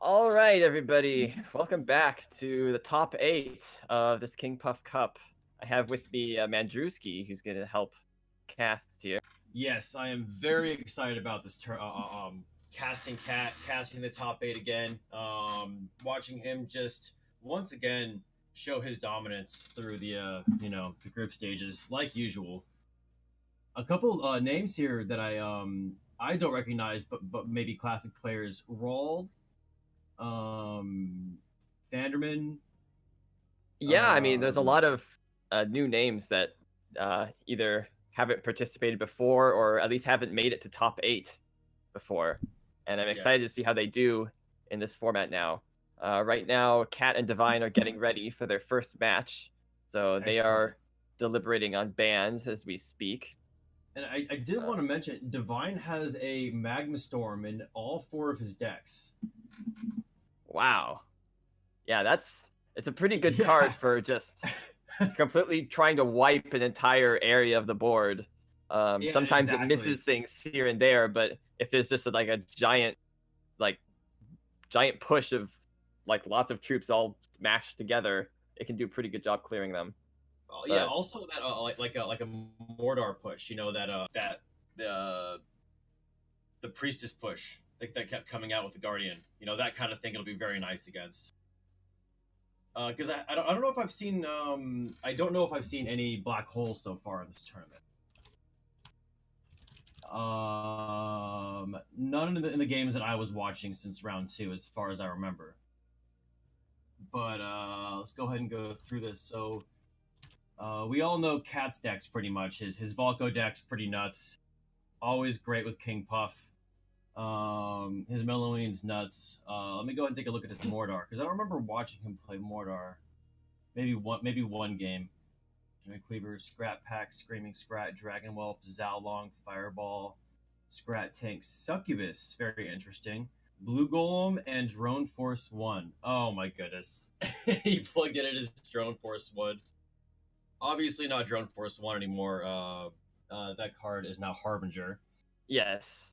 All right, everybody. Welcome back to the top 8 of this King Puff Cup. I have with me Mandrewski, who's going to help cast here. Yes, I am very excited about this casting the top 8 again. Watching him just once again show his dominance through the the group stages like usual. A couple names here that I don't recognize, but maybe classic players: Roald, Vanderman. Yeah, I mean, there's a lot of new names that either haven't participated before or at least haven't made it to top 8 before. And I'm excited to see how they do in this format now. Right now, Kat and Divine are getting ready for their first match. So they are deliberating on bans as we speak. And I did want to mention, Divine has a Magma Storm in all 4 of his decks. Wow. Yeah, it's a pretty good card for just completely trying to wipe an entire area of the board. Sometimes it misses things here and there, but if there's just like a giant push of like lots of troops all smashed together, it can do a pretty good job clearing them. Yeah, also that like a Mordor push, that the priestess push that kept coming out with the Guardian, that kind of thing. It'll be very nice against. Because I don't know if I've seen I don't know if I've seen any black holes so far in this tournament. None in the games that I was watching since round 2, as far as I remember. But let's go ahead and go through this. So we all know Kat's deck's pretty much. His Volko deck's pretty nuts. Always great with King Puff. His Melloween's nuts. Let me go ahead and take a look at his Mordor, because I don't remember watching him play Mordor. Maybe one game. Cleaver, Scrat Pack, Screaming Scrat, Dragon Whelp, Zalong, Fireball, Scrat Tank, Succubus. Very interesting. Blue Golem and Drone Force 1. Oh my goodness. He plugged it in his Drone Force 1. Obviously not Drone Force 1 anymore. That card is now Harbinger. Yes.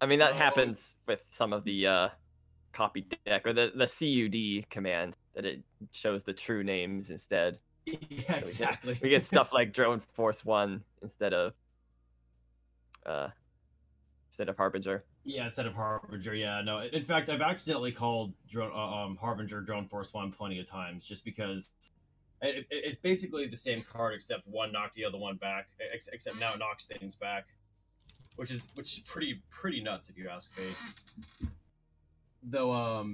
I mean, that happens with some of the copy deck, or the CUD command, that it shows the true names instead. Yeah, exactly. We get stuff like Drone Force 1 instead of Harbinger. Yeah, instead of Harbinger. Yeah, no. In fact, I've accidentally called Harbinger Drone Force 1 plenty of times, just because it's basically the same card, except one knocked the other one back. Except now it knocks things back, which is pretty nuts if you ask me. Though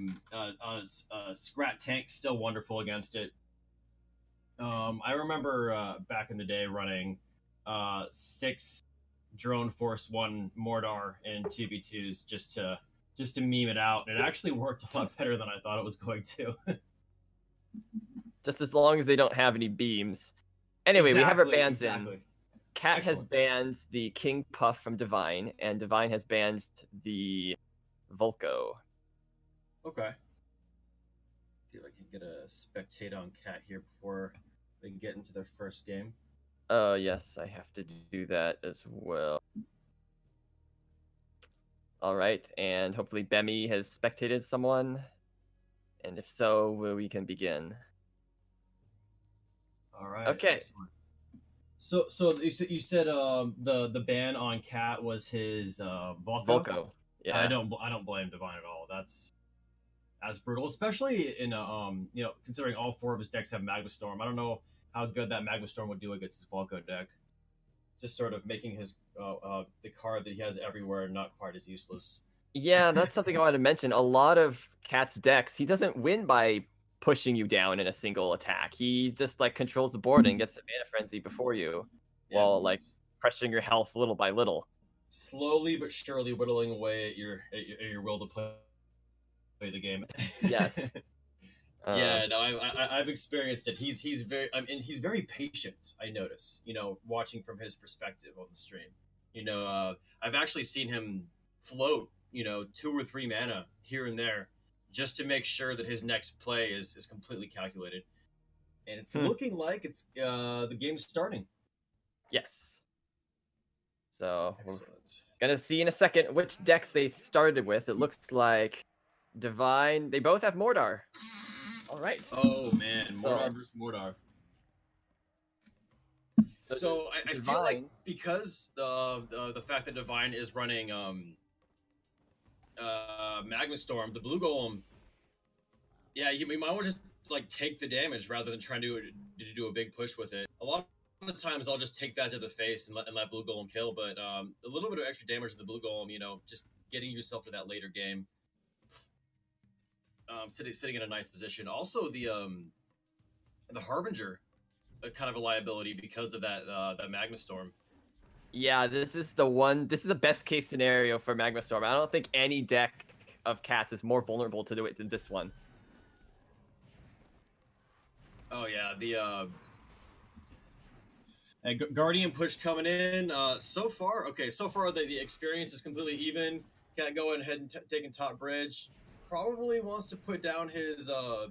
Scrat Tank still wonderful against it. I remember back in the day running 6 Drone Force 1 Mordor in 2v2s just to meme it out. And it actually worked a lot better than I thought it was going to. Just as long as they don't have any beams. Anyway, we have our bans in. Kat has banned the King Puff from Divine, and Divine has banned the Volko. Okay. See if I can get a spectate on Kat here before they can get into their first game. Yes, I have to do that as well. All right, and hopefully Bemi has spectated someone, and if so, we can begin. All right. Okay. Excellent. So you said the ban on Kat was his Volko. Volko. Yeah. I don't blame Divine at all. That's brutal, especially in considering all 4 of his decks have Magma Storm. I don't know how good that Magma Storm would do against his Volko deck. Just sort of making his the card that he has everywhere not quite as useless. Yeah, that's something I wanted to mention. A lot of Kat's decks, he doesn't win by pushing you down in a single attack. He just like controls the board and gets the Mana Frenzy before you, while like pressuring your health little by little. Slowly but surely whittling away at your will to play the game. Yes. Yeah, no, I've experienced it. He's very patient. I notice, watching from his perspective on the stream. I've actually seen him float, 2 or 3 mana here and there, just to make sure that his next play is completely calculated. And it's looking like it's the game's starting. Yes. So we're gonna see in a second which decks they started with. It looks like Divine. They both have Mordar. All right. Oh man, Mordar versus Mordar. So I feel like because the fact that Divine is running Magma Storm, the Blue Golem, yeah, you might want to just like take the damage rather than trying to do a big push with it. A lot of the times I'll just take that to the face and let Blue Golem kill, but a little bit of extra damage to the Blue Golem, you know, just getting yourself to that later game. Sitting in a nice position. Also, the Harbinger, kind of a liability because of that Magma Storm. Yeah, this is the best case scenario for Magma Storm. I don't think any deck of cats is more vulnerable to do it than this one. Oh yeah, the Guardian push coming in. So far the experience is completely even. Cat going ahead and taking top bridge. Probably wants to put down his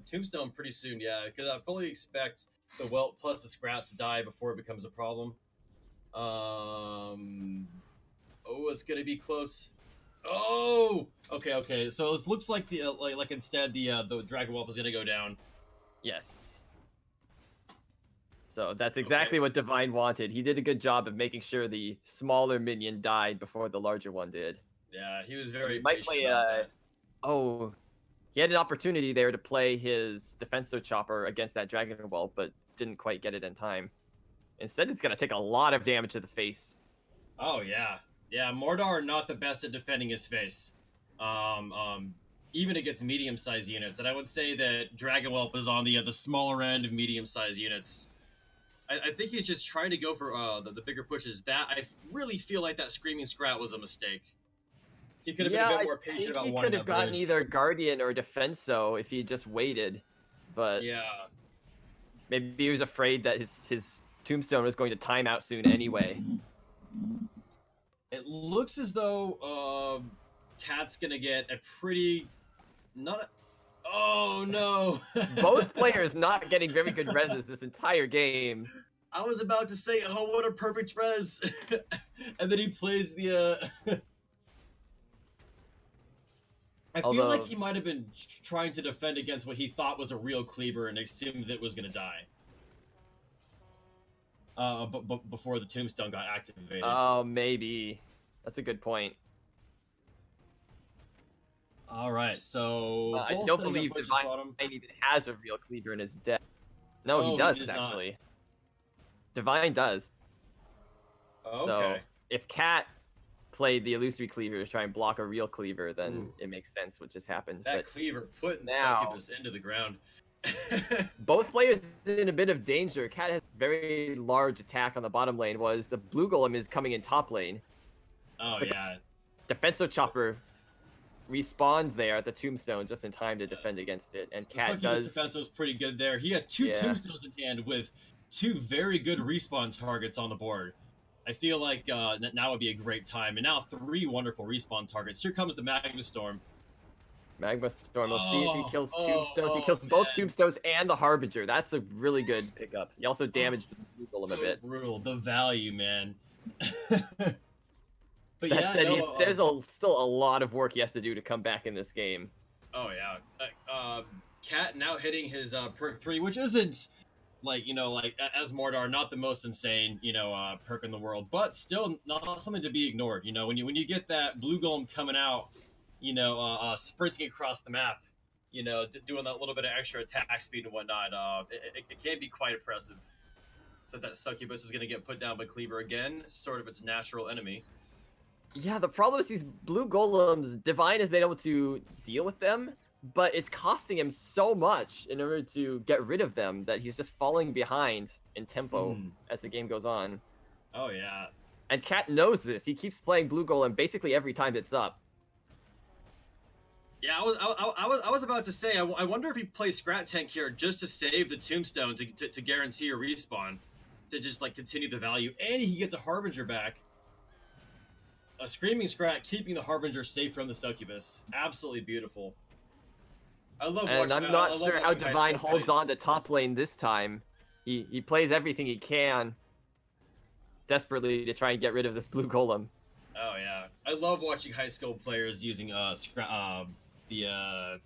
Tombstone pretty soon, yeah, because I fully expect the Welt plus the Scrats to die before it becomes a problem. Oh, it's gonna be close. Oh, okay. So it looks like the like instead the Dragon Whelp is gonna go down. Yes. So that's exactly what Divine wanted. He did a good job of making sure the smaller minion died before the larger one did. Yeah, he was very patient about that. Oh, he had an opportunity there to play his Defensor Chopper against that Dragon Whelp, but didn't quite get it in time. Instead, it's going to take a lot of damage to the face. Oh, yeah. Yeah, Mordar not the best at defending his face. Even against medium-sized units. And I would say that Dragon Whelp is on the smaller end of medium-sized units. I think he's just trying to go for the bigger pushes. That I really feel like that Screaming Scrat was a mistake. He could have been a bit more patient about wanting that bridge. He could have gotten either Guardian or Defenso if he just waited. But yeah, maybe he was afraid that his Tombstone was going to time out soon anyway. It looks as though Cat's gonna get a pretty oh no! Both players not getting very good reses this entire game. I was about to say, oh, what a perfect res, and then he plays the. I feel like he might have been trying to defend against what he thought was a real cleaver and assumed that it was going to die. But before the Tombstone got activated. Oh, maybe. That's a good point. All right, so I don't believe Divine even has a real cleaver in his deck. No, he does actually. Not. Divine does. Okay. So if Cat played the illusory cleaver to try and block a real cleaver, then it makes sense what just happened. That cleaver putting Succubus into the ground. Both players in a bit of danger. Cat has very large attack on the bottom lane, was the Blue Golem is coming in top lane. Oh, so yeah. Defensor Chopper respawns there at the Tombstone just in time to defend against it, and Cat does. Defensor's pretty good there. He has two Tombstones in hand with two very good respawn targets on the board. I feel like now would be a great time. And now 3 wonderful respawn targets. Here comes the Magma Storm. Magma Storm. We'll see if he kills Tombstones. He kills both Tombstones and the Harbinger. That's a really good pickup. He also damaged the Blue Golem a bit. Brutal. The value, man. But that said, there's still a lot of work he has to do to come back in this game. Oh, yeah. Cat now hitting his perk 3, which isn't... like, you know, like, as Mordar, not the most insane, you know, perk in the world, but still not something to be ignored. You know, when you get that Blue Golem coming out, you know, sprinting across the map, you know, doing that little bit of extra attack speed and whatnot, it can be quite impressive. So that Succubus is going to get put down by Cleaver again, sort of its natural enemy. Yeah, the problem is these Blue Golems, Divine has been able to deal with them, but it's costing him so much in order to get rid of them that he's just falling behind in tempo as the game goes on. Oh, yeah. And Cat knows this. He keeps playing Blue Golem basically every time it's up. Yeah, I was about to say, I wonder if he plays Scrat Tank here just to save the Tombstone to guarantee a respawn, to just, like, continue the value. And he gets a Harbinger back. A Screaming Scrat keeping the Harbinger safe from the Succubus. Absolutely beautiful. I love watching. And I'm not sure how Divine holds on to top lane this time. He plays everything he can desperately to try and get rid of this Blue Golem. Oh yeah, I love watching high skill players using the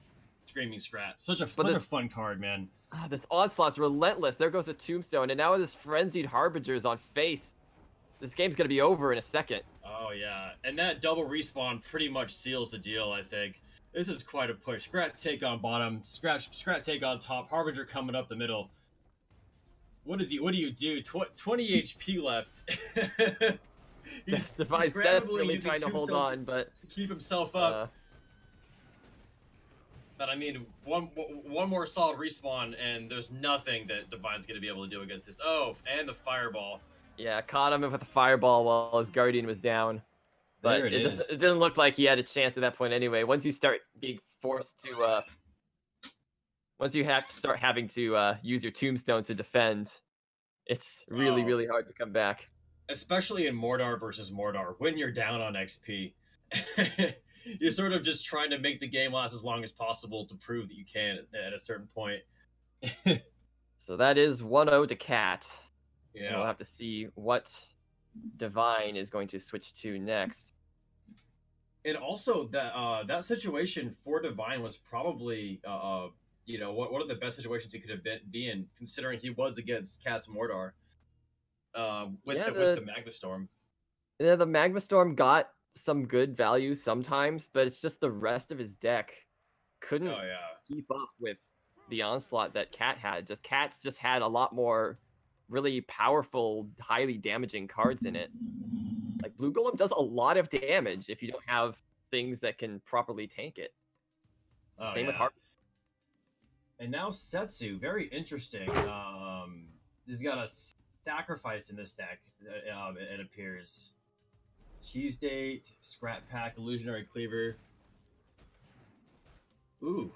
Screaming Scrat. Such a fun card, man. This Onslaught's relentless. There goes a Tombstone, and now this Frenzied Harbinger is on face. This game's gonna be over in a second. Oh yeah, and that double respawn pretty much seals the deal, I think. This is quite a push. Scrat take on bottom, Scrat take on top, Harbinger coming up the middle. What do you do? 20 HP left. he's desperately trying to hold on, but keep himself up. But I mean, one more solid respawn, and there's nothing that Divine's going to be able to do against this. Oh, and the fireball. Yeah, caught him with a fireball while his Guardian was down. But it didn't look like he had a chance at that point anyway. Once you start being forced to, once you have to start having to use your Tombstone to defend, it's really hard to come back. Especially in Mordor versus Mordor, when you're down on XP. You're sort of just trying to make the game last as long as possible to prove that you can at a certain point. So that is 1-0 to Cat. Yeah. We'll have to see what Divine is going to switch to next. And also that situation for Divine was probably one of the best situations he could have be in, considering he was against Cat's Mordor with the Magma Storm. Yeah, the Magma Storm got some good value sometimes, but it's just the rest of his deck couldn't keep up with the onslaught that Cat had. Cat's just had a lot more really powerful, highly damaging cards in it. Like Blue Golem does a lot of damage if you don't have things that can properly tank it. Same with Harp. And now Setsu, very interesting. He's got a sacrifice in this deck, it appears. Cheese Date, Scrap Pack, Illusionary Cleaver. Ooh.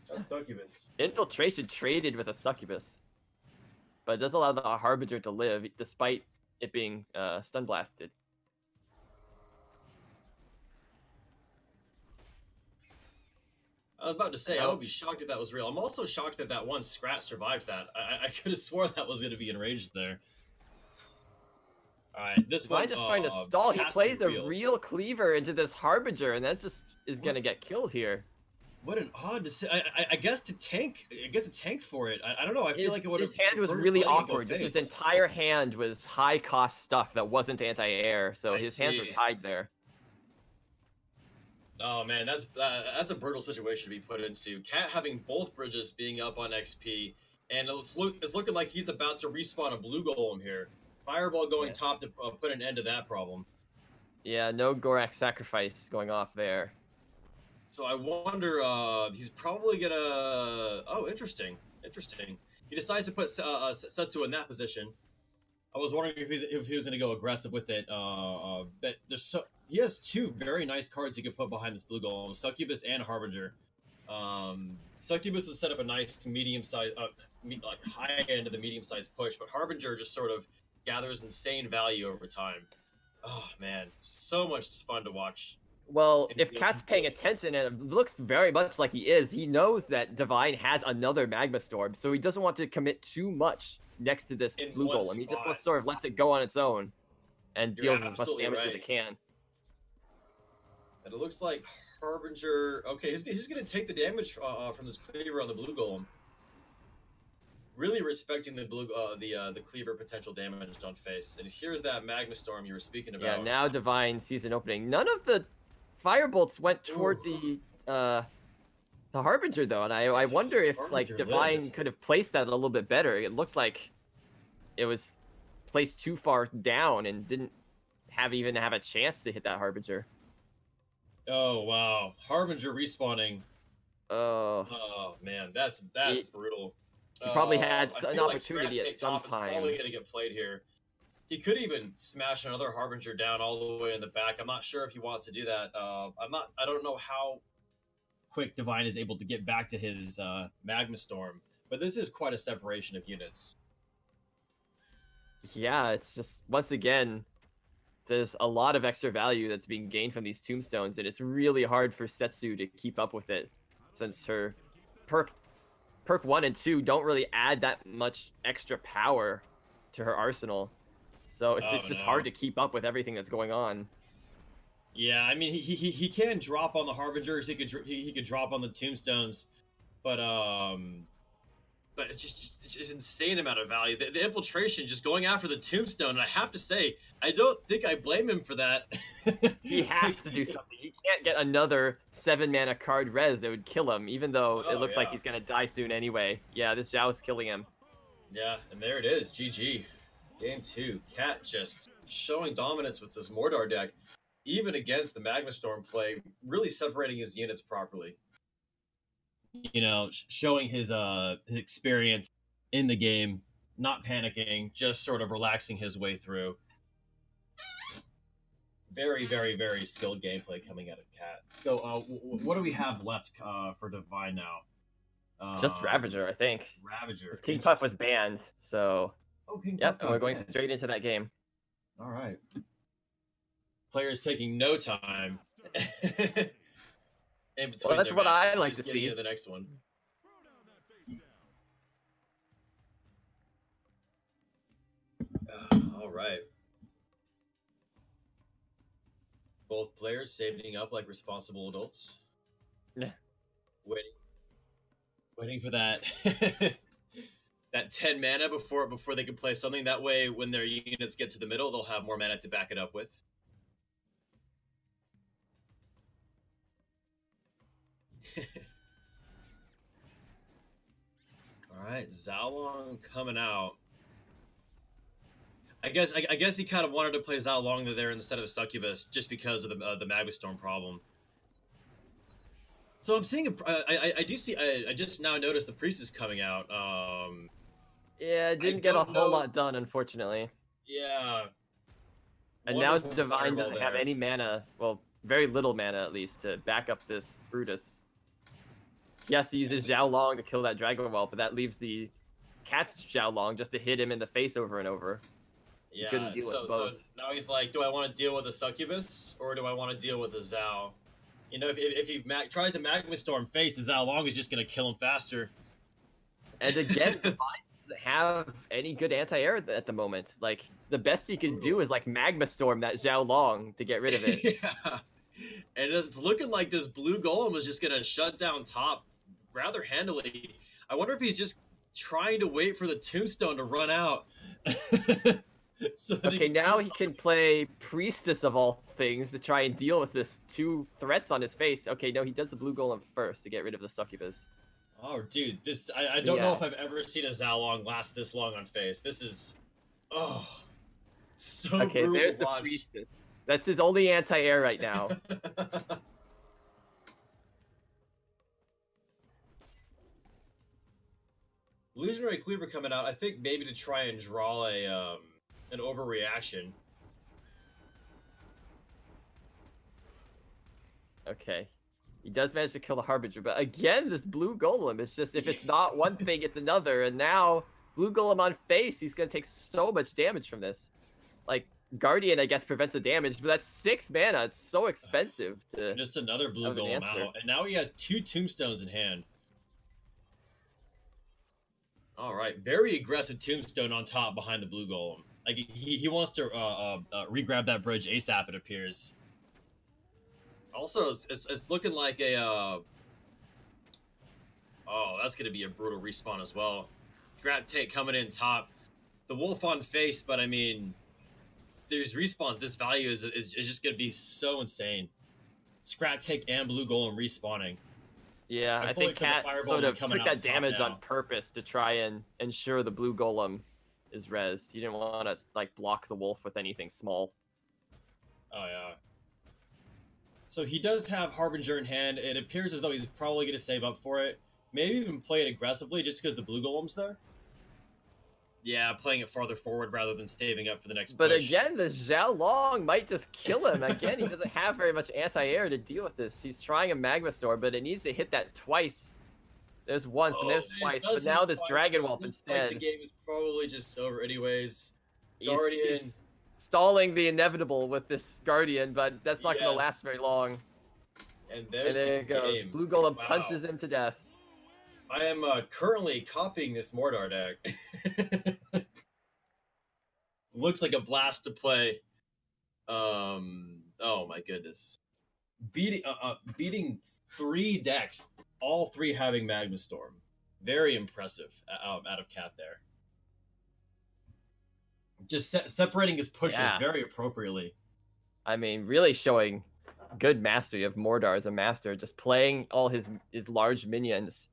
That's Succubus. Infiltration traded with a Succubus. But it does allow the Harbinger to live, despite it being stun blasted. I was about to say, I would be shocked if that was real. I'm also shocked that that one Scrat survived that. I could have sworn that was going to be enraged there. Alright, this one... just trying to stall. He plays a real Cleaver into this Harbinger, and that just is going to get killed here. What an odd decision. I guess to tank for it. I don't know. I feel like it would have... His hand was really awkward. Just his entire hand was high-cost stuff that wasn't anti-air, so his hands were tied there. Oh man, that's a brutal situation to be put into. Cat having both bridges being up on XP, and it's looking like he's about to respawn a Blue Golem here. Fireball going top to put an end to that problem. Yeah, no Gorak sacrifice going off there. So I wonder, he's probably gonna... Oh, interesting. He decides to put Setsu in that position. I was wondering if he was going to go aggressive with it. But he has two very nice cards he could put behind this Blue Golem, Succubus and Harbinger. Succubus would set up a nice medium-sized, like high end of the medium-sized push, but Harbinger just sort of gathers insane value over time. Oh man, so much fun to watch. Well, if Cat's paying attention, and it looks very much like he is, he knows that Divine has another Magma Storm, so he doesn't want to commit too much next to this Blue Golem. He just sort of lets it go on its own and deals as much damage as it can. And it looks like Harbinger... Okay, he's going to take the damage from this Cleaver on the Blue Golem. Really respecting the Cleaver potential damage on face. And here's that Magma Storm you were speaking about. Yeah, now Divine sees an opening. None of the Firebolts went toward the Harbinger, though, and I wonder if Harbinger Divine could have placed that a little bit better. It looked like it was placed too far down and didn't even have a chance to hit that Harbinger. Oh wow, Harbinger respawning. Oh man, that's brutal. He probably had an opportunity at some time. It's probably gonna get played here. He could even smash another Harbinger down all the way in the back. I'm not sure if he wants to do that. I don't know how quick Divine is able to get back to his Magma Storm, but this is quite a separation of units. Yeah, it's just, once again, there's a lot of extra value that's being gained from these tombstones, and it's really hard for Setsu to keep up with it, since her perk 1 and 2 don't really add that much extra power to her arsenal. So it's just hard to keep up with everything that's going on. Yeah, I mean he can drop on the harbingers. He could drop on the tombstones, but it's just insane amount of value. The infiltration, just going after the tombstone. And I have to say, I don't think I blame him for that. He has to do something. He can't get another 7-mana card res that would kill him, even though it looks like he's gonna die soon anyway. Yeah, this Zhao is killing him. Yeah, and there it is. GG. Game 2. Cat just showing dominance with this Mordor deck, even against the Magma Storm play, really separating his units properly. You know, showing his experience in the game, not panicking, just sort of relaxing his way through. Very, very, very skilled gameplay coming out of Cat. So, what do we have left for Divine now? Just Ravager, I think. Ravager. King Puff was banned, so. Oh, King Yep, Puff and we're going straight into that game. All right. Players taking no time. In between, well, that's what I like to see. Into the next one. All right. Both players saving up like responsible adults. Yeah. Waiting for that that 10 mana before they can play something. That way, when their units get to the middle, they'll have more mana to back it up with. All right, Zhaolong coming out. I guess he kind of wanted to play Zhaolong there instead of Succubus just because of the Magma Storm problem. So I'm seeing I just now noticed the Priest is coming out. Yeah, it didn't get a whole lot done, unfortunately. Yeah. And now Divine doesn't have any mana, well, very little mana at least, to back up this Brutus. He has to use his Zhaolong to kill that Dragon Whelp, but that leaves the Cat's Zhaolong just to hit him in the face over and over. Yeah, so now he's like, do I want to deal with a Succubus, or do I want to deal with a Zhao? You know, if he tries a Magma Storm face, the Zhaolong is just going to kill him faster. And again, Divine doesn't have any good anti-air at the moment. Like, the best he can do is, like, Magma Storm that Zhaolong to get rid of it. Yeah. And it's looking like this blue golem is just going to shut down top rather handily. I wonder if he's just trying to wait for the tombstone to run out. So okay, now he can play Priestess of all things to try and deal with this 2 threats on his face. Okay, no, he does the blue golem first to get rid of the Succubus. Oh, dude, this I don't know if I've ever seen a Zhaolong last this long on face. This is so okay, brutal there's to watch. The Priestess. That's his only anti-air right now. Illusionary Cleaver coming out, I think maybe to try and draw an overreaction. Okay. He does manage to kill the Harbinger, but again, this blue golem is just, if it's not one thing, it's another, and now, blue golem on face, he's going to take so much damage from this. Like, Guardian, I guess, prevents the damage, but that's 6 mana, it's so expensive to... Just another blue golem out, and now he has 2 tombstones in hand. Alright, very aggressive tombstone on top behind the blue golem. Like, he wants to re-grab that bridge ASAP, it appears. Also, it's looking like a... Oh, that's going to be a brutal respawn as well. Grat Tank coming in top. The wolf on face, but I mean... There's respawns. This value is just going to be so insane. Scrat Tank and blue golem respawning. Yeah, I think Cat sort of took that damage on purpose to try and ensure the blue golem is rezzed. He didn't want to, like, block the wolf with anything small. Oh, yeah. So he does have Harbinger in hand. It appears as though he's probably going to save up for it. Maybe even play it aggressively just because the blue golem's there. Yeah, playing it farther forward rather than saving up for the next push. But again, the Zhaolong might just kill him. Again, he doesn't have very much anti-air to deal with this. He's trying a Magma Storm, but it needs to hit that twice. There's once and there's twice, but now this Dragon Whelp instead. Like the game is probably just over anyways. He's stalling the inevitable with this Guardian, but that's not going to last very long. And there it goes. Game. Blue Golem punches him to death. I am currently copying this Mordor deck. Looks like a blast to play. Oh my goodness. Beating 3 decks, all 3 having Magma Storm. Very impressive out of Cat there. Just separating his pushes very appropriately. I mean, really showing good mastery of Mordar as a master, just playing all his large minions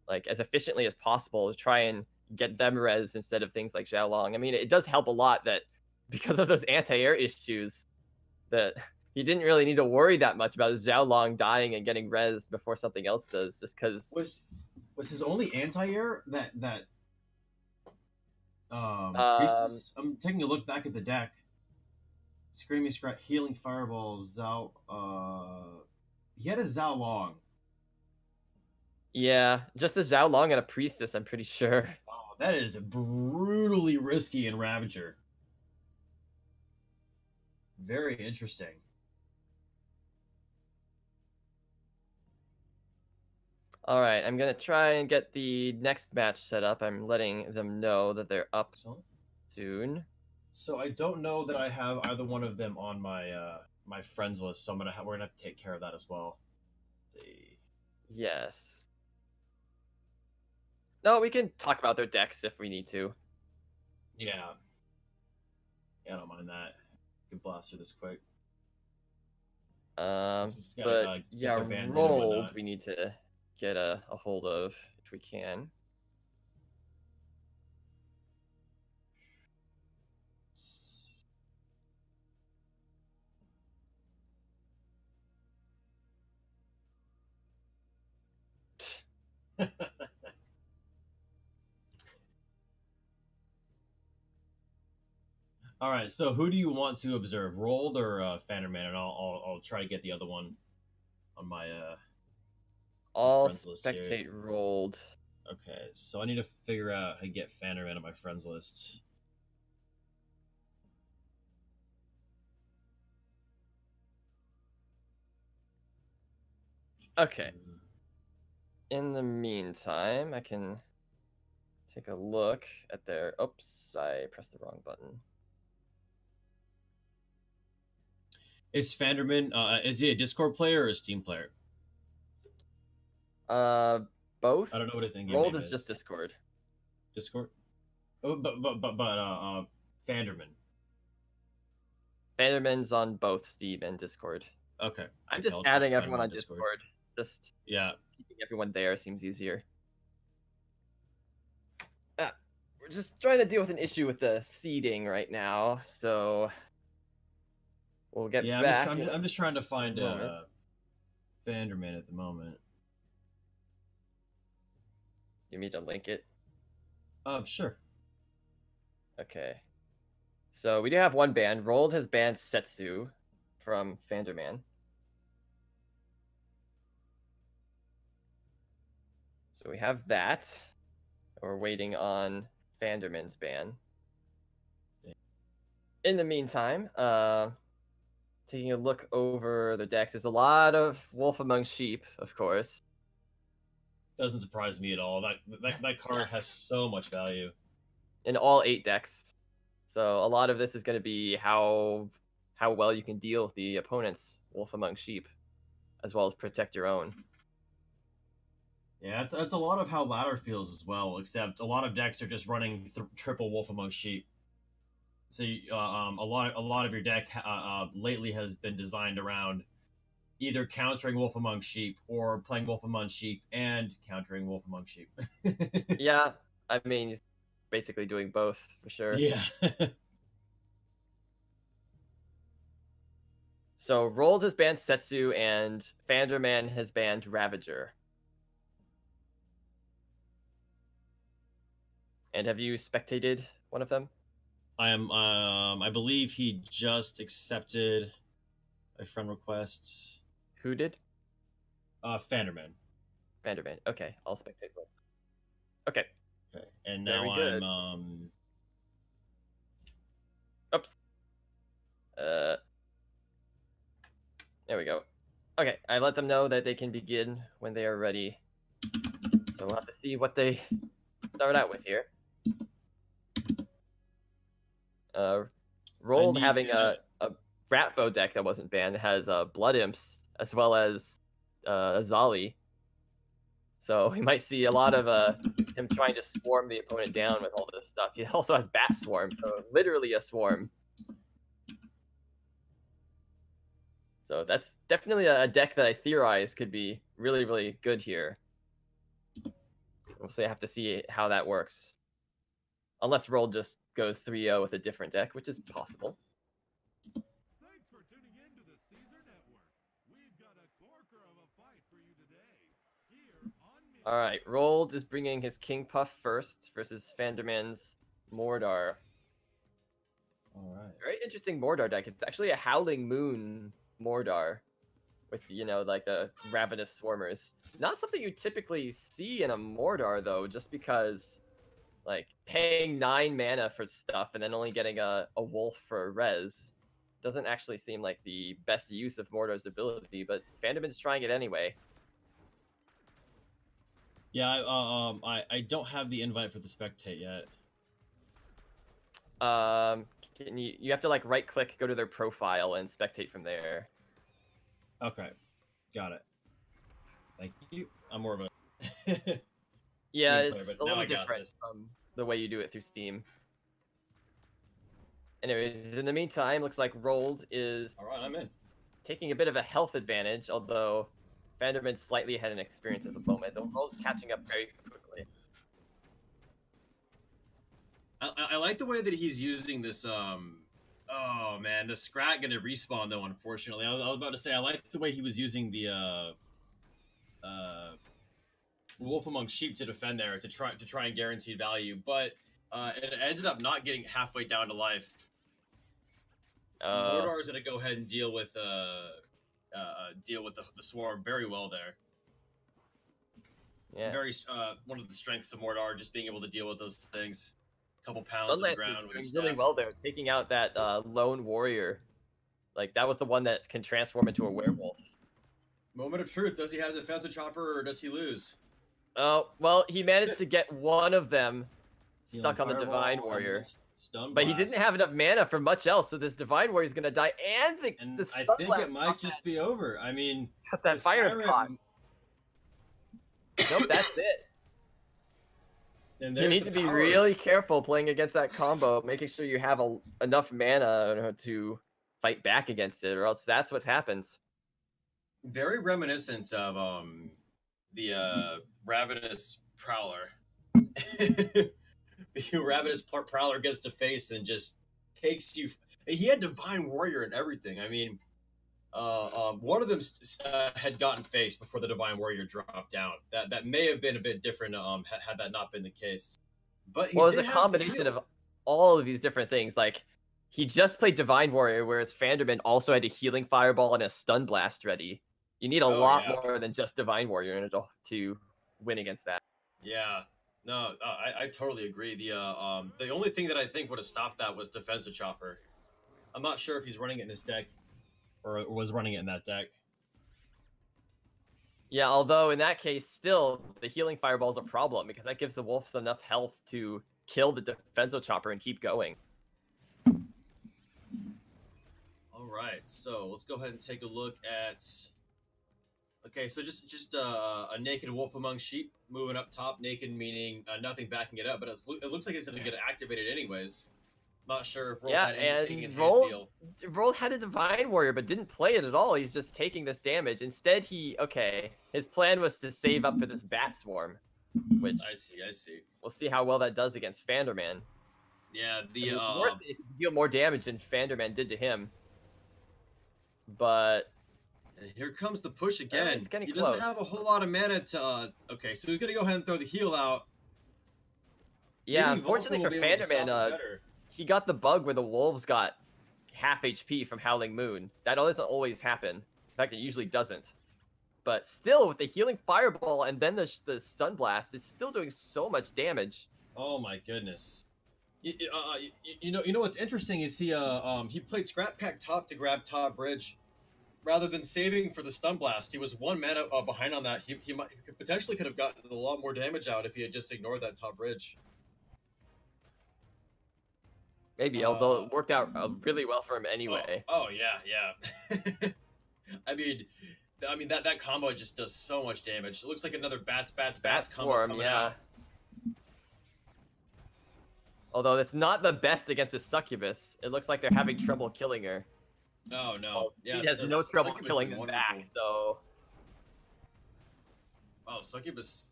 like as efficiently as possible to try and get them res instead of things like Xiaolong. I mean, it does help a lot that because of those anti-air issues, that he didn't really need to worry that much about Xiaolong dying and getting res before something else does, just because was his only anti-air that Priestess? I'm taking a look back at the deck. Screaming Scratch, Healing Fireball, Zhao. He had a Zhao Long. Yeah, just a Zhao Long and a Priestess, I'm pretty sure. Oh, that is brutally risky in Ravager. Very interesting. All right, I'm going to try and get the next match set up. I'm letting them know that they're up soon. So I don't know that I have either one of them on my my friends list, so we're gonna have to take care of that as well. Let's see. Yes. No, we can talk about their decks if we need to. Yeah. Yeah, I don't mind that. You can blast through this quick. But yeah, Rolled we need to get a hold of if we can. All right, so who do you want to observe, Rolled or Fanderman? And I'll try to get the other one on my I'll friends list spectate here. Rolled. Okay, so I need to figure out how to get Fanderman on my friends list. Okay. In the meantime, I can take a look at their... Oops, I pressed the wrong button. Is Fanderman, is he a Discord player or a Steam player? Both. I don't know what his in-game Rolled name is just Discord. Discord? Oh, but Fanderman. Fanderman's on both Steam and Discord. Okay. I'm just adding everyone on Discord. Just yeah, keeping everyone there seems easier. We're just trying to deal with an issue with the seeding right now, so we'll get back. I'm just trying to find Fanderman at the moment. You need to link it? Sure. Okay. So we do have one ban. Rolled has banned Setsu from Fanderman. So we have that. We're waiting on Fanderman's ban. In the meantime, taking a look over the decks, there's a lot of Wolf Among Sheep, of course. Doesn't surprise me at all. That card has so much value. In all 8 decks. So a lot of this is going to be how well you can deal with the opponent's Wolf Among Sheep, as well as protect your own. Yeah, it's a lot of how Ladder feels as well, except a lot of decks are just running triple Wolf Among Sheep. So a lot of your deck lately has been designed around either countering Wolf Among Sheep or playing Wolf Among Sheep and countering Wolf Among Sheep. Yeah, I mean, basically doing both for sure. Yeah. So Rolled has banned Setsu and Fanderman has banned Ravager. And have you spectated one of them? I am. I believe he just accepted a friend request. Who did? Fanderman. Fanderman. Okay, I'll spectate one. Okay. Okay, and now I'm. Oops. There we go. Okay, I let them know that they can begin when they are ready. So we'll have to see what they start out with here. Rolled having a Ratbow deck that wasn't banned has Blood Imps as well as Azali. So we might see a lot of him trying to swarm the opponent down with all this stuff. He also has Bat Swarm, so literally a swarm. So that's definitely a deck that I theorize could be really, really good here. We'll have to see how that works. Unless Roll just goes 3-0 with a different deck, which is possible. Thanks for tuning in to the Caesar Network. We've got a corker of a fight for you today. Here on Minion. All right, Rolled is bringing his King Puff first versus Fanderman's Mordar. All right. Very interesting Mordar deck. It's actually a Howling Moon Mordar with, you know, like the Ravenous Swarmers. Not something you typically see in a Mordar, though, just because, like, paying 9 mana for stuff and then only getting a wolf for res doesn't actually seem like the best use of Mordar's ability, but Fanderman's trying it anyway. Yeah, I don't have the invite for the spectate yet. Can you have to like right click, go to their profile, and spectate from there. Okay, got it. Thank you. I'm more of a yeah, Steam it's player, a but now little I got different this. from the way you do it through Steam. Anyways, in the meantime, looks like Rolled is All right, I'm in. taking a bit of a health advantage, although Vanderman's slightly ahead in experience at the moment. The Roll's catching up very quickly. I like the way that he's using this. Oh man, the Scrat gonna respawn though. Unfortunately, I was about to say I like the way he was using the Wolf Among Sheep to defend there to try and guarantee value, but it ended up not getting halfway down to life. Mordar is gonna go ahead and deal with the swarm very well there. Yeah. Very one of the strengths of Mordar, just being able to deal with those things. Couple pounds on the ground with his doing really staff. well there, taking out that lone warrior. Like that was the one that can transform into a werewolf. Moment of truth. Does he have the defensive chopper or does he lose? Oh, well, he managed to get one of them stuck on the Fireball Divine and Warrior. Stun But he didn't have enough mana for much else, so this Divine Warrior is going to die, and the I Stun think Blast it might just be over. I mean, got that the fire Skyrim- pot. Nope, that's it. And You there's need the to be power. really careful playing against that combo, making sure you have enough mana to fight back against it, or else that's what happens. Very reminiscent of the Ravenous Prowler. The Ravenous Prowler gets to face and just takes you. He had Divine Warrior and everything. I mean, one of them had gotten faced before the Divine Warrior dropped down. That may have been a bit different had that not been the case. But Well, it was a combination of all of these different things. Like, he just played Divine Warrior, whereas Fanderman also had a Healing Fireball and a Stun Blast ready. You need a lot more than just Divine Warrior in order to win against that. Yeah. No, I totally agree. The only thing that I think would have stopped that was Defensive Chopper. I'm not sure if he's running it in his deck or was running it in that deck. Yeah, although in that case, still, the Healing Fireball is a problem because that gives the Wolves enough health to kill the Defensive Chopper and keep going. All right, so let's go ahead and take a look at... Okay, so just a naked wolf among sheep moving up top. Naked meaning nothing backing it up, but it looks like it's going to get activated anyways. Not sure if Roll had anything in his deal. Roll had a Divine Warrior, but didn't play it at all. He's just taking this damage. Instead, his plan was to save up for this Bat Swarm, which I see. We'll see how well that does against Fanderman. Yeah, it could deal more damage than Fanderman did to him. But and here comes the push again. It's getting he close. Doesn't have a whole lot of mana to. Okay, so he's gonna go ahead and throw the heal out. Yeah, Maybe unfortunately for Fanderman, he got the bug where the wolves got half HP from Howling Moon. That doesn't always happen. In fact, it usually doesn't. But still, with the Healing Fireball and then the Stun Blast, it's still doing so much damage. Oh my goodness. You know what's interesting is he played Scrap Pack top to grab top bridge, rather than saving for the Stun Blast. He was 1 mana behind on that. He potentially could have gotten a lot more damage out if he had just ignored that top bridge. Maybe, although it worked out really well for him anyway. Oh yeah. I mean that combo just does so much damage. It looks like another bats combo Swarm, coming yeah. out. Although it's not the best against a succubus. It looks like they're having trouble killing her. Oh no. Well, Yeah, he has no trouble Succubus killing is them wonderful. back, so... Oh, Succubus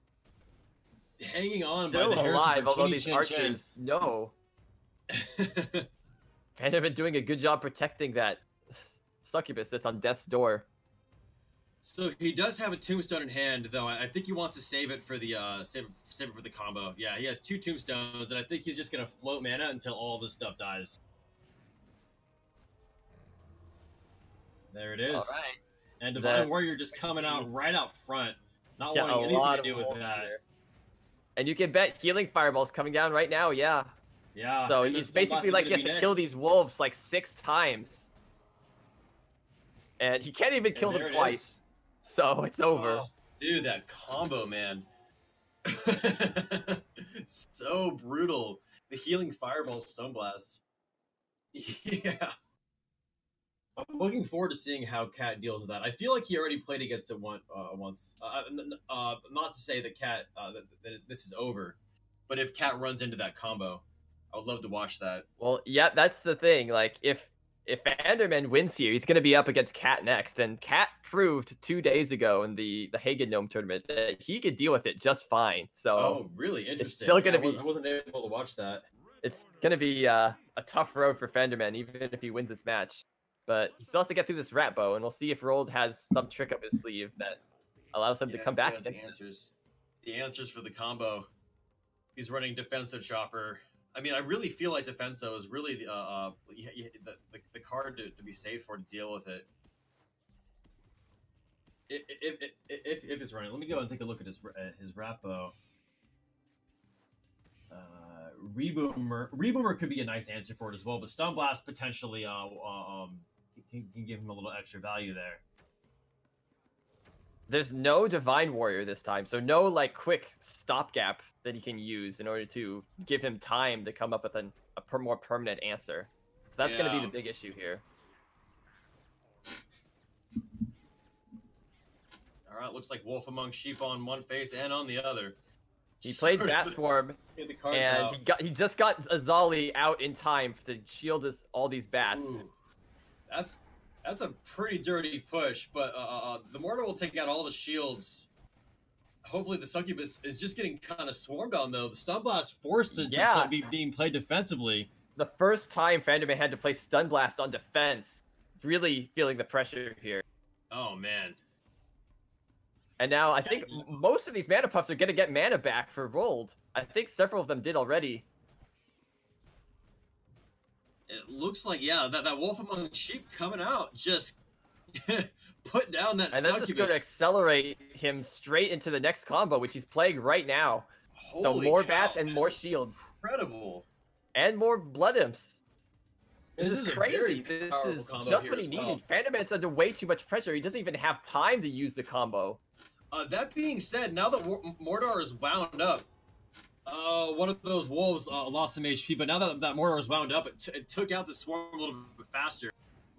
hanging on Still by the hairs alive, of her although chinny these chin archers know. chin. And have been doing a good job protecting that succubus that's on death's door. So he does have a tombstone in hand, though. I think he wants to save it for the save it for the combo. Yeah, he has 2 tombstones, and I think he's just gonna float mana until all of this stuff dies. There it is. All right. And Divine Warrior just coming out right out front, not Yeah, wanting a anything lot to do of with wolves that. here. And you can bet healing fireballs coming down right now, yeah. Yeah. So and he's then Stone basically Blast like is he has gonna to be kill next. these wolves like 6 times. And he can't even kill there them it twice. is. So it's over. Oh, dude, that combo, man. So brutal. The healing fireball Stone Blast. Yeah. I'm looking forward to seeing how Cat deals with that. I feel like he already played against it once. Not to say that Cat that this is over, but if Cat runs into that combo, I would love to watch that. Well, yeah, that's the thing. Like, if Anderman wins here, he's going to be up against Cat next. And Cat proved 2 days ago in the Hagen Gnome tournament that he could deal with it just fine. So Oh, really interesting. still gonna be- I wasn't able to watch that. it's going to be a tough road for Fenderman, even if he wins this match. But he still has to get through this rat bow, and we'll see if Rold has some trick up his sleeve that allows him to come he back has against the it. answers. The answers for the combo. He's running Defenso Chopper. I mean, I really feel like Defenso is really the card to be safe for to deal with it. If it's running, let me go and take a look at his rat bow. Reboomer could be a nice answer for it as well, but Stun Blast potentially can give him a little extra value there. There's no Divine Warrior this time, so no like quick stopgap that he can use in order to give him time to come up with a more permanent answer. So that's going to be the big issue here. All right, looks like Wolf Among Sheep on one face and on the other. He played Bat Swarm, and he just got Azali out in time to shield all these bats. Ooh, that's a pretty dirty push, but the Mortar will take out all the shields. Hopefully the Succubus is just getting kind of swarmed on, though. The Stun Blast forced to be being played defensively. The first time Fanderman had to play Stun Blast on defense, really feeling the pressure here. Oh, man. And now I think most of these mana puffs are going to get mana back for Rold. I think several of them did already. It looks like, yeah, that Wolf Among Sheep coming out, just put down that and Succubus. that's just going to accelerate him straight into the next combo, which he's playing right now. So more bats and more shields. Incredible. And more Blood Imps. This is crazy. This is just what he needed. Fanderman's under way too much pressure. He doesn't even have time to use the combo. That being said, now that Mordor is wound up, one of those wolves lost some HP, but now that Mordor is wound up, it took out the swarm a little bit faster.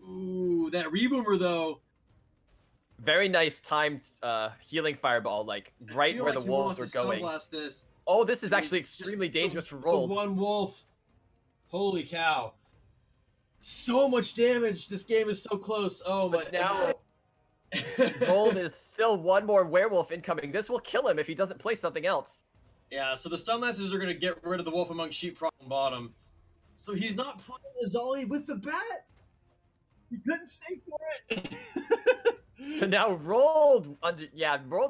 Ooh, that Reboomer, though. Very nice timed healing fireball, like right where the wolves were going. This. Oh, this is actually extremely dangerous for Rold. The one wolf. Holy cow. So much damage. This game is so close. Oh my. But now Rold is still one more werewolf incoming. This will kill him if he doesn't play something else. Yeah, so the Stun Lancers are going to get rid of the Wolf Among Sheep from bottom. So he's not playing Azali with the bat. He couldn't stay for it. So now Rold's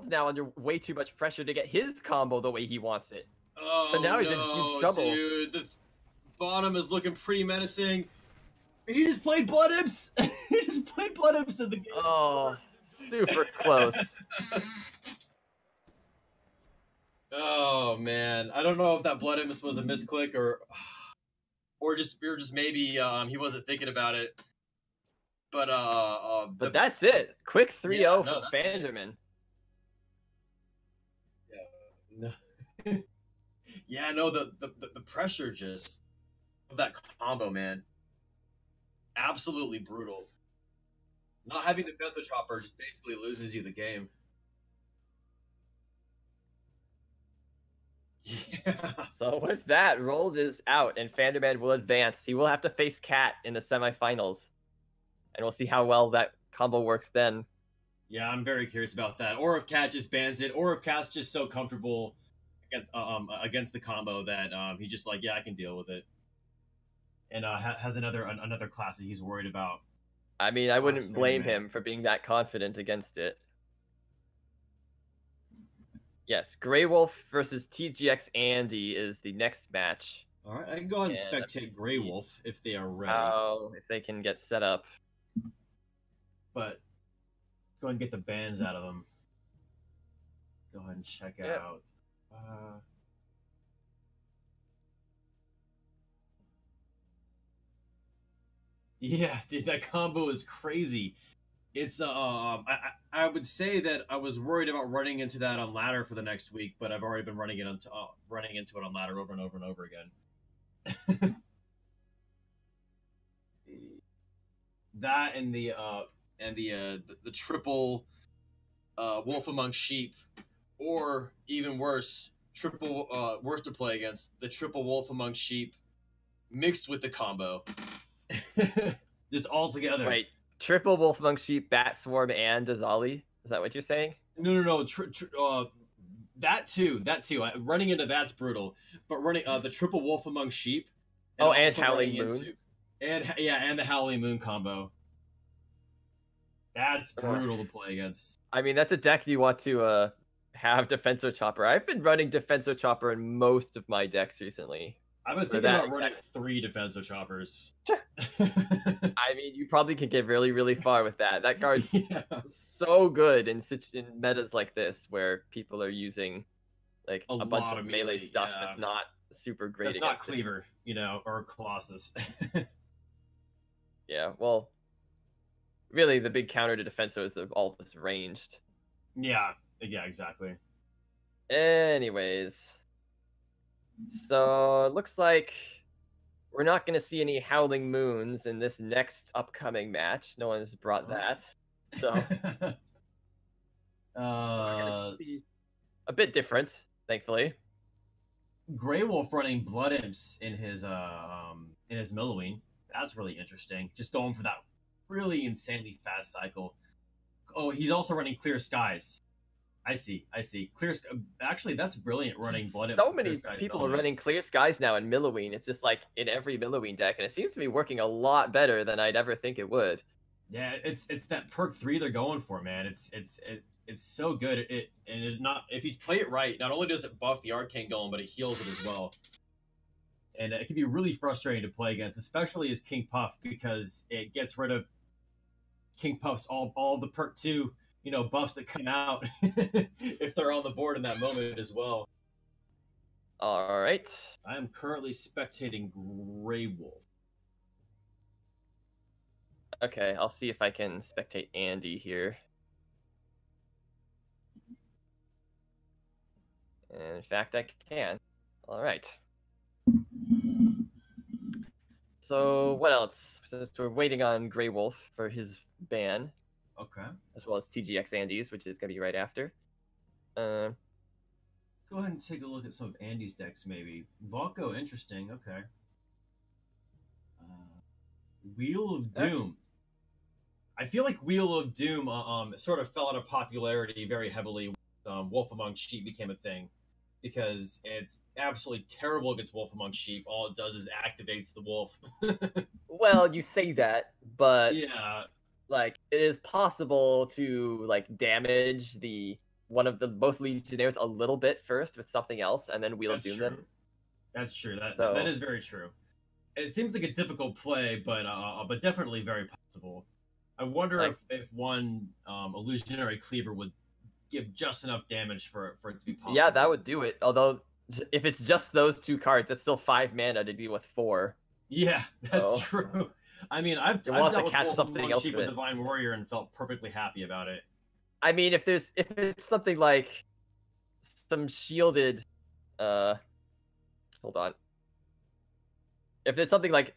now under way too much pressure to get his combo the way he wants it. Oh, so now he's in huge trouble. Dude, the bottom is looking pretty menacing. He just played Blood Imps. He just played Blood Imps in the game. Oh, super close. Oh man, I don't know if that Blood Imps was a misclick or just maybe he wasn't thinking about it. But that's it. Quick 3-0 for Fanderman. Yeah, no. Yeah, no. The pressure just of that combo, man. Absolutely brutal. Not having the Defensive Chopper just basically loses you the game. Yeah. So with that, Rold is out, and Fanderman will advance. He will have to face Cat in the semifinals, and we'll see how well that combo works then. Yeah, I'm very curious about that. Or if Cat just bans it, or if Cat's just so comfortable against the combo that he's just like, yeah, I can deal with it, and has another class that he's worried about. I mean, I wouldn't blame him for being that confident against it. Yes, Grey Wolf versus TGX Andy is the next match. All right, I can go ahead and spectate Grey Wolf if they are ready. Oh, if they can get set up. But let's go ahead and get the bans out of them. Go ahead and check out. Yeah, dude, that combo is crazy. It's I would say that I was worried about running into that on ladder for the next week, but I've already been running into it on ladder over and over and over again. That and the triple Wolf Among Sheep, or even worse, worse to play against, the triple Wolf Among Sheep mixed with the combo. Just all together. Wait, triple Wolf Among Sheep, Bat Swarm, and Azali? Is that what you're saying? No. That too. Running into that's brutal. But running the triple Wolf Among Sheep. And Howling Moon. And the Howling Moon combo. That's brutal to play against. I mean, that's a deck you want to have Defensor Chopper. I've been running Defensor Chopper in most of my decks recently. I've been thinking about running 3 Defensive Choppers. I mean, you probably can get really, really far with that. That card's so good in metas like this, where people are using like a bunch of melee stuff that's not super great. That's not Cleaver, or Colossus. Yeah, well, really, the big counter to Defensor is all this ranged. Yeah, exactly. Anyways. So it looks like we're not going to see any Howling Moons in this next upcoming match. No one's brought that. So a bit different, thankfully. Grey Wolf running Blood Imps in his Milloween. That's really interesting. Just going for that really insanely fast cycle. Oh, he's also running Clear Skies. I see. Clear Sky. Actually, that's brilliant running Blood Imps. So many people are running Clear Skies now in Milloween. It's just like in every Milloween deck, and it seems to be working a lot better than I'd ever think it would. Yeah, it's that perk 3 they're going for, man. It's so good. If you play it right, not only does it buff the Arcane Golem, but it heals it as well. And it can be really frustrating to play against, especially as King Puff, because it gets rid of King Puff's all the perk 2 buffs that come out if they're on the board in that moment as well. All right. I am currently spectating Grey Wolf. Okay, I'll see if I can spectate Andy here. And in fact, I can. All right. So what else? Since we're waiting on Grey Wolf for his ban. Okay. As well as TGX Andy's, which is going to be right after. Go ahead and take a look at some of Andy's decks, maybe. Volko, interesting. Okay. Wheel of Doom. I feel like Wheel of Doom sort of fell out of popularity very heavily when Wolf Among Sheep became a thing. Because it's absolutely terrible against Wolf Among Sheep. All it does is activates the wolf. Well, you say that, but... Yeah. Like, it is possible to damage one of the both Legionnaires a little bit first with something else, and then Wheel of Doom them. That's true. That is very true. It seems like a difficult play, but definitely very possible. I wonder if one illusionary cleaver would give just enough damage for it to be possible. Yeah, that would do it. Although, if it's just those 2 cards, that's still 5 mana to deal with 4. Yeah, that's true. I mean, I've dealt with catch something else with Divine Warrior and felt perfectly happy about it. I mean, if it's something like some shielded, hold on. if there's something like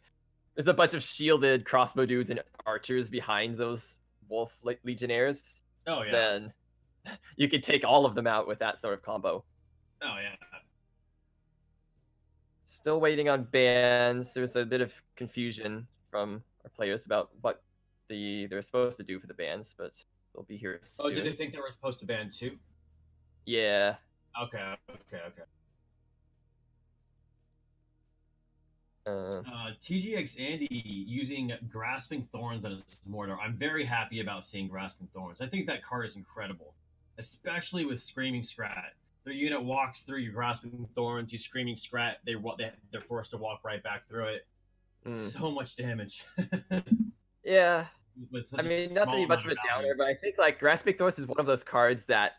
there's a bunch of shielded crossbow dudes and archers behind those wolf legionnaires, Oh yeah. then you could take all of them out with that sort of combo. Oh yeah. Still waiting on bans. There's a bit of confusion from our players about what they're supposed to do for the bans, but they'll be here soon. Oh, did they think they were supposed to ban 2? Yeah. Okay. TGX Andy using Grasping Thorns as Mordor. I'm very happy about seeing Grasping Thorns. I think that card is incredible, especially with Screaming Scrat. Their unit walks through your Grasping Thorns, you Screaming Scrat, they're forced to walk right back through it. So much damage. Yeah. I mean, not to be much of a downer, but I think like Grasping Thorns is one of those cards that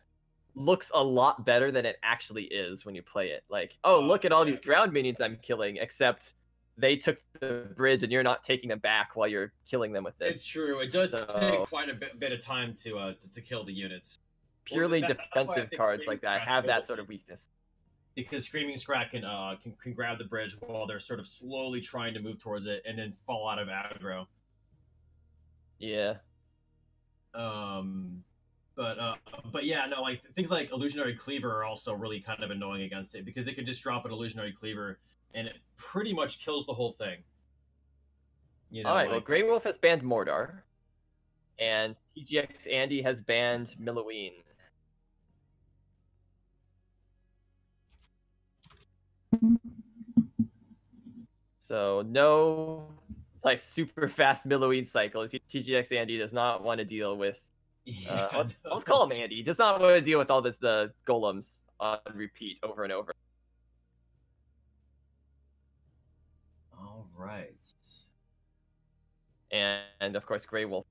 looks a lot better than it actually is when you play it. Like, oh, look at all these ground minions I'm killing, except they took the bridge and you're not taking them back while you're killing them with this. It's true. It does take quite a bit of time to kill the units. Purely defensive cards like that have that sort of weakness. Because Screaming Scrat can grab the bridge while they're sort of slowly trying to move towards it and then fall out of aggro. Yeah. But yeah, no, like things like Illusionary Cleaver are also really kind of annoying against it because they could just drop an Illusionary Cleaver and it pretty much kills the whole thing. You know, all right, well, Grey Wolf has banned Mordar, and TGX Andy has banned Milloween. So no, like super fast Milloween cycles. TGX Andy does not want to deal with. Let's call him Andy. He does not want to deal with all the golems on repeat over and over. All right. And of course, Grey Wolf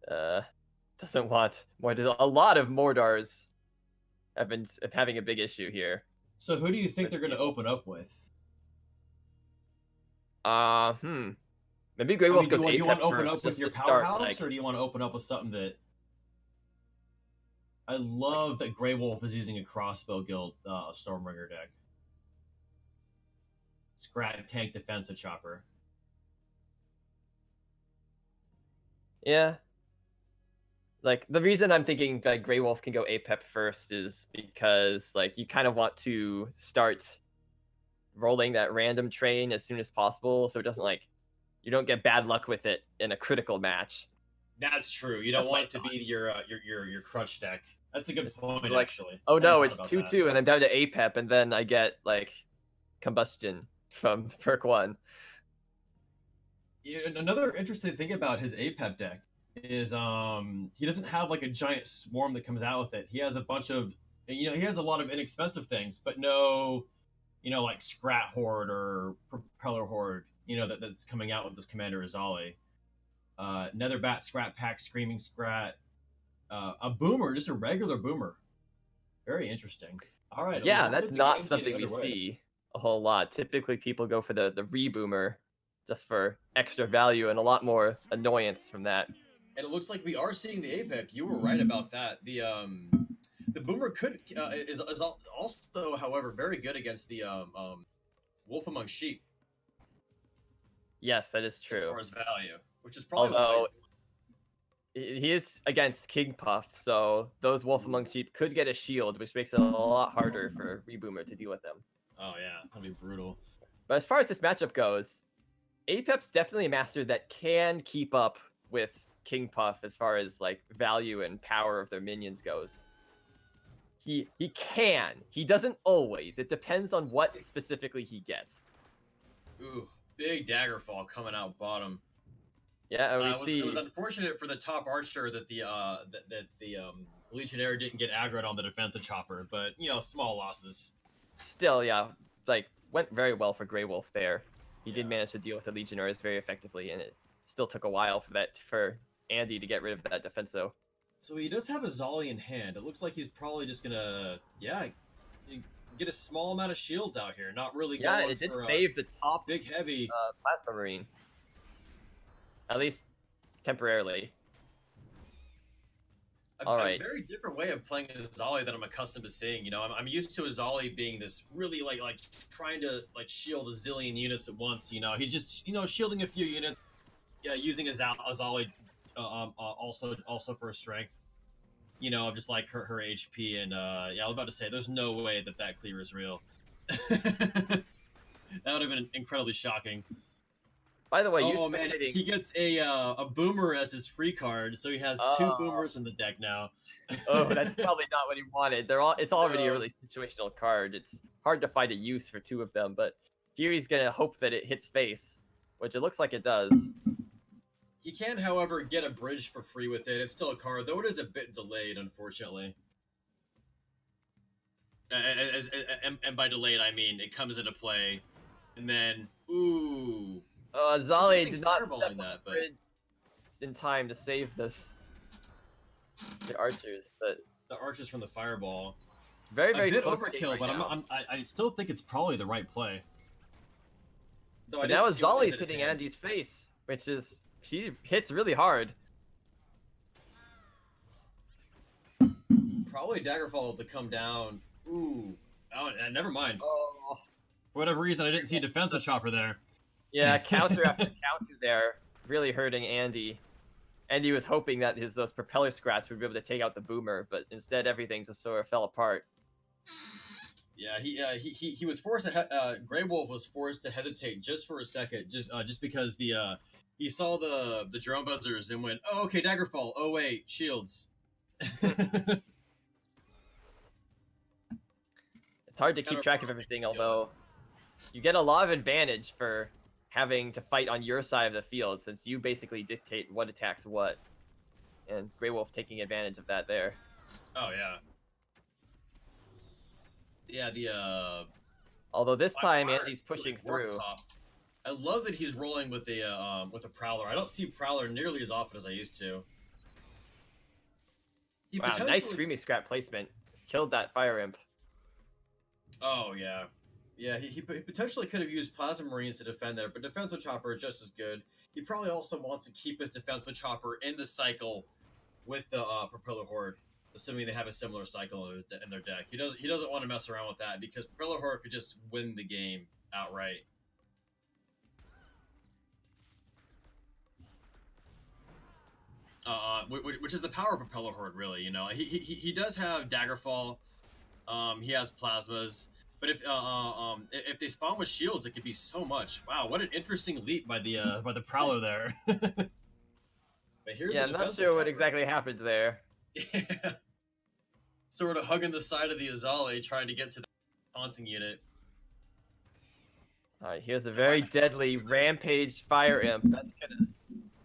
doesn't want more. A lot of Mordars have been having a big issue here. So who do you think they're going to open up with? Maybe Grey Wolf goes do you want to open first, up with your powerhouse, or do you want to open up with something that? I love that Grey Wolf is using a Crossbow Guild Stormbringer deck. Scrat tank defensive chopper. Yeah. Like the reason I'm thinking that Grey Wolf can go APEP first is because like you kind of want to start rolling that random train as soon as possible, so it doesn't like you don't get bad luck with it in a critical match. That's true. You don't want it to be your crutch deck. That's a good point, like, actually. Oh no, it's 2/2, and I'm down to APEP, and then I get like combustion from perk 1. Another interesting thing about his APEP deck is he doesn't have like a giant swarm that comes out with it. He has a bunch of he has a lot of inexpensive things, but no like Scrat Horde or Propeller Horde, that's coming out with this Commander Azali. Netherbat, Scrat Pack, Screaming Scrat, a Boomer, just a regular Boomer. Very interesting. All right. Yeah, that's not something we see a whole lot. Typically, people go for the Reboomer just for extra value and a lot more annoyance from that. And it looks like we are seeing the APEC. You were right about that. The Boomer is also, however, very good against the Wolf Among Sheep. Yes, that is true. As far as value, which is probably he is against King Puff, so those Wolf Among Sheep could get a shield, which makes it a lot harder for Reboomer to deal with them. Oh yeah, that'd be brutal. But as far as this matchup goes, APEP's definitely a master that can keep up with King Puff as far as like value and power of their minions goes. He can. He doesn't always. It depends on what specifically he gets. Ooh, big Daggerfall coming out bottom. Yeah, It was unfortunate for the top archer that the Legionnaire didn't get aggroed on the defensive chopper, but small losses. Still, yeah, like went very well for Grey Wolf there. He did manage to deal with the Legionnaires very effectively, and it still took a while for Andy to get rid of that defenso. So he does have a Zolly in hand. It looks like he's probably just gonna, get a small amount of shields out here. Not really. Yeah, it did save the top big heavy Plasma Marine, at least temporarily. A very different way of playing Azali that I'm accustomed to seeing. You know, I'm used to Azali being this really like trying to like shield a zillion units at once. You know, he's just shielding a few units, yeah, using Azali also for strength. You know, of just like her HP and yeah, I was about to say, there's no way that clear is real. That would have been incredibly shocking. By the way, oh man, he gets a boomer as his free card, so he has 2 boomers in the deck now. Oh, that's probably not what he wanted. It's already a really situational card. It's hard to find a use for 2 of them, but Fury's gonna hope that it hits face, which it looks like it does. He can, however, get a bridge for free with it. It's still a card, though it is a bit delayed, unfortunately. And by delayed, I mean it comes into play, and then ooh. Zali did not step on the bridge in time to save the archers, but the archers from the fireball. Very a bit overkill, but I still think it's probably the right play. But now Zali's hitting Andy's face, which is she hits really hard. Probably Daggerfall to come down. Ooh, never mind. Oh. For whatever reason, I didn't see a defensive chopper there. Yeah, counter after counter there, really hurting Andy. Andy was hoping that those propeller scrats would be able to take out the boomer, but instead everything just sort of fell apart. Yeah, he was forced to. Grey Wolf was forced to hesitate just for a second, just because he saw the drone buzzers and went, oh, okay, Daggerfall. Oh wait, shields. It's hard to keep track of everything, although you get a lot of advantage for having to fight on your side of the field, since you basically dictate what attacks what. And Grey Wolf taking advantage of that there. Oh, yeah. Yeah, although this time Andy's pushing through. I love that he's rolling with a Prowler. I don't see Prowler nearly as often as I used to. Wow, nice Screaming Scrap placement. Killed that Fire Imp. Oh, yeah. Yeah, he potentially could have used Plasma Marines to defend there, but Defensive Chopper is just as good. He probably also wants to keep his Defensive Chopper in the cycle with the Propeller Horde, assuming they have a similar cycle in their deck. He doesn't want to mess around with that, because Propeller Horde could just win the game outright. Which is the power of Propeller Horde, really. You know, he does have Daggerfall. He has Plasmas. But if they spawn with shields, it could be so much. Wow, what an interesting leap by the Prowler there. But here's I'm not sure what exactly happened there. Yeah. Sort of hugging the side of the Azali, trying to get to the haunting unit. Alright, here's a very deadly Rampage Fire Imp. That's gonna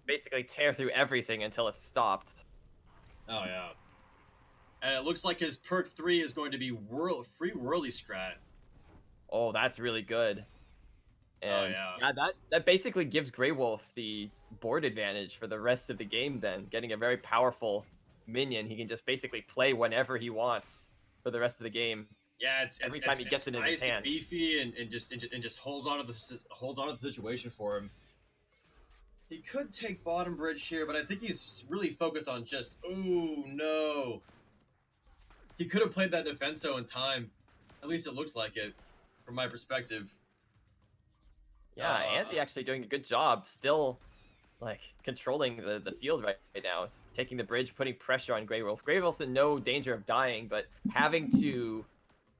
basically tear through everything until it's stopped. Oh, yeah. And it looks like his perk 3 is going to be free Whirly Scrat. Oh, that's really good. And yeah, that basically gives Grey Wolf the board advantage for the rest of the game then. Getting a very powerful minion, he can just basically play whenever he wants for the rest of the game. Yeah, every time he gets it in his hand. Beefy and just holds on to the situation for him. He could take bottom bridge here, but I think he's really focused on just, oh no. He could have played that Defenso in time. At least it looked like it, from my perspective. Yeah, Andy actually doing a good job, still like controlling the field right now. Taking the bridge, putting pressure on Grey Wolf. Grey Wolf's in no danger of dying, but having to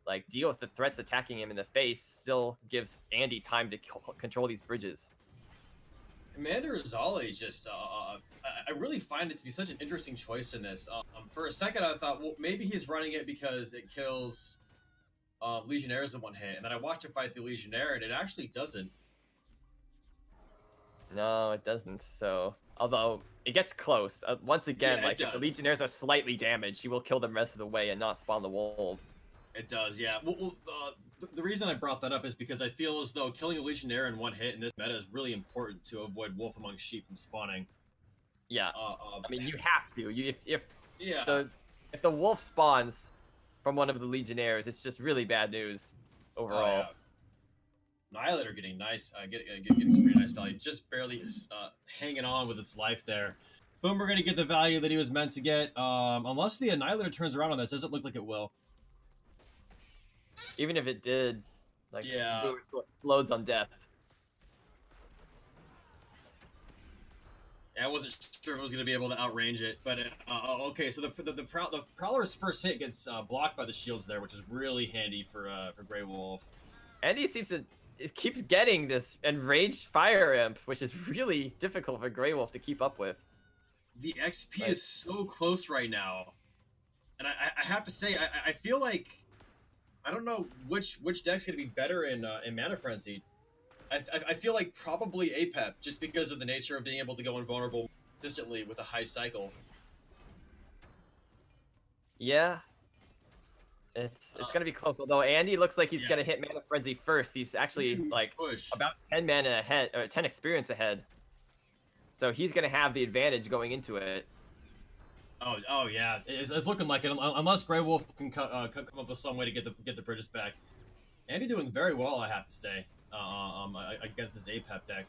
like deal with the threats attacking him in the face still gives Andy time to control these bridges. Commander Azali just, I really find it to be such an interesting choice in this. For a second, I thought, well, maybe he's running it because it kills Legionnaires in one hit, and then I watched him fight the Legionnaire, and it actually doesn't. No, it doesn't. So, although it gets close. Once again, yeah, like if the Legionnaires are slightly damaged, he will kill them the rest of the way and not spawn the wolf. It does, yeah. Well, the reason I brought that up is because I feel as though killing a Legionnaire in one hit in this meta is really important to avoid Wolf Among Sheep from spawning. Yeah, I mean, you have to. If the wolf spawns from one of the Legionnaires, it's just really bad news overall. Oh, yeah. Annihilator getting nice, getting some pretty nice value, just barely hanging on with its life there. Boomer going to get the value that he was meant to get. Unless the Annihilator turns around on this, doesn't look like it will. Even if it did, like, Yeah. Boomer still explodes on death. I wasn't sure if it was going to be able to outrange it, but okay. So the Prowler's first hit gets blocked by the shields there, which is really handy for Grey Wolf. And he keeps getting this enraged fire imp, which is really difficult for Grey Wolf to keep up with. The XP is so close right now, and I have to say I feel like I don't know which deck's going to be better in Mana Frenzy. I feel like probably APEP, just because of the nature of being able to go invulnerable consistently with a high cycle. Yeah. It's going to be close, although Andy looks like he's going to hit Mana Frenzy first. He's actually like about 10 mana ahead, or 10 experience ahead. So he's going to have the advantage going into it. Oh yeah, it's looking like it. Unless Grey Wolf can come up with some way to get the Bridges back. Andy doing very well, I have to say. Against this APEP deck.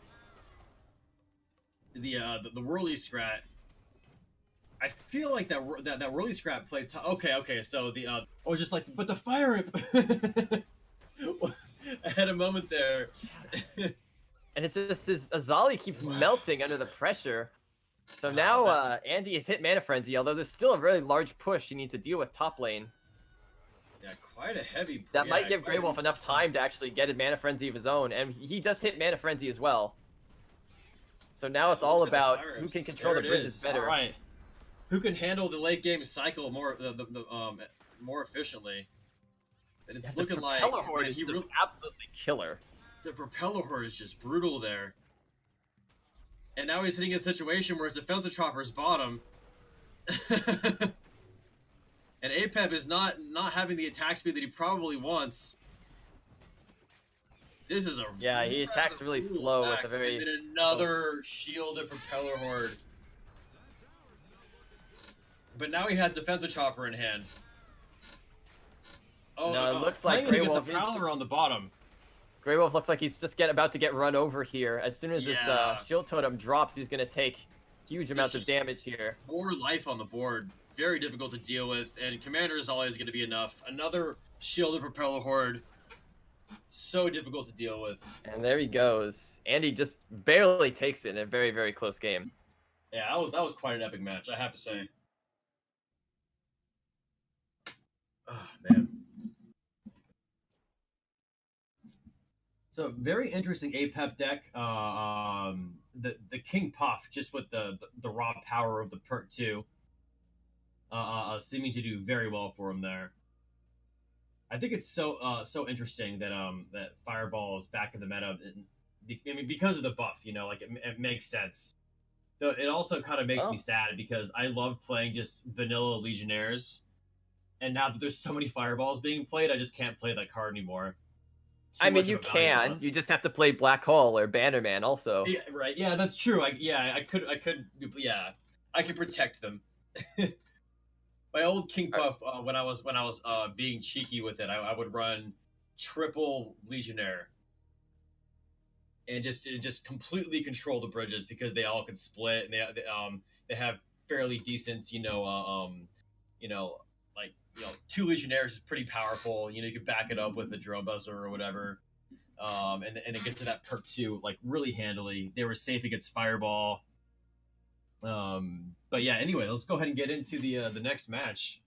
The Whirly Scrat. I feel like that Whirly Scrat played. Okay. So just like, but the Fire Imp. I had a moment there. And it's just his Azali keeps melting under the pressure. So now Andy has hit Mana Frenzy, although there's still a really large push you need to deal with top lane. Yeah, quite a heavy. That might give Grey Wolf enough time to actually get a Mana Frenzy of his own, and he just hit Mana Frenzy as well. So now it's all about who can control the bridges better. All right. Who can handle the late game cycle more more efficiently? And it's looking like he's just absolutely killer. The Propeller Horde is just brutal there. And now he's hitting a situation where his defensive chopper's bottom. And APEP is not having the attack speed that he probably wants. This is he attacks really slow with a very... And another shielded Propeller Horde. But now he has defensive chopper in hand. Oh no, it looks like Grey Wolf gets a Prowler on the bottom. Grey Wolf looks like he's just about to get run over here. As soon as this shield totem drops, he's going to take huge amounts of damage here. More life on the board. Very difficult to deal with, and Commander is always going to be enough. Another shielded Propeller Horde. So difficult to deal with. And there he goes. Andy just barely takes it in a very, very close game. Yeah, that was quite an epic match, I have to say. Oh, man. So, very interesting APEP deck. The King Puff, just with the raw power of the perk 2. Seeming to do very well for him there. I think it's so interesting that that Fireball is back in the meta. I mean, because of the buff, like it makes sense. Though it also kind of makes me sad because I love playing just vanilla Legionnaires, and now that there's so many Fireballs being played, I just can't play that card anymore. I mean, you can. You just have to play Black Hole or Bannerman also. Yeah, right. Yeah, that's true. I could protect them. My old King Puff, when I was being cheeky with it, I would run triple Legionnaire and just completely control the bridges because they all can split and they have fairly decent two Legionnaires is pretty powerful. You can back it up with the drone buzzer or whatever, and it gets to that perk 2 like really handily. They were safe against Fireball. But yeah, anyway, let's go ahead and get into the next match.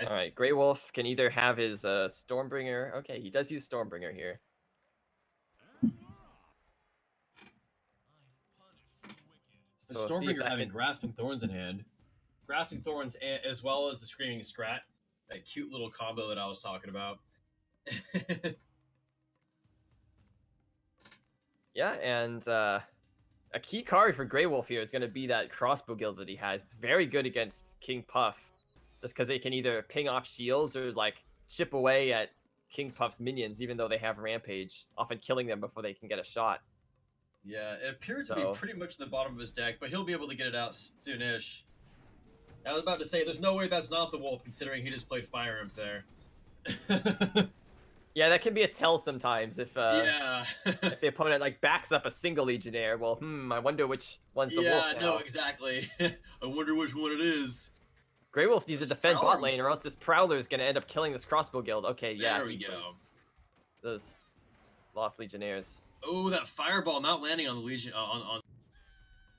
All right, Grey Wolf can either have his Stormbringer. Okay, he does use Stormbringer here. The Stormbringer having Grasping Thorns in hand. Grasping Thorns as well as the Screaming Scrat. That cute little combo that I was talking about. Yeah, and a key card for Grey Wolf here is going to be that Crossbow Guild that he has. It's very good against King Puff, just because they can either ping off shields or like chip away at King Puff's minions, even though they have Rampage, often killing them before they can get a shot. Yeah, it appears to be pretty much the bottom of his deck, but he'll be able to get it out soonish. I was about to say, there's no way that's not the Wolf, considering he just played Fire Imp there. Yeah, that can be a tell sometimes if Yeah. if the opponent like backs up a single Legionnaire. Well, I wonder which one's the wolf Yeah, now. no, exactly. I wonder which one it is. Grey Wolf needs to defend Prowler- bot lane, or else this Prowler is going to end up killing this crossbow guild. Okay, yeah. There we go. Those lost Legionnaires. Oh, that fireball not landing on the Legion on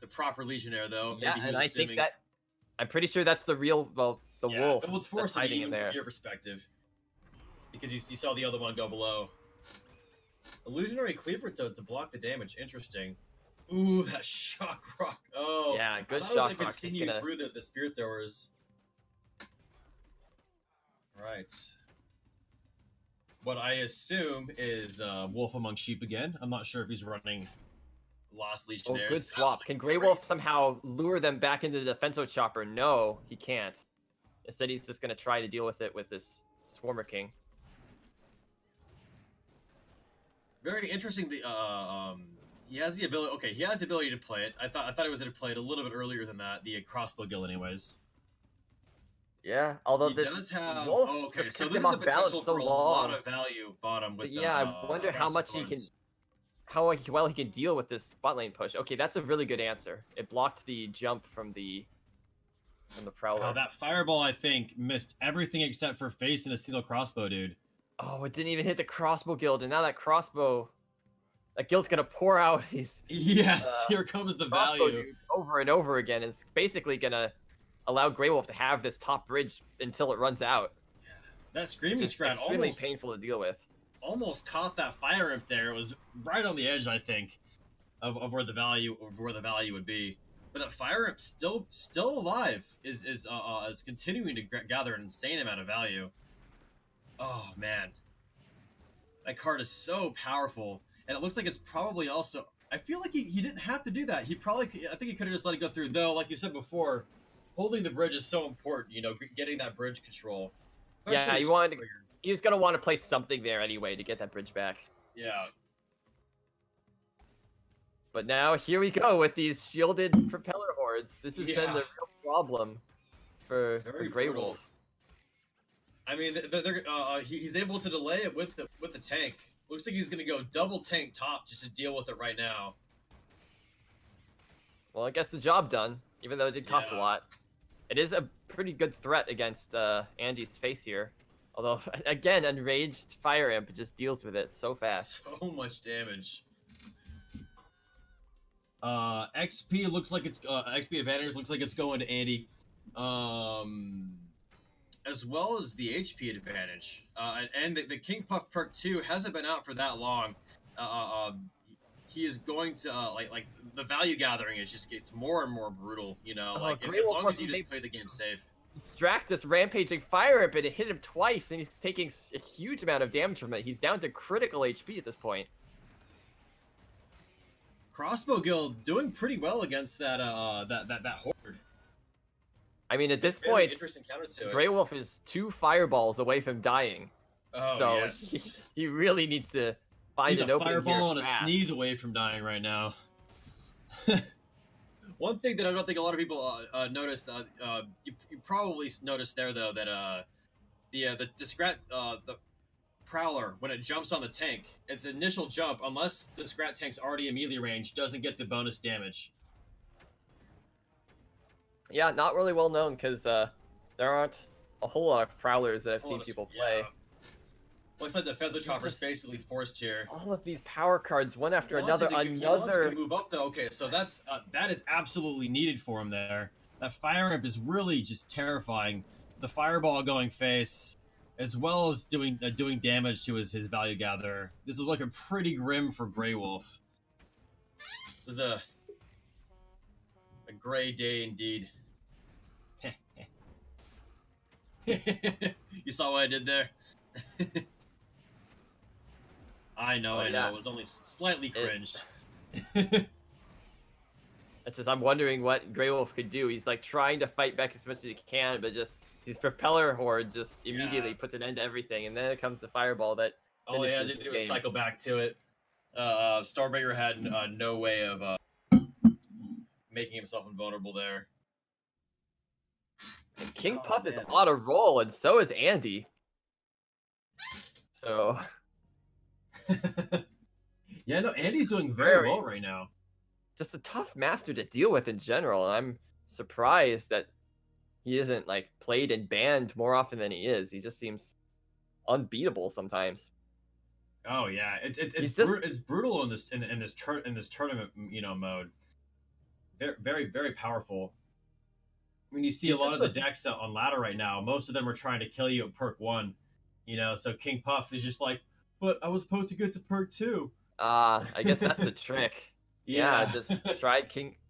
the proper Legionnaire though. Yeah, Maybe he and was I assuming... think that I'm pretty sure that's the real wolf It was that's forced to be hiding in even there. from your perspective, because you saw the other one go below. Illusionary Cleaver to block the damage. Interesting. Ooh, that shock rock. Oh, Yeah, good I thought shock it rock. was gonna continue through the spear throwers. Right. What I assume is Wolf Among Sheep again. I'm not sure if he's running Lost Oh, Legionnaires. good swap. Can Grey Wolf somehow lure them back into the defensive chopper? No, he can't. Instead, he's just going to try to deal with it with this Swarmer King. Very interesting. He has the ability. Okay, he has the ability to play it. I thought he was going to play it a little bit earlier than that. The crossbow guild, anyways. Yeah, although He this does have. wolf Oh, okay, just so kept this him is a off balance potential so for a long. lot of value bottom with. But yeah, I wonder how much he can, how well he can deal with this bot lane push. Okay, that's a really good answer. It blocked the jump from the Prowler. Oh, that fireball, I think, missed everything except for face and a single crossbow, dude. Oh, it didn't even hit the crossbow guild, and now that guild's gonna pour out these Yes, here comes the crossbow value. dudes over and over again. It's basically gonna allow Grey Wolf to have this top bridge until it runs out. That screaming scrat extremely painful to deal with. Almost caught that fire imp there. It was right on the edge, I think, of where the value would be. But that fire imp still alive is continuing to gather an insane amount of value. Oh man, that card is so powerful, and it looks like it's probably also. I feel like he didn't have to do that. I think he could have just let it go through. Though, like you said before, holding the bridge is so important. You know, getting that bridge control. Yeah, he was gonna want to place something there anyway to get that bridge back. Yeah. But now here we go with these shielded propeller hordes. This has been the real problem for Grey Wolf. I mean, he's able to delay it with the tank. Looks like he's gonna go double tank top just to deal with it right now. Well, I guess the job done, even though it did cost a lot. It is a pretty good threat against Andy's face here. Although, again, Enraged Fire Imp just deals with it so fast. So much damage. XP looks like it's XP advantage looks like it's going to Andy, as well as the HP advantage. And the King Puff perk 2 hasn't been out for that long. He is going to like the value gathering. It just gets more and more brutal. You know, like as long as you just play the game safe. Distract this rampaging Fire Imp, and it hit him twice, and he's taking a huge amount of damage from it. He's down to critical HP at this point. Crossbow Guild doing pretty well against that horde. I mean, at this point, interesting counter to Grey Wolf is 2 fireballs away from dying. Oh, so yes. he really needs to find an opening. He's a fireball and fast. a sneeze away from dying right now. One thing that I don't think a lot of people noticed, you probably noticed there though that the Prowler, when it jumps on the tank, its initial jump, unless the Scrat tank's already in melee range, doesn't get the bonus damage. Yeah, not really well known because there aren't a whole lot of Prowlers that I've seen people play. Looks like the Defensive Chopper's basically forced here. All of these power cards, one after another. He wants to move up though. Okay, so that is absolutely needed for him there. That Fire Imp is really just terrifying. The Fireball going face, as well as doing damage to his value gatherer. This is looking pretty grim for Grey Wolf. This is a gray day indeed. You saw what I did there? I know. It was only slightly cringed. It's just I'm wondering what Grey Wolf could do. He's like trying to fight back as much as he can, but just these propeller horde just immediately puts an end to everything, and then it comes the fireball that. Oh yeah, they do a cycle back to it. Starbreaker had no way of making himself invulnerable there. And King Puff is on a roll, and so is Andy. So Yeah, no, Andy's doing very well right now. Just a tough master to deal with in general. I'm surprised that he isn't like played and banned more often than he is. He just seems unbeatable sometimes. Oh yeah, it's brutal in this tournament, you know, mode. Very powerful. When you see a lot of the decks on ladder right now, most of them are trying to kill you at perk 1. You know, so King Puff is just like, but I was supposed to get to perk 2. I guess that's the trick. Yeah. Just try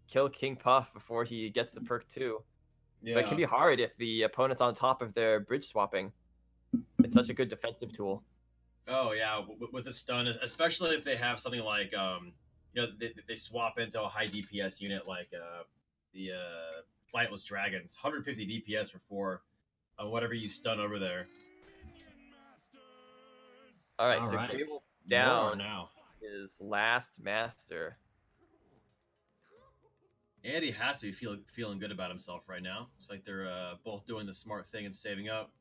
kill King Puff before he gets the perk 2. Yeah. But it can be hard if the opponent's on top of their bridge swapping. It's such a good defensive tool. Oh yeah, with a stun, especially if they have something like you know, they swap into a high DPS unit like the Flightless Dragons, 150 DPS for 4 on whatever you stun over there. All right, so Cable down now. His last master. Andy has to be feeling good about himself right now. It's like they're both doing the smart thing and saving up.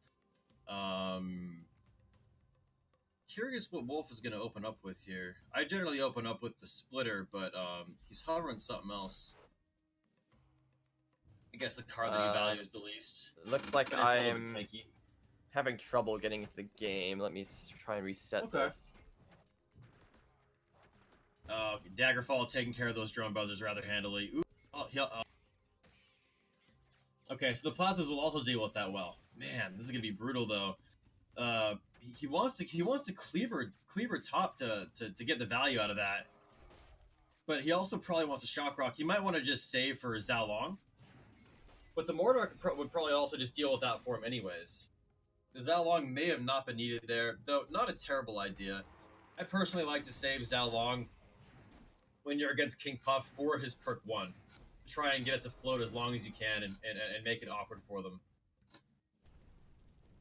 Curious what Wolf is going to open up with here. I generally open up with the Splitter, but he's hovering something else. I guess the card that he values the least. Looks like I'm having trouble getting into the game. Let me try and reset this. Daggerfall taking care of those drone buzzers rather handily. Ooh, okay, so the plasmas will also deal with that well. Man, this is gonna be brutal though. He wants to cleaver top to get the value out of that, but he also probably wants a shock rock. He might want to just save for Zhao Long, but the Mordor would probably also just deal with that for him anyways. The Zhao Long may have not been needed there, though not a terrible idea. I personally like to save Zhao Long when you're against King Puff for his perk 1. Try and get it to float as long as you can and make it awkward for them.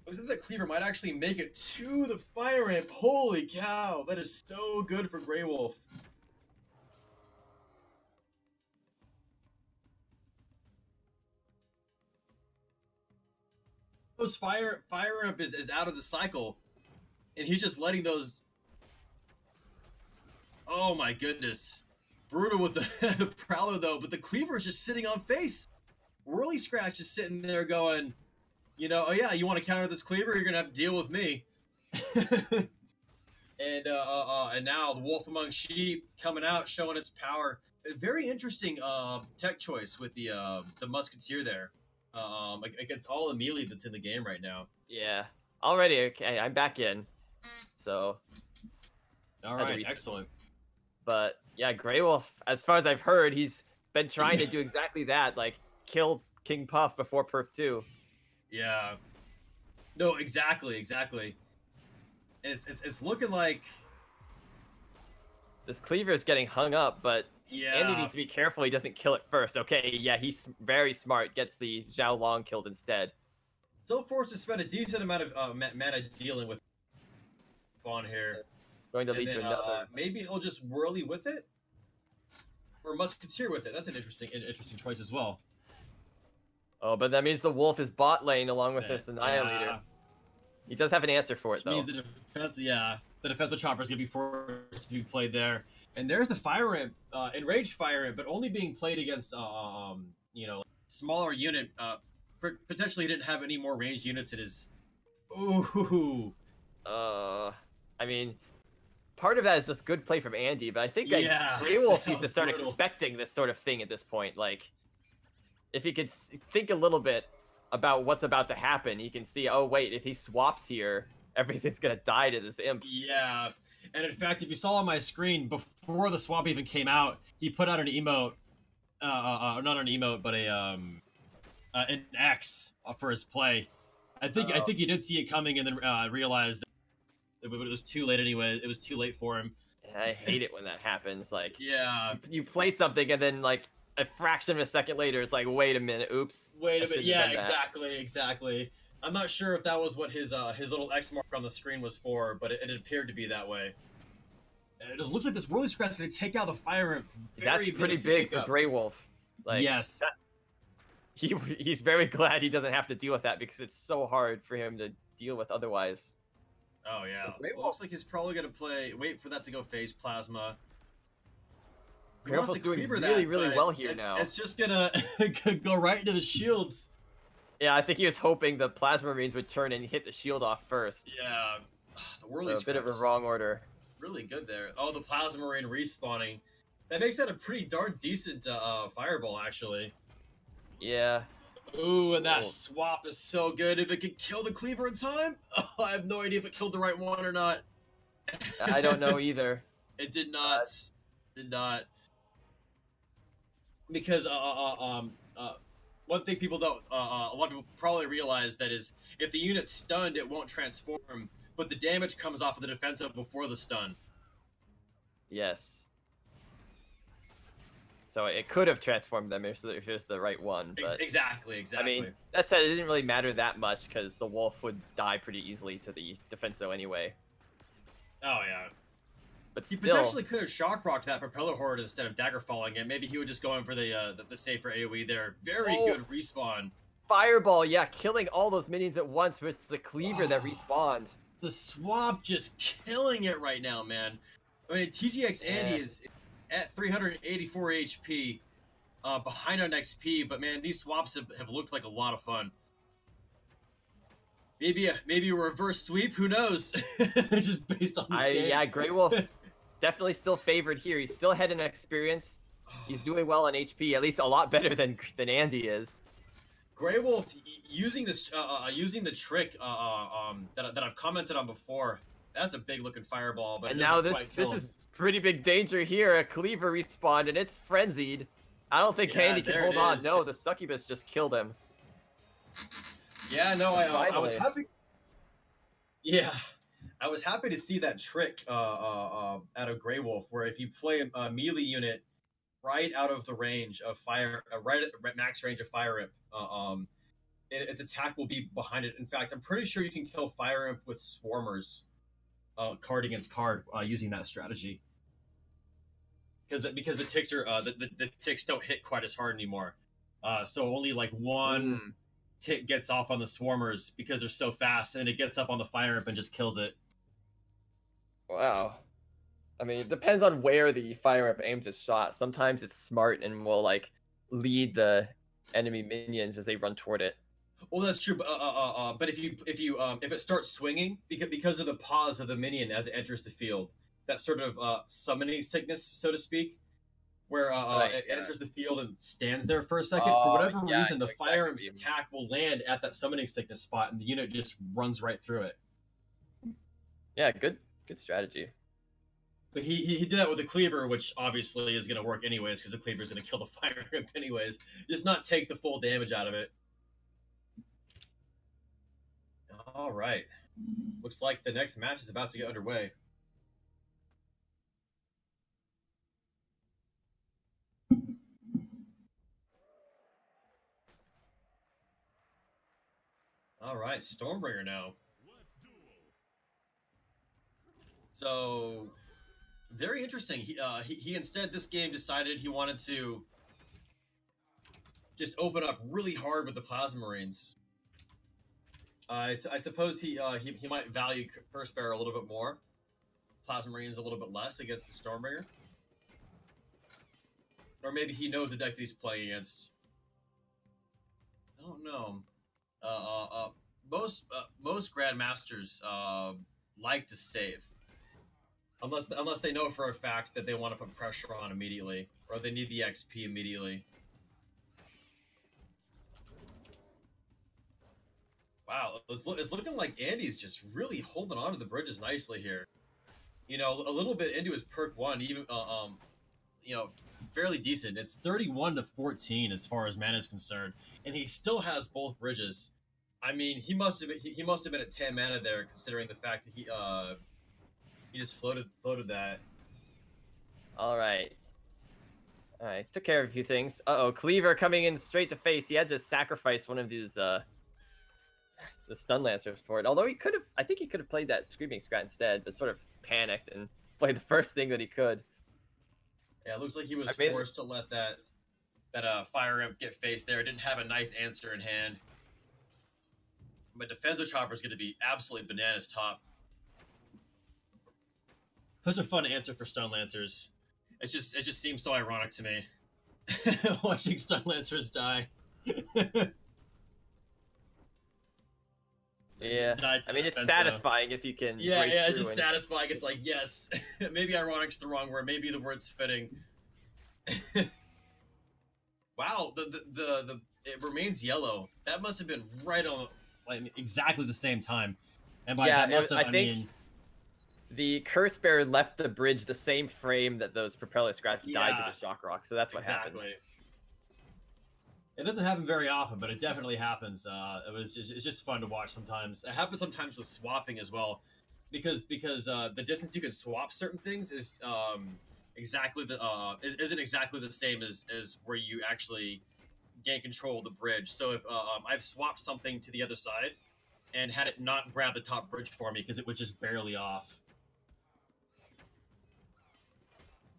Looks like that Cleaver might actually make it to the fire ramp. Holy cow, that is so good for Grey Wolf. Those fire ramp is out of the cycle, and he's just letting those. Oh my goodness, brutal with the Prowler though, but the Cleaver is just sitting on face. Whirly Scratch is sitting there going, you know, oh yeah, you want to counter this Cleaver? You're gonna have to deal with me. And now the Wolf Among Sheep coming out, showing its power. A very interesting tech choice with the Musketeer there. Against all the melee that's in the game right now. Yeah, already okay. I'm back in. So. All right, excellent. But yeah, Grey Wolf, as far as I've heard, he's been trying to do exactly that, like kill King Puff before perk 2. Yeah. No, exactly. It's looking like this Cleaver is getting hung up, but yeah, Andy needs to be careful he doesn't kill it first. Okay, yeah, he's very smart, gets the Zhao Long killed instead. Still forced to spend a decent amount of mana dealing with on here. It's going to lead to another. Maybe he'll just Whirly with it, or Musketeer with it. That's an interesting choice as well. Oh, but that means the Wolf is bot lane along with this Annihilator. Yeah. He does have an answer for it, though. Which means the defensive chopper is going to be forced to be played there. And there's the Fire Ramp, Enraged Fire Ramp, but only being played against, you know, smaller unit. Potentially didn't have any more ranged units in his. Ooh. I mean, part of that is just good play from Andy, but I think Grey Wolf needs to start expecting this sort of thing at this point. Like, if he could think a little bit about what's about to happen, he can see, oh wait, if he swaps here, everything's gonna die to this imp. Yeah, and in fact, if you saw on my screen before the swap even came out, he put out an emote, not an emote, but an X for his play. I think he did see it coming and then realized that it was too late anyway. It was too late for him. I hate it when that happens. Like, yeah, you play something and then like a fraction of a second later, it's like, wait a minute, oops. Wait a minute, yeah, exactly. I'm not sure if that was what his little X mark on the screen was for, but it appeared to be that way. And it just looks like this Whirly Scratch is going to take out the Fire Imp. That's pretty big for Grey Wolf. Like, yes. He's very glad he doesn't have to deal with that because it's so hard for him to deal with otherwise. Oh yeah. So Great Well, looks like he's probably gonna play. Wait for that to go phase plasma. He Great wants Wolf's to doing cleaver really, that, really but well here now. It's just gonna go right into the shields. Yeah, I think he was hoping the Plasma Marines would turn and hit the shield off first. Yeah, the whirly So a bit of a strikes. wrong order. Really good there. Oh, the Plasma Marine respawning. That makes that a pretty darn decent fireball, actually. Yeah. Ooh, and that Cool. swap is so good. If it could kill the cleaver in time, oh, I have no idea if it killed the right one or not. I don't know either. It did not. Did not. Because one thing people don't, a lot of people probably realize that is, if the unit's stunned, it won't transform, but the damage comes off of the defensive before the stun. Yes. So it could have transformed them if it was the right one. But, Exactly. I mean, that said, it didn't really matter that much because the wolf would die pretty easily to the defenso anyway. Oh yeah. But He still, potentially could have shock rocked that propeller horde instead of dagger falling it. Maybe he would just go in for the safer AoE there. Very good respawn. Fireball, yeah, killing all those minions at once with the cleaver that respawned. The swap just killing it right now, man. I mean, TGX Andy is at 384 HP, behind on XP, but man, these swaps have looked like a lot of fun. Maybe a reverse sweep, who knows? Just based on this game. Yeah, Grey Wolf definitely still favored here. He's still ahead in experience. He's doing well on HP, at least a lot better than Andy is. Grey Wolf using this, using the trick that I've commented on before. That's a big looking fireball, but and now this is pretty big danger here. A cleaver respawned and it's frenzied. I don't think Andy can hold on. No, the succubus just killed him. Yeah, no, I was happy. Yeah, I was happy to see that trick out of Grey Wolf, where if you play a melee unit right out of the range of fire, right at the max range of Fire Imp, its attack will be behind it. In fact, I'm pretty sure you can kill Fire Imp with Swarmers, card against card, using that strategy. Because the ticks are the ticks don't hit quite as hard anymore, so only like one tick gets off on the Swarmers because they're so fast, and it gets up on the Fire Imp and just kills it. Wow. I mean, it depends on where the Fire Imp aims its shot. Sometimes it's smart and will like lead the enemy minions as they run toward it. Well, that's true, but if it starts swinging because of the pause of the minion as it enters the field, that sort of summoning sickness, so to speak, where it enters the field and stands there for a second. For whatever reason, the Fire Imp's attack will land at that summoning sickness spot, and the unit just runs right through it. Yeah, good strategy. But he did that with the cleaver, which obviously is going to work anyways, because the cleaver is going to kill the Fire Imp anyways. Just not take the full damage out of it. All right. Looks like the next match is about to get underway. All right, Stormbringer now. So, very interesting. He instead this game decided he wanted to just open up really hard with the Plasma Marines. I suppose he might value Curse Bearer a little bit more, Plasma Marines a little bit less against the Stormbringer, or maybe he knows the deck that he's playing against. I don't know. Most Grandmasters like to save, unless they know for a fact that they want to put pressure on immediately, or they need the XP immediately. Wow, it's looking like Andy's just really holding on to the bridges nicely here. You know, a little bit into his perk 1, even you know, fairly decent. It's 31 to 14 as far as mana is concerned, and he still has both bridges. I mean, he must have been at 10 mana there, considering the fact that he just floated that. All right, took care of a few things. Cleaver coming in straight to face. He had to sacrifice one of these the stun lancers for it. Although I think he could have played that Screaming Scrat instead, but sort of panicked and played the first thing that he could. Yeah, it looks like he was forced to let that Fire Imp get faced there. Didn't have a nice answer in hand. But Defensive Chopper is going to be absolutely bananas top. Such a fun answer for Stun Lancers. It just seems so ironic to me. Watching Stun Lancers die. Yeah, I mean, it's satisfying if you can. Yeah, it's just satisfying. It's like, yes, maybe ironic's the wrong word. Maybe the word's fitting. Wow, it remains yellow. That must have been right on, like, exactly the same time. And by that must have, I mean, the Curse Bear left the bridge the same frame that those Propeller Scrats died to the Shock Rock, so that's what happened. It doesn't happen very often, but it definitely happens. It's just fun to watch sometimes. It happens sometimes with swapping as well, because the distance you can swap certain things is isn't exactly the same as where you actually gain control of the bridge. So if I've swapped something to the other side and had it not grab the top bridge for me because it was just barely off.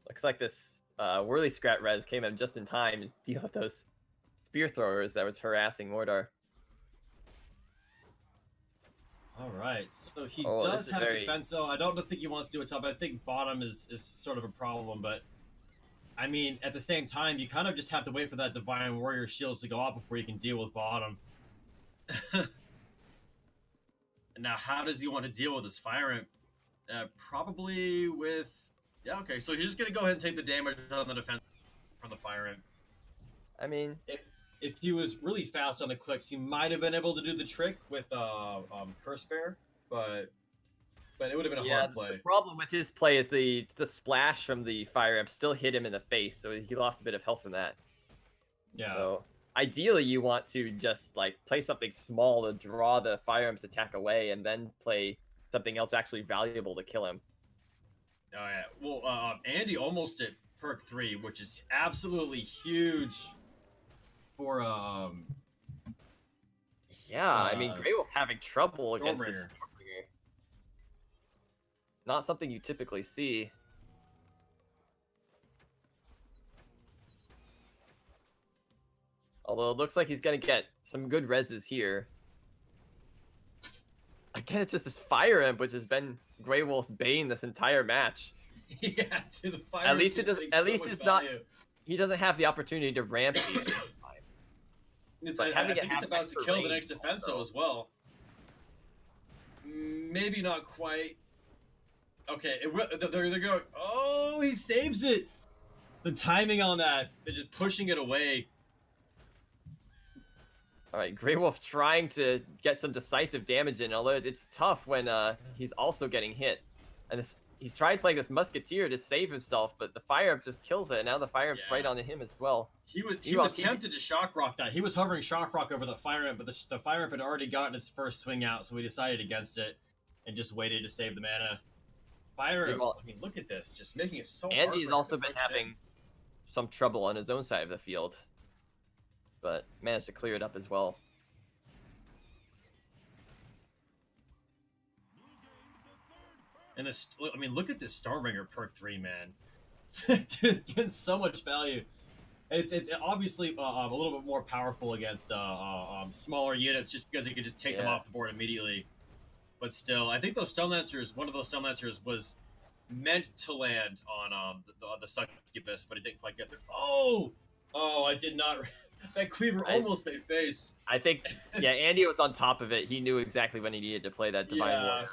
Looks like this Whirly Scrat res came in just in time to deal with those spear throwers that was harassing Mordor. All right, so he does have defense. So I don't think he wants to do a top. I think bottom is sort of a problem, but I mean, at the same time, you kind of just have to wait for that Divine Warrior shields to go off before you can deal with bottom. Now, how does he want to deal with this Fire Imp? Probably with... Yeah, okay, so he's just going to go ahead and take the damage on the defense from the Fire Imp. I mean... If he was really fast on the clicks, he might have been able to do the trick with Curse Bear, but it would have been a hard play. The problem with his play is the splash from the Fire Imp still hit him in the face, so he lost a bit of health from that. Yeah. So ideally, you want to just like play something small to draw the Fire Imp's attack away, and then play something else actually valuable to kill him. Oh yeah. Well, Andy almost did perk 3, which is absolutely huge. For yeah, I mean, Grey Wolf having trouble against this Stormbringer. Not something you typically see. Although it looks like he's gonna get some good reses here. Again, it's just this Fire Imp, which has been Grey Wolf's bane this entire match. Yeah, to the Fire At least it's not. He doesn't have the opportunity to rampage. I think it's about to kill the next Defenso as well. Maybe not quite. Okay, they're going. Oh, he saves it. The timing on that, they're just pushing it away. All right, Grey Wolf trying to get some decisive damage in, although it's tough when he's also getting hit. And he's tried playing this Musketeer to save himself, but the Fire Imp just kills it, and now the Fire Imp's right onto him as well. He was tempted to Shock Rock that. He was hovering Shock Rock over the Fire Imp, but the Fire Imp had already gotten its first swing out, so he decided against it and just waited to save the mana. Fire Imp, I mean, look at this, just making it so hard. Andy's also been having some trouble on his own side of the field, but managed to clear it up as well. And this, I mean, look at this Stormbringer perk 3, man. Dude, getting so much value. It's obviously a little bit more powerful against smaller units, just because it can just take them off the board immediately. But still, I think those Stun Lancers, one of those Stun Lancers was meant to land on the Succubus, but it didn't quite get there. Oh, I did not. That Cleaver almost made face. I think, yeah, Andy was on top of it. He knew exactly when he needed to play that Divine War.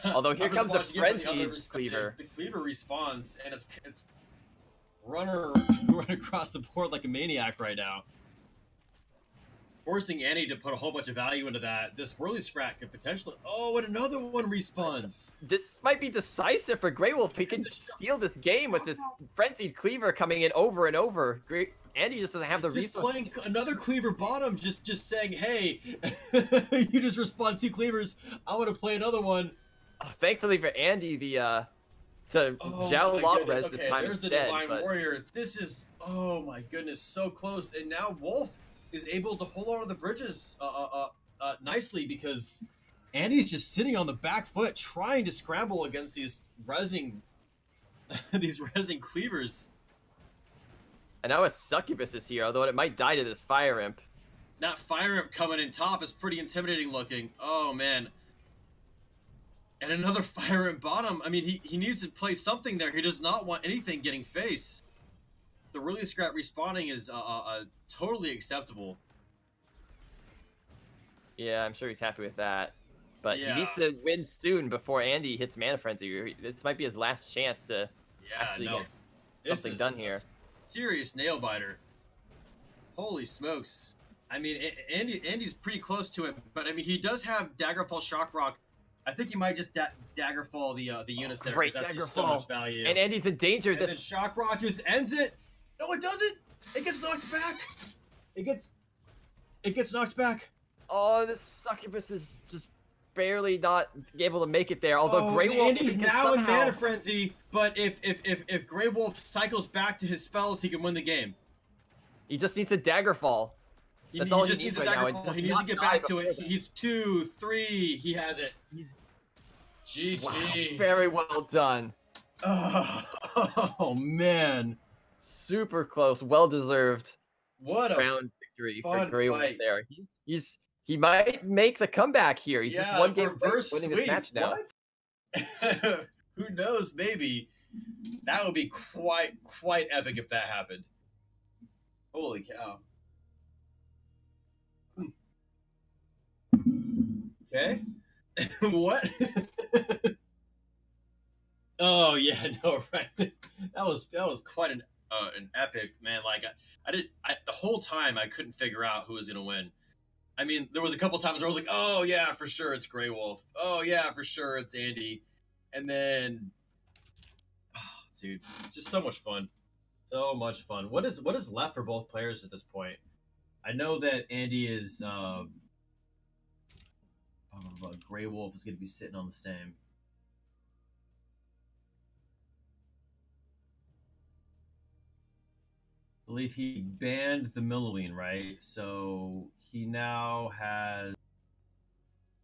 Although here comes a frenzied Cleaver. The Cleaver respawns, and it's running across the board like a maniac right now. Forcing Annie to put a whole bunch of value into that. This Whirly Scrat could potentially... Oh, and another one respawns. This might be decisive for Grey Wolf. He can steal this game with this frenzied Cleaver coming in over and over. Andy just doesn't have the resources. Just playing another Cleaver bottom, just saying, hey, you just respawned 2 Cleavers. I want to play another one. Thankfully for Andy, the Zhao Lob res this time there's the dead, Divine Warrior. This is, oh my goodness, so close. And now Wolf is able to hold on to the bridges nicely, because Andy's just sitting on the back foot trying to scramble against these rezzing Cleavers. And now a Succubus is here, although it might die to this Fire Imp. That Fire Imp coming in top is pretty intimidating looking. Oh man. And another fire at bottom. I mean, he needs to play something there. He does not want anything getting face. The Really Scrap respawning is totally acceptable. Yeah, I'm sure he's happy with that. But Yeah. he needs to win soon before Andy hits Mana Frenzy. This might be his last chance to actually get something done here. Serious nail biter. Holy smokes. I mean, Andy's pretty close to it, but I mean, he does have Daggerfall Shock Rock. I think he might just Daggerfall the units there. Great That's Daggerfall. just so much value. And Andy's in danger. And This then Shock Rock just ends it. No, it doesn't. It gets knocked back. It gets knocked back. Oh, this succubus is just barely not able to make it there. Although Grey Wolf Andy's now in somehow... Mana Frenzy, but if Grey Wolf cycles back to his spells, he can win the game. He just needs a Daggerfall. That's all he needs right now. He needs to get back to it. He's 2, 3. He has it. GG. Wow, very well done. Oh man. Super close. Well deserved. What a round victory for Grey Wolf fight. there. He might make the comeback here. He's just one game reverse winning sweep. this match now. What? Who knows? Maybe that would be quite epic if that happened. Holy cow. Okay. What? Oh yeah, no, right. That was quite an epic, man. Like the whole time I couldn't figure out who was gonna win. I mean, there was a couple times where I was like, oh yeah, for sure it's Grey Wolf. Oh yeah, for sure it's Andy. And then, oh, dude, just so much fun. So much fun. What is left for both players at this point? I know that Andy is Grey Wolf is gonna be sitting on the same. I believe he banned the Milloween, right? So he now has.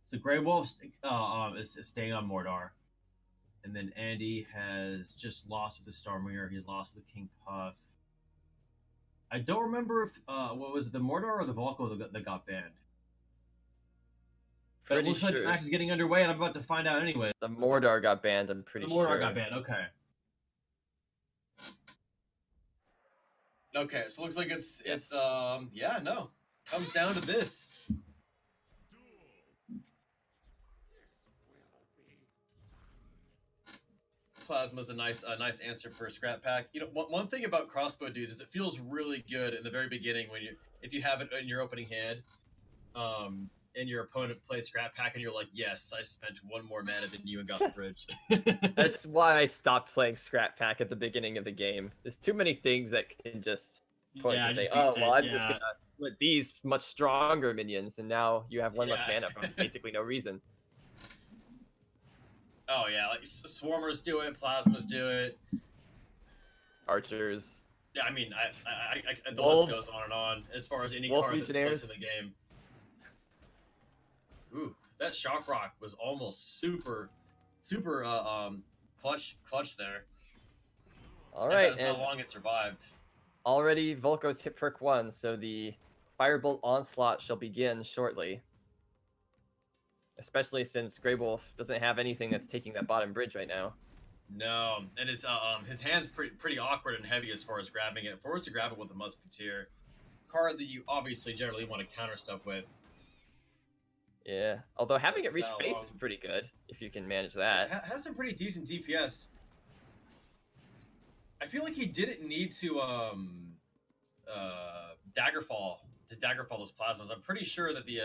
So Grey Wolf is staying on Mordor, and then Andy has just lost to the Stormbringer. He's lost to the King Puff. I don't remember if what was it, the Mordor or the Volko that got banned. But it looks like the match is getting underway, and I'm about to find out anyway. The Mordor got banned. I'm pretty sure. The Mordor got banned. Okay. Okay, so it looks like it's yeah, no. Comes down to this. Plasma's a nice answer for a scrap pack. You know, one thing about crossbow dudes is it feels really good in the very beginning when if you have it in your opening hand, and your opponent plays scrap pack and you're like, yes, I spent one more mana than you and got the bridge. That's why I stopped playing scrap pack at the beginning of the game. There's too many things that can just point and say, oh, well, I'm just gonna put these much stronger minions, and now you have one less mana from basically no reason. Oh yeah, like swarmers do it, plasmas do it, archers. Yeah, I mean, the list goes on and on as far as any card that's close in the game. Ooh, that shock rock was almost super clutch there. All right, that's how long it survived. Already, Volko's hit perk 1, so the Firebolt Onslaught shall begin shortly. Especially since Grey Wolf doesn't have anything that's taking that bottom bridge right now. No, and his hand's pretty awkward and heavy as far as grabbing it. Forced to grab it with a Musketeer, card that you obviously generally want to counter stuff with. Yeah, although having it reach face is pretty good if you can manage that. It has some pretty decent DPS. I feel like he didn't need to daggerfall those plasmas. I'm pretty sure that the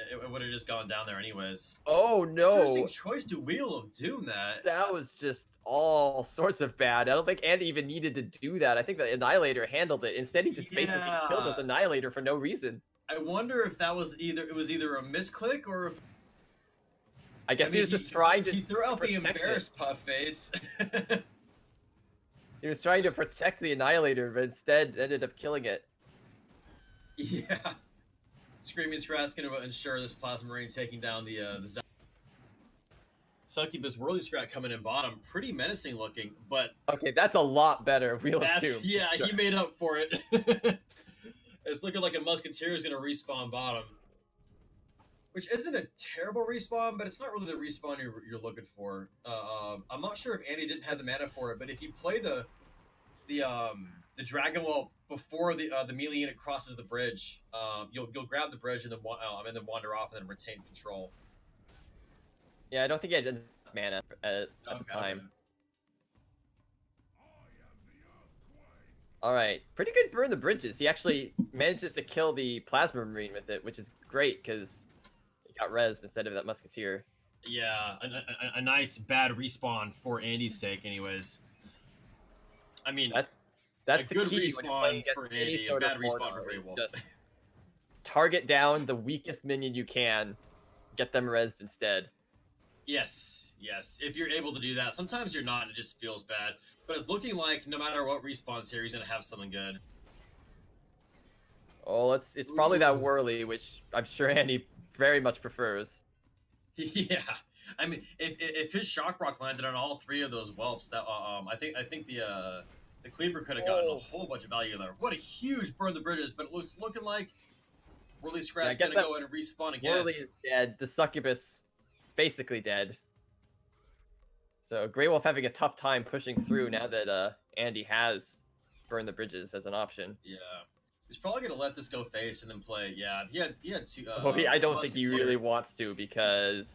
it would have just gone down there anyways. Oh no! Interesting choice to Wheel of Doom that. That was just all sorts of bad. I don't think Andy even needed to do that. I think the Annihilator handled it. Instead, he just basically killed his Annihilator for no reason. I wonder if that was either a misclick or if I guess he was just trying to. He threw out the embarrassed puff face. He was trying to protect the Annihilator, but instead ended up killing it. Yeah. Screaming Scrat's going to ensure this Plasma Marine taking down the Succubus Whirly Scrat coming in bottom. Pretty menacing looking, but... Okay, that's a lot better. Wheel of Doom. Yeah, he made up for it. It's looking like a Musketeer is going to respawn bottom. which isn't a terrible respawn, but it's not really the respawn you're looking for. I'm not sure if Andy didn't have the mana for it, but if you play the Dragon Well before the melee unit crosses the bridge, you'll grab the bridge and then wander off and then retain control. Yeah, I don't think he had enough mana at the time. All right, pretty good burn the bridges. He actually manages to kill the Plasma Marine with it, which is great because he got rezzed instead of that Musketeer. Yeah, a nice bad respawn for Andy's sake, anyways. I mean, that's a good respawn for Andy, a bad respawn for Grey Wolf. Just target down the weakest minion you can, get them rezzed instead. Yes, yes. If you're able to do that, sometimes you're not, and it just feels bad. But it's looking like no matter what respawns here, he's gonna have something good. Oh, it's probably that Whirly, which I'm sure Andy very much prefers. Yeah, I mean, if his Shock Rock landed on all three of those whelps, that I think the Cleaver could have gotten a whole bunch of value there. What a huge burn the bridges, but it looks looking like Whirly Scrat's gonna go and respawn again. Whirly is dead. The Succubus basically dead. So Grey Wolf having a tough time pushing through now that Andy has burned the bridges as an option. Yeah, he's probably gonna let this go face and then play. Yeah, he had two. I don't think he really wants to because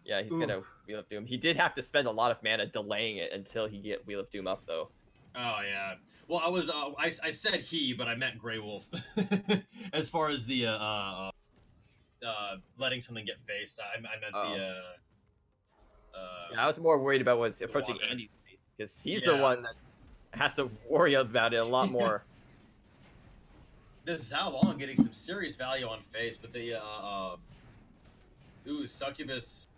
yeah, he's gonna Wheel of Doom. He did have to spend a lot of mana delaying it until he get Wheel of Doom up though. Oh yeah. Well, I said he, but I meant Grey Wolf. As far as the letting something get faced, I meant the. Yeah, I was more worried about what's approaching Andy's face because he's the one that has to worry about it a lot more. This Zhao Long getting some serious value on face, but the Succubus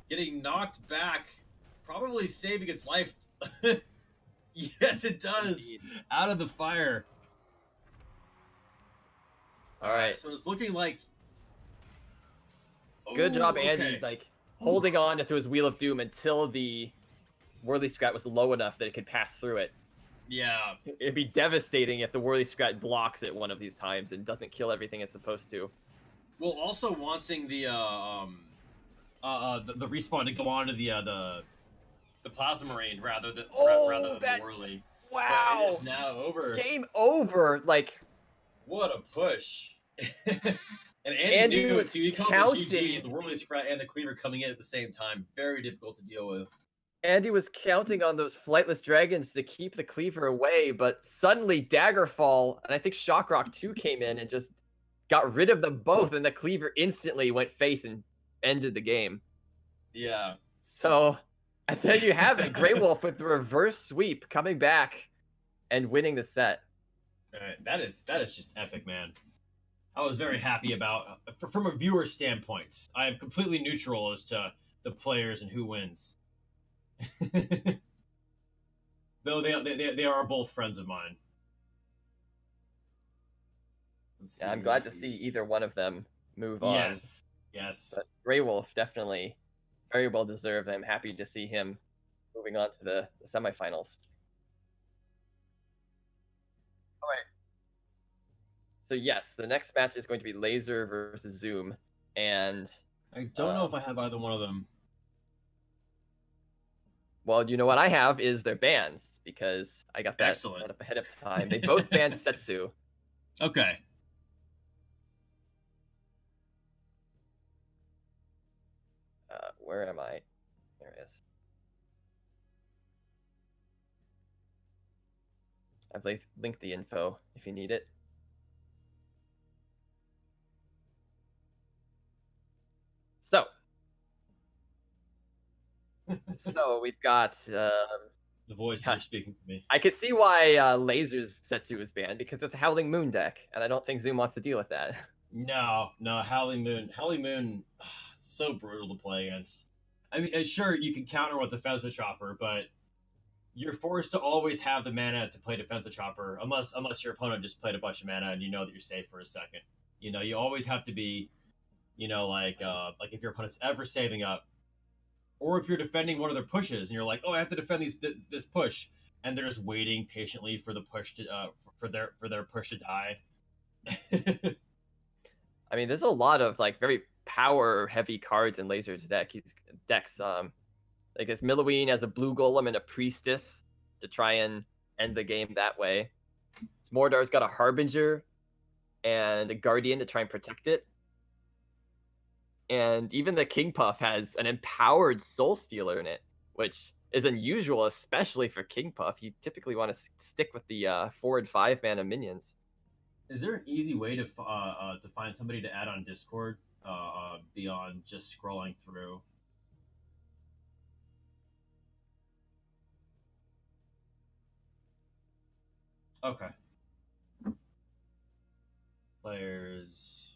getting knocked back, probably saving its life. Yes, it does. Indeed. Out of the fire. All right, so it's looking like. Good job, Andy. Like holding on to his Wheel of Doom until the Whirly Scrat was low enough that it could pass through it. Yeah. It'd be devastating if the Whirly Scrat blocks it one of these times and doesn't kill everything it's supposed to. Well, also wanting the respawn to go on to the Plasma Marine rather than the Whirly. Wow. But it is now over. Game over. Like what a push. And Andy knew it too. He called the GG, the Whirly Scrat, and the Cleaver coming in at the same time. Very difficult to deal with. Andy was counting on those Flightless Dragons to keep the Cleaver away, but suddenly Daggerfall, and I think Shockrock 2 came in and just got rid of them both, and the Cleaver instantly went face and ended the game. Yeah. So, and then you have it. Grey Wolf with the reverse sweep coming back and winning the set. All right. That is just epic, man. I was very happy about, from a viewer standpoint, I am completely neutral as to the players and who wins. Though they are both friends of mine. Yeah, I'm glad to see either one of them move on. Yes, yes. But Grey Wolf definitely very well deserved. I'm happy to see him moving on to the semifinals. All right. So yes, the next match is going to be Laser versus Zoom, and I don't know if I have either one of them. Well, you know what I have is their bans because I got that up ahead of time. They both banned Setsu. Okay. Where am I? There it is. I've linked the info if you need it. So we've got the voices are speaking to me. I could see why Laser's Setsu was banned because it's a Howling Moon deck, and I don't think Zoom wants to deal with that. No, Howling Moon, so brutal to play against. I mean, sure you can counter with Defensive Chopper, but you're forced to always have the mana to play Defensive Chopper, unless your opponent just played a bunch of mana and you know that you're safe for a second. You know, you always have to be, like if your opponent's ever saving up. Or if you're defending one of their pushes and you're like, oh, I have to defend this push, and they're just waiting patiently for the push to for their push to die. I mean, there's a lot of like very power heavy cards in Laser's decks. Like his Milloween as a blue golem and a priestess to try and end the game that way. Mordar's got a Harbinger and a Guardian to try and protect it. And even the King Puff has an empowered Soul Stealer in it, which is unusual, especially for King Puff. You typically want to stick with the 4 and 5 mana minions. Is there an easy way to find somebody to add on Discord beyond just scrolling through? Okay. Players.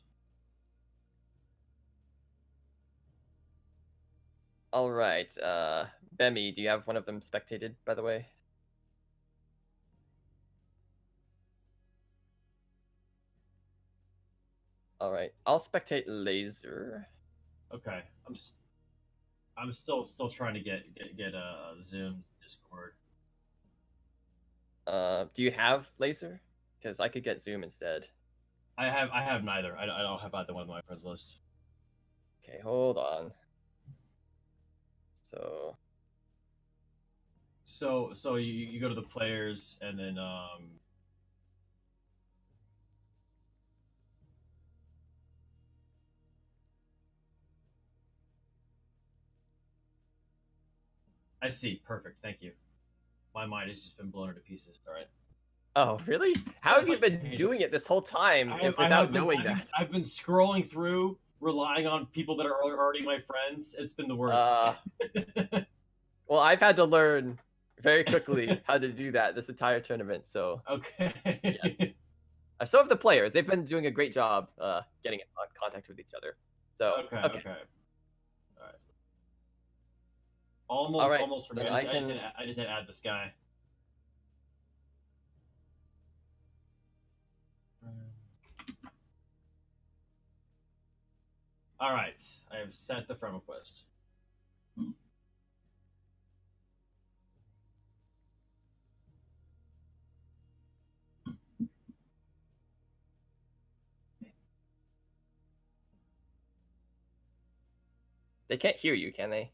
All right, Bemi, do you have one of them spectated, by the way? All right, I'll spectate Laser. Okay, I'm still trying to get a Zoom Discord. Do you have Laser? Because I could get Zoom instead. I have neither. I don't have either one on my friends list. Okay, hold on. So you go to the players and then I see. Perfect. Thank you. My mind has just been blown into pieces. All right. Oh, really? How have you been doing it this whole time without knowing that? I've been scrolling through, relying on people that are already my friends. It's been the worst. Well, I've had to learn very quickly how to do that this entire tournament. So okay. Yeah. So have the players. They've been doing a great job getting in contact with each other. So okay. All right. Almost for me. I just had to add this guy. All right, I have sent the friend request. They can't hear you, can they?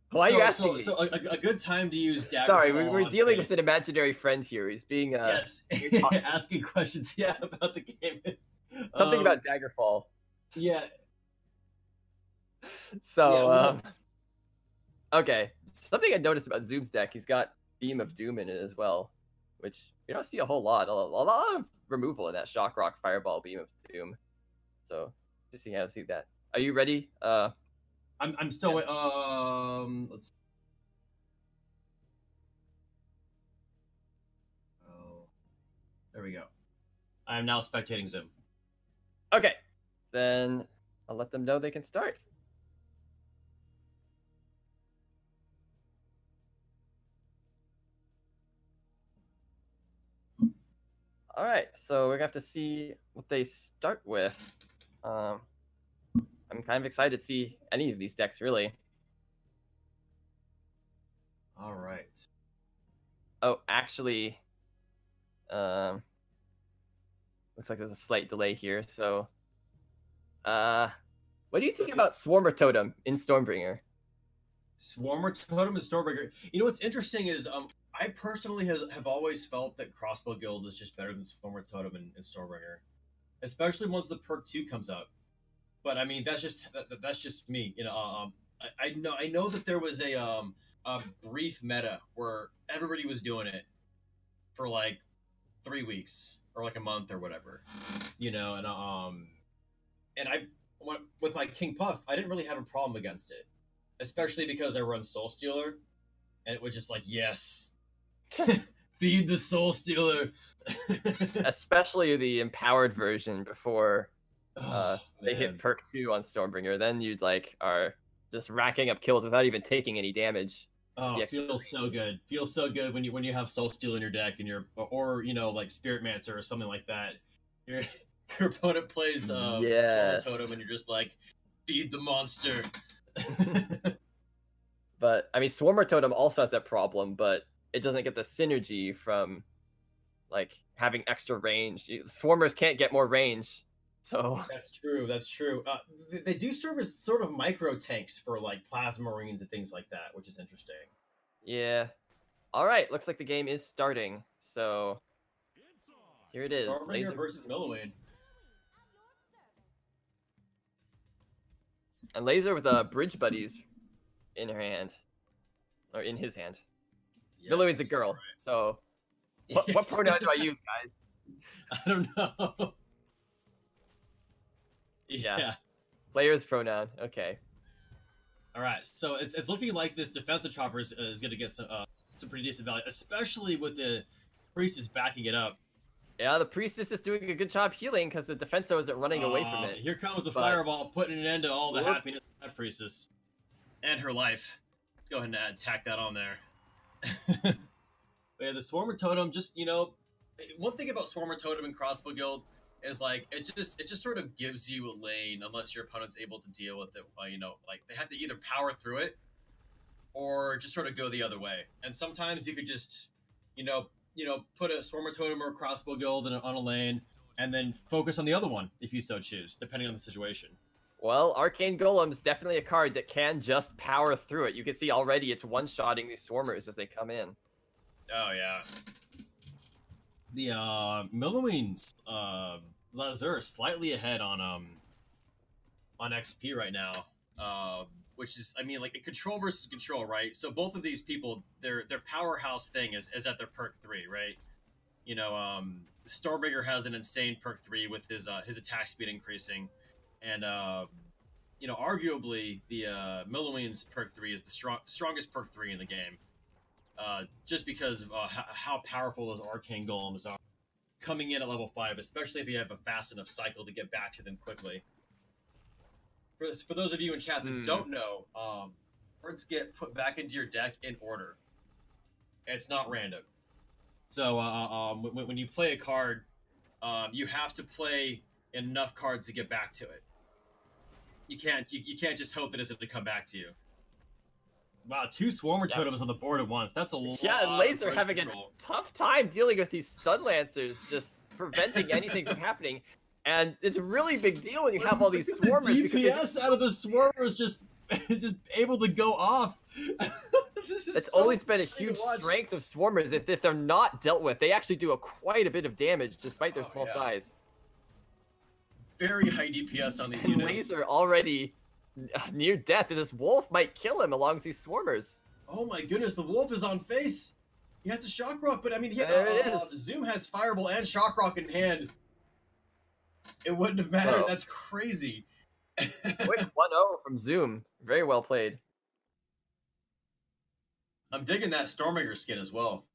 Why are you asking me? So a good time to use Daggerfall. Sorry, we're dealing with an imaginary friend here. He's being yes, asking questions. Yeah, about the game. Something about Daggerfall. Yeah. So okay, something I noticed about Zoom's deck, he's got Beam of Doom in it as well, which you don't see a whole lot. A lot of removal in that Shock Rock, Fireball, Beam of Doom. So just see how to see that. Are you ready? I'm still wait. Let's. Oh, there we go. I am now spectating Zoom. Okay, then I'll let them know they can start. All right, so we're gonna have to see what they start with. I'm kind of excited to see any of these decks, really. All right. Oh, actually, looks like there's a slight delay here. So, what do you think about Swarmer Totem in Stormbringer? Swarmer Totem in Stormbringer. You know what's interesting is I personally have always felt that Crossbow Guild is just better than Swarmer Totem in Stormbringer, especially once the perk 2 comes out. But I mean, that's just me. You know, I know that there was a brief meta where everybody was doing it for like 3 weeks or like a month or whatever, you know, and with my King Puff, I didn't really have a problem against it, especially because I run Soul Stealer, and it was just like, yes, feed the Soul Stealer, especially the empowered version before. They man. hit perk 2 on Stormbringer, then you'd are just racking up kills without even taking any damage. Oh, it feels so good. Feels so good when you have Soul Steal in your deck and or you know, like Spirit Mancer or something like that. Your opponent plays yes. Swarmer Totem and you're just like, feed the monster. But I mean, Swarmer Totem also has that problem, but it doesn't get the synergy from like having extra range. Swarmers can't get more range. So That's true. That's true. They do serve as sort of micro tanks for like plasma marines and things like that, which is interesting. yeah. All right, looks like the game is starting. So here it is. Stormbringer Laser versus Milliwayne. and Laser with bridge buddies in her hand, or in his hand. Yes. Milliwayne's a girl, Right. so what Yes. pronoun do I use, guys? I don't know. Yeah. Player's pronoun. Okay. All right. So it's looking like this defensive chopper is going to get some pretty decent value, especially with the priestess backing it up. Yeah, the priestess is doing a good job healing because the defenso isn't running away from it. Here comes the But- fireball, putting an end to all the Whoop. happiness of that priestess and her life. Let's go ahead and tack that on there. But yeah, the Swarmer Totem, just, you know, one thing about Swarmer Totem and Crossbow Guild is like it just sort of gives you a lane unless your opponent's able to deal with it. You know, like they have to either power through it or just sort of go the other way. And sometimes you could just, you know, put a Swarmer Totem or a Crossbow Guild on a lane and then focus on the other one if you so choose, depending on the situation. Well, Arcane Golem's definitely a card that can just power through it. You can see already it's one-shotting these Swarmers as they come in. Oh yeah. The Milliwayne's Lazur slightly ahead on XP right now. Which is, I mean, like a control versus control, right? So both of these people, their powerhouse thing is at their perk 3, right? You know, Stormbringer has an insane perk 3 with his attack speed increasing, and you know, arguably the Milliwayne's perk 3 is the strongest perk 3 in the game, just because of how powerful those arcane golems are coming in at level 5, especially if you have a fast enough cycle to get back to them quickly. For those of you in chat that don't know, cards get put back into your deck in order. It's not random. So when you play a card, you have to play enough cards to get back to it. You can't just hope that it's going to come back to you. Wow, 2 Swarmer Totems on the board at once. That's a lot. Yeah, and Laser of having control. a tough time dealing with these Stun Lancers, just preventing anything from happening. And it's a really big deal when you have all these Swarmers. The because DPS out of the Swarmer is just able to go off. it's always been a huge strength of Swarmers. If they're not dealt with, they actually do quite a bit of damage despite their small size. Very high DPS on these And units. Laser already near death, and this wolf might kill him along with these Swarmers. Oh my goodness, the wolf is on face. He has to Shock Rock, but I mean, There it is. Zoom has Fireball and Shock Rock in hand. It wouldn't have mattered. Bro. That's crazy. Quick 1-0 from Zoom. Very well played. I'm digging that Stormbringer skin as well.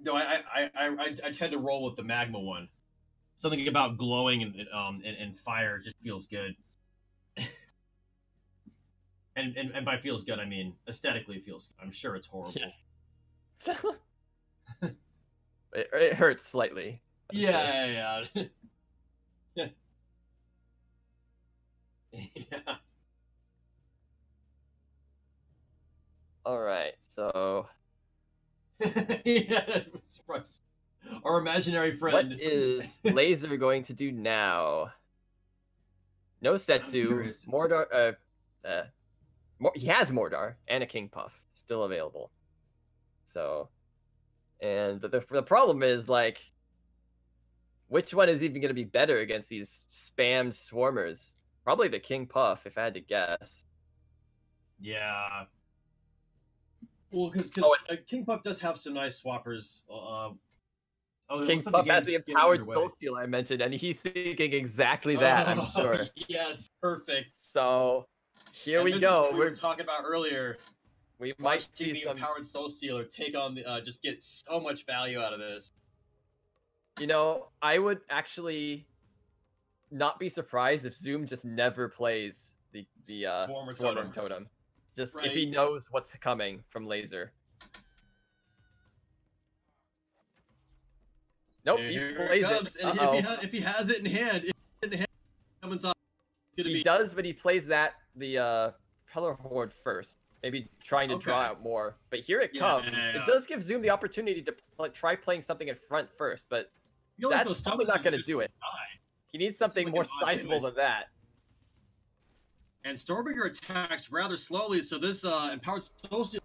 No, I tend to roll with the Magma one. Something about glowing and fire just feels good. and by feels good, I mean aesthetically feels good. I'm sure it's horrible. Yes. it hurts slightly. Yeah. Yeah. All right, so Yeah. Our imaginary friend. what is Laser going to do now? No Setsu, curious. Mordar. He has Mordar and a King Puff still available. So, and the problem is like, which one is even going to be better against these spammed Swarmers? Probably the King Puff, if I had to guess. Yeah. Well, because King Puff does have some nice swappers. King Puff has the empowered Soul Steel I mentioned, and he's thinking exactly that, I'm sure. Yes, perfect. So, here we this go. Is what we were talking about earlier. We might Watching see the some. empowered Soul Stealer take on the just get so much value out of this. You know, I would actually not be surprised if Zoom just never plays the Swarmer Totem. Just if he knows what's coming from Laser. Nope, Here he plays it comes. it. And Uh-oh. if he has it in hand, coming top, He does, but he plays the Peller Horde first. Maybe trying to draw out more. But here it comes. Yeah. It does give Zoom the opportunity to try playing something in front first, but that's probably not going to do it. He needs something like more an odd sizable choice. than that. And Stormbringer attacks rather slowly, so this Empowered Soul Stealer,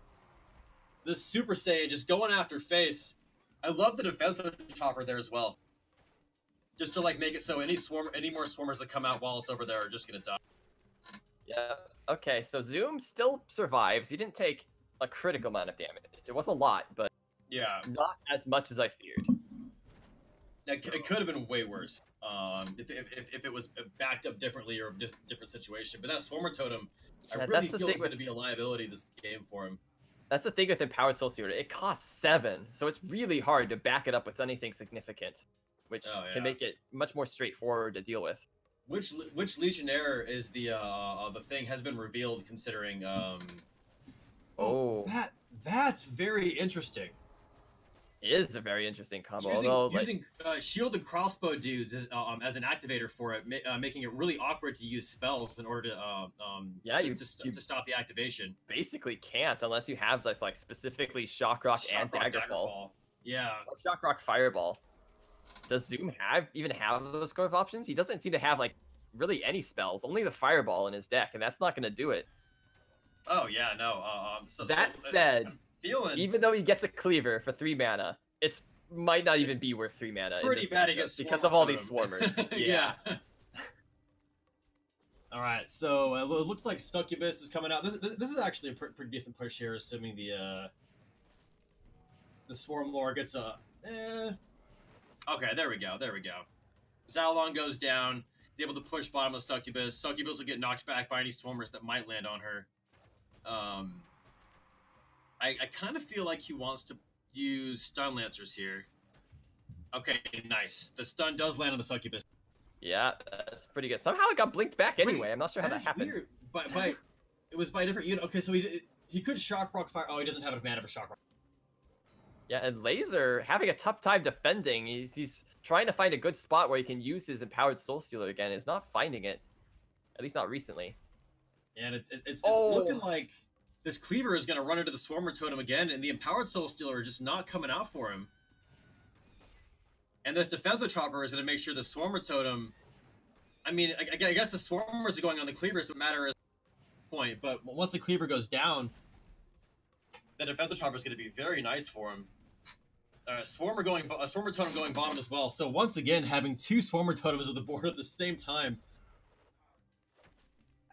this Super Saiyan just going after face. I love the defensive chopper there as well. Just to like make it so any more swarmers that come out while it's over there are just gonna die. Yeah. Okay, so Zoom still survives. He didn't take a critical amount of damage. It was a lot, but Yeah, not as much as I feared. it could have been way worse. If it was backed up differently or a different situation. But that Swarmer Totem, Yeah, I really feel is going to be a liability this game for him. That's the thing with Empowered Soul Stealer. It costs 7, so it's really hard to back it up with anything significant, which can make it much more straightforward to deal with. Which Legionnaire is the thing has been revealed, considering that's very interesting. It is a very interesting combo. Using shield and crossbow dudes as an activator for it, making it really awkward to use spells in order to to stop the activation. Basically can't unless you have like specifically Shockrock and Daggerfall. Yeah. Or Shockrock Fireball. Does Zoom even have those sort of options? He doesn't seem to have like really any spells. Only the Fireball in his deck, and that's not going to do it. Oh yeah, no. That said. Even though he gets a cleaver for 3 mana, it might not even be worth 3 mana. Pretty bad against because of all these swarmers. Yeah. All right, so it looks like Succubus is coming out. This is actually a pretty decent push here, assuming the Swarm Lord gets a. Okay, there we go. Zalon goes down. He's able to push bottom of Succubus. Succubus will get knocked back by any swarmers that might land on her. I kind of feel like he wants to use Stun Lancers here. Okay, nice. The stun does land on the Succubus. Yeah, that's pretty good. Somehow it got blinked back anyway. I'm not sure how that happened. Weird. But it was by a different unit. Okay, so he could Shock Rock Fire. Oh, he doesn't have enough mana for Shock Rock. Yeah, and Laser having a tough time defending. He's trying to find a good spot where he can use his Empowered Soul Stealer again. He's not finding it, at least not recently. And it's looking like this Cleaver is going to run into the Swarmer Totem again, and the Empowered Soul Stealer are just not coming out for him. And this Defensive Chopper is going to make sure the Swarmer Totem... I mean, I guess the Swarmers are going on the Cleaver, so it matters at this point, but once the Cleaver goes down, the Defensive Chopper is going to be very nice for him. Swarmer Totem going bottom as well. So once again, having 2 Swarmer Totems on the board at the same time.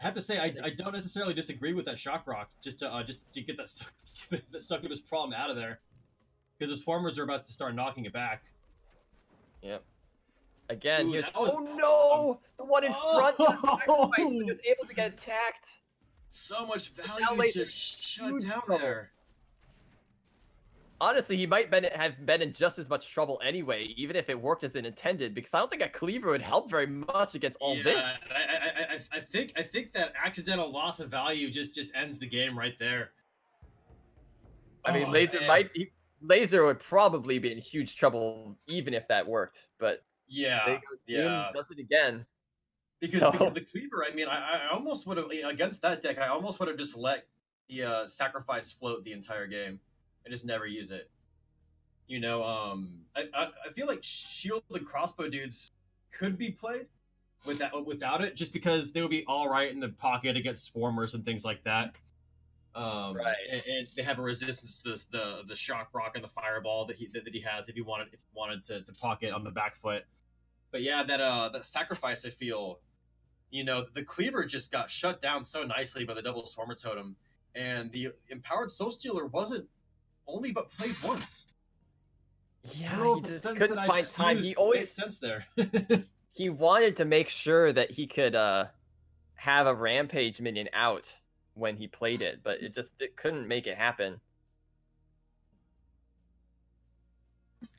I have to say, I don't necessarily disagree with that Shock Rock, just to get that Succubus problem out of there, because the Swarmers are about to start knocking it back. Yep. Again, Ooh, oh no! The one in front of the sacrifice was able to get attacked. So much value just shut down there. Honestly, he might have been in just as much trouble anyway, even if it worked as it intended, because I don't think a Cleaver would help very much against all this. I think that accidental loss of value just ends the game right there. I mean, Laser would probably be in huge trouble even if that worked, but yeah, does it again. Because the Cleaver, I mean, I almost would have, against that deck, I almost would have just let the sacrifice float the entire game and just never use it. You know, I feel like shield and crossbow dudes could be played without it, just because they would be all right in the pocket against swarmers and things like that. Right, and they have a resistance to the shock rock and the fireball that he has if he wanted to pocket on the back foot. But yeah, that sacrifice, I feel, you know, the Cleaver just got shut down so nicely by the double Swarmer Totem, and the Empowered Soul Stealer wasn't only but played once. Yeah, he just couldn't find time. He always made sense there. He wanted to make sure that he could have a Rampage minion out when he played it, but it couldn't make it happen.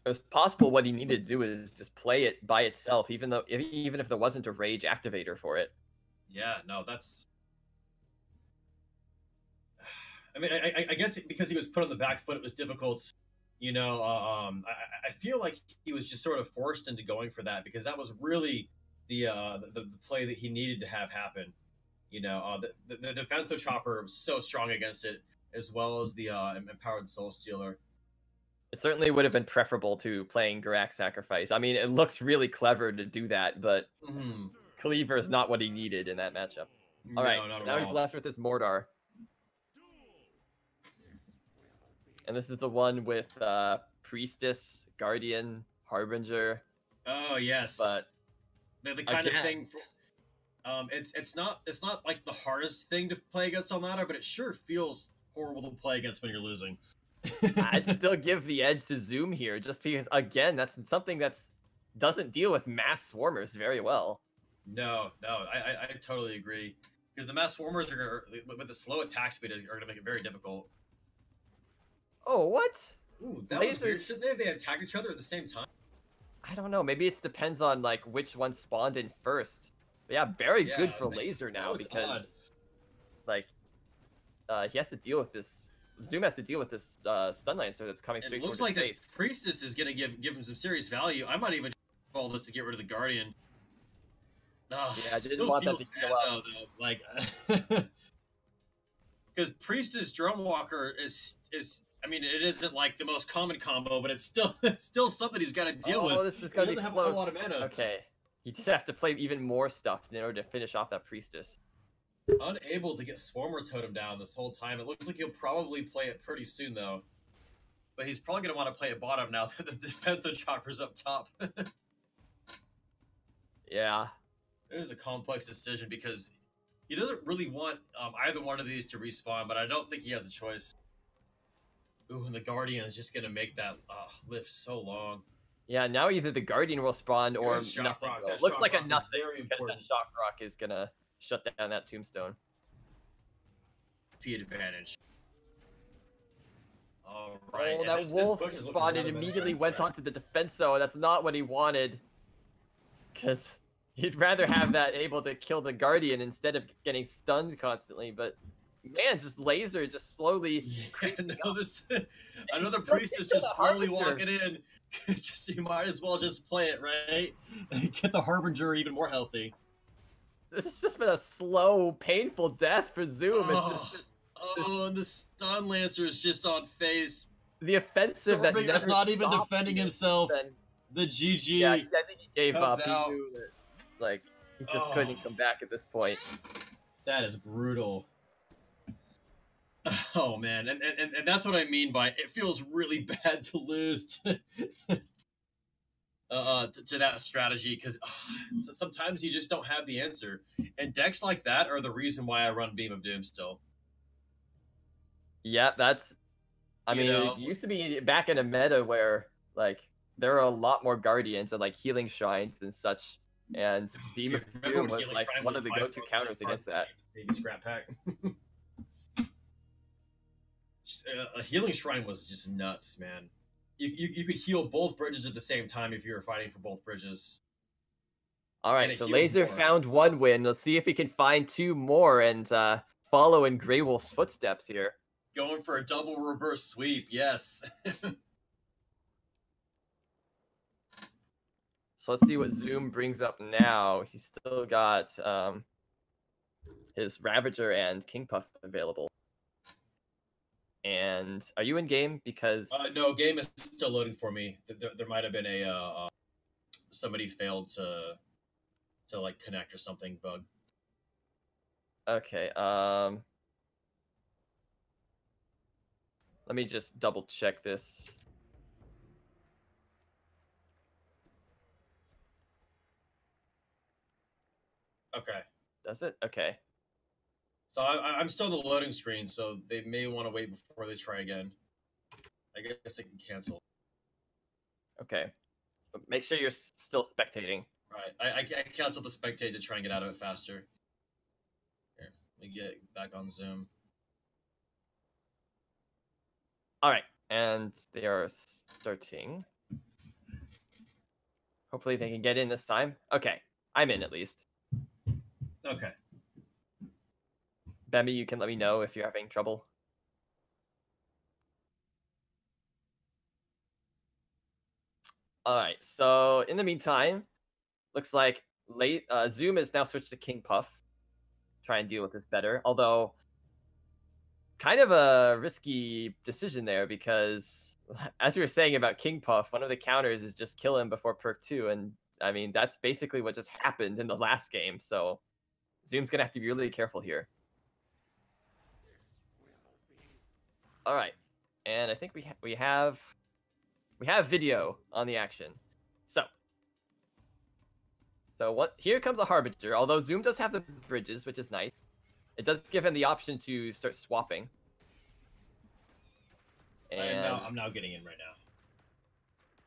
It was possible what he needed to do is just play it by itself, even if there wasn't a rage activator for it. Yeah, no, that's... I mean, I guess because he was put on the back foot, it was difficult. You know, I feel like he was just sort of forced into going for that, because that was really the play that he needed to have happen. You know, the defensive chopper was so strong against it, as well as the Empowered Soul Stealer. It certainly would have been preferable to playing Garak Sacrifice. I mean, it looks really clever to do that, but Cleaver is not what he needed in that matchup. All right, not so at now he's all. left with his Mordor. And this is the one with Priestess, Guardian, Harbinger. Oh yes, But the kind of thing. It's not like the hardest thing to play against on ladder, but it sure feels horrible to play against when you're losing. I'd still give the edge to Zoom here, just because again, that's something that's doesn't deal with mass swarmers very well. No, I totally agree, because the mass swarmers are with the slow attack speed are going to make it very difficult. Oh, what? Ooh, that was weird. Should they attack each other at the same time? I don't know. Maybe it depends on like which one spawned in first. But yeah, very good for Laser now because like he has to deal with this. Zoom has to deal with this stun lancer that's coming straight towards his face. It looks like this Priestess is going to give him some serious value. I might even all this to get rid of the Guardian. Yeah, I didn't want that to kill out. Like, because Priestess Drumwalker is I mean, it isn't like the most common combo, but it's still something he's got to deal with. Oh, this is going to be close. Have a lot of mana. Okay, he did have to play even more stuff in order to finish off that Priestess. Unable to get Swarmer Totem down this whole time. It looks like he'll probably play it pretty soon, though. But he's probably going to want to play it bottom now that the defensive chopper's up top. Yeah. It is a complex decision because he doesn't really want either one of these to respawn, but I don't think he has a choice. Ooh, and the Guardian is just going to make that lift so long. Yeah, now either the Guardian will spawn or nothing will. Looks like a nothing because that Shock Rock is going to shut down that Tombstone. P advantage. All right. Oh, that wolf spawned and immediately went onto the defenso. That's not what he wanted. Because he'd rather have that able to kill the Guardian instead of getting stunned constantly. But man, just Laser just slowly. Yeah, no, another Priestess just slowly walking in. You might as well just play it, right? Get the Harbinger even more healthy. This has just been a slow, painful death for Zoom. And the Stun Lancer is just on face. The offensive that never not even defending himself. The GG. Yeah, I think he gave up. He knew that, like, he just couldn't come back at this point. That is brutal. Oh man, and that's what I mean by it feels really bad to lose to that strategy, because sometimes you just don't have the answer, and decks like that are the reason why I run Beam of Doom still. Yeah, that's. I mean, it used to be back in a meta where like there are a lot more Guardians and like healing shrines and such, and Beam of Doom was like one of the go-to counters against that. Baby scrap pack. A healing shrine was just nuts, man. You could heal both bridges at the same time if you were fighting for both bridges. All right, so Laser found one win. Let's see if he can find two more and follow in Grey Wolf's footsteps here. Going for a double reverse sweep, yes. So let's see what Zoom brings up now. He's still got his Ravager and King Puff available. And are you in game? Because no, game is still loading for me. There might have been a somebody failed to like connect or something bug. Okay. Let me just double check this. Okay. Does it? Okay. So I'm still in the loading screen, so they may want to wait before they try again. I guess they can cancel. Okay. But make sure you're still spectating. Right. I canceled the spectate to try and get out of it faster. Here, let me get back on Zoom. All right. And they are starting. Hopefully they can get in this time. Okay. I'm in at least. Okay. Bemby, you can let me know if you're having trouble. All right, so in the meantime, looks like Zoom has now switched to King Puff. Try and deal with this better, although kind of a risky decision there because as we were saying about King Puff, one of the counters is just kill him before perk 2, and I mean that's basically what just happened in the last game. So Zoom's gonna have to be really careful here. All right, and I think we have video on the action. So what? Here comes the Harbinger. Although Zoom does have the bridges, which is nice, it does give him the option to start swapping. And I'm now getting in right now.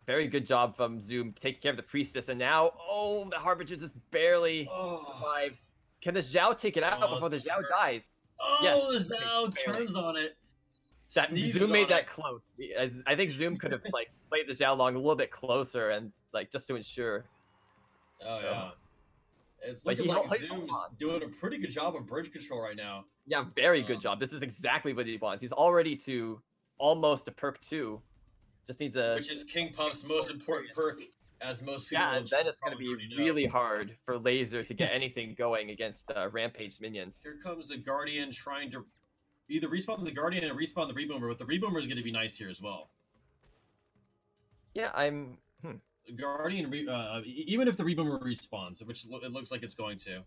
Very good job from Zoom taking care of the Priestess, and now, oh, the Harbinger just barely survived. Can the Zhao take it out before the Zhao dies? Oh, Yes. the Zhao turns on it. That Zoom made that close. I think Zoom could have like played the Zhao Long a little bit closer and like just to ensure. Oh yeah, it's looking like Zoom's doing a pretty good job of bridge control right now. Yeah, very good job. This is exactly what he wants. He's already to almost a perk 2. Just needs a... Which is King Puff's most important perk, as most people... Yeah, and then it's going to be really hard for Laser to get anything going against Rampage minions. Here comes a Guardian trying to either respawn the Guardian and respawn the Reboomer, but the Reboomer is going to be nice here as well. Yeah, I'm... Guardian, even if the Reboomer respawns, which it looks like it's going to,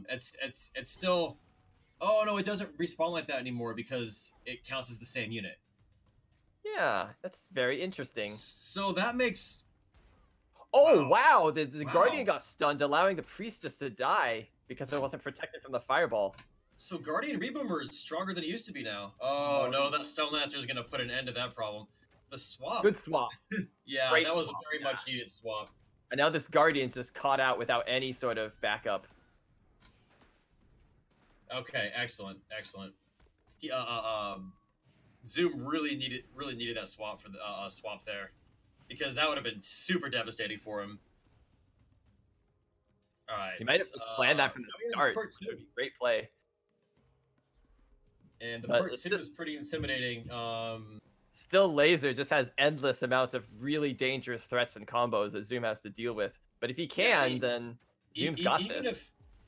it's still... Oh, no, it doesn't respawn like that anymore because it counts as the same unit. Yeah, that's very interesting. So that makes... Oh, wow! The Guardian got stunned, allowing the Priestess to die because it wasn't protected from the Fireball. So Guardian Reboomer is stronger than it used to be now. Oh, no, that Stone Lancer is going to put an end to that problem. The swap. Good swap. Yeah, Great that was swap, a very much needed swap. And now this Guardian's just caught out without any sort of backup. Okay, excellent. He, Zoom really needed that swap for the swap there, because that would have been super devastating for him. All right, he might have just planned that from the start. Great play. And the perk 2 is pretty intimidating. Still, Laser just has endless amounts of really dangerous threats and combos that Zoom has to deal with. But if he can, then Zoom's got this.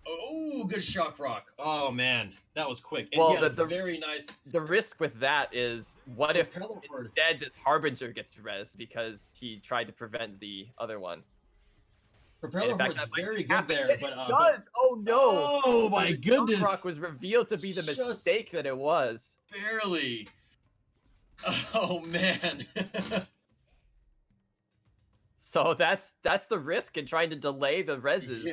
Oh, good shock rock. Oh, man. That was quick. And well, very nice... The risk with that is, what if instead this Harbinger gets res because he tried to prevent the other one? Propeller Horde's very good there, but... It does! Oh, no! Oh, my goodness! Shock rock was revealed to be the mistake that it was. Barely. Oh, man. So that's the risk in trying to delay the reses. Yeah.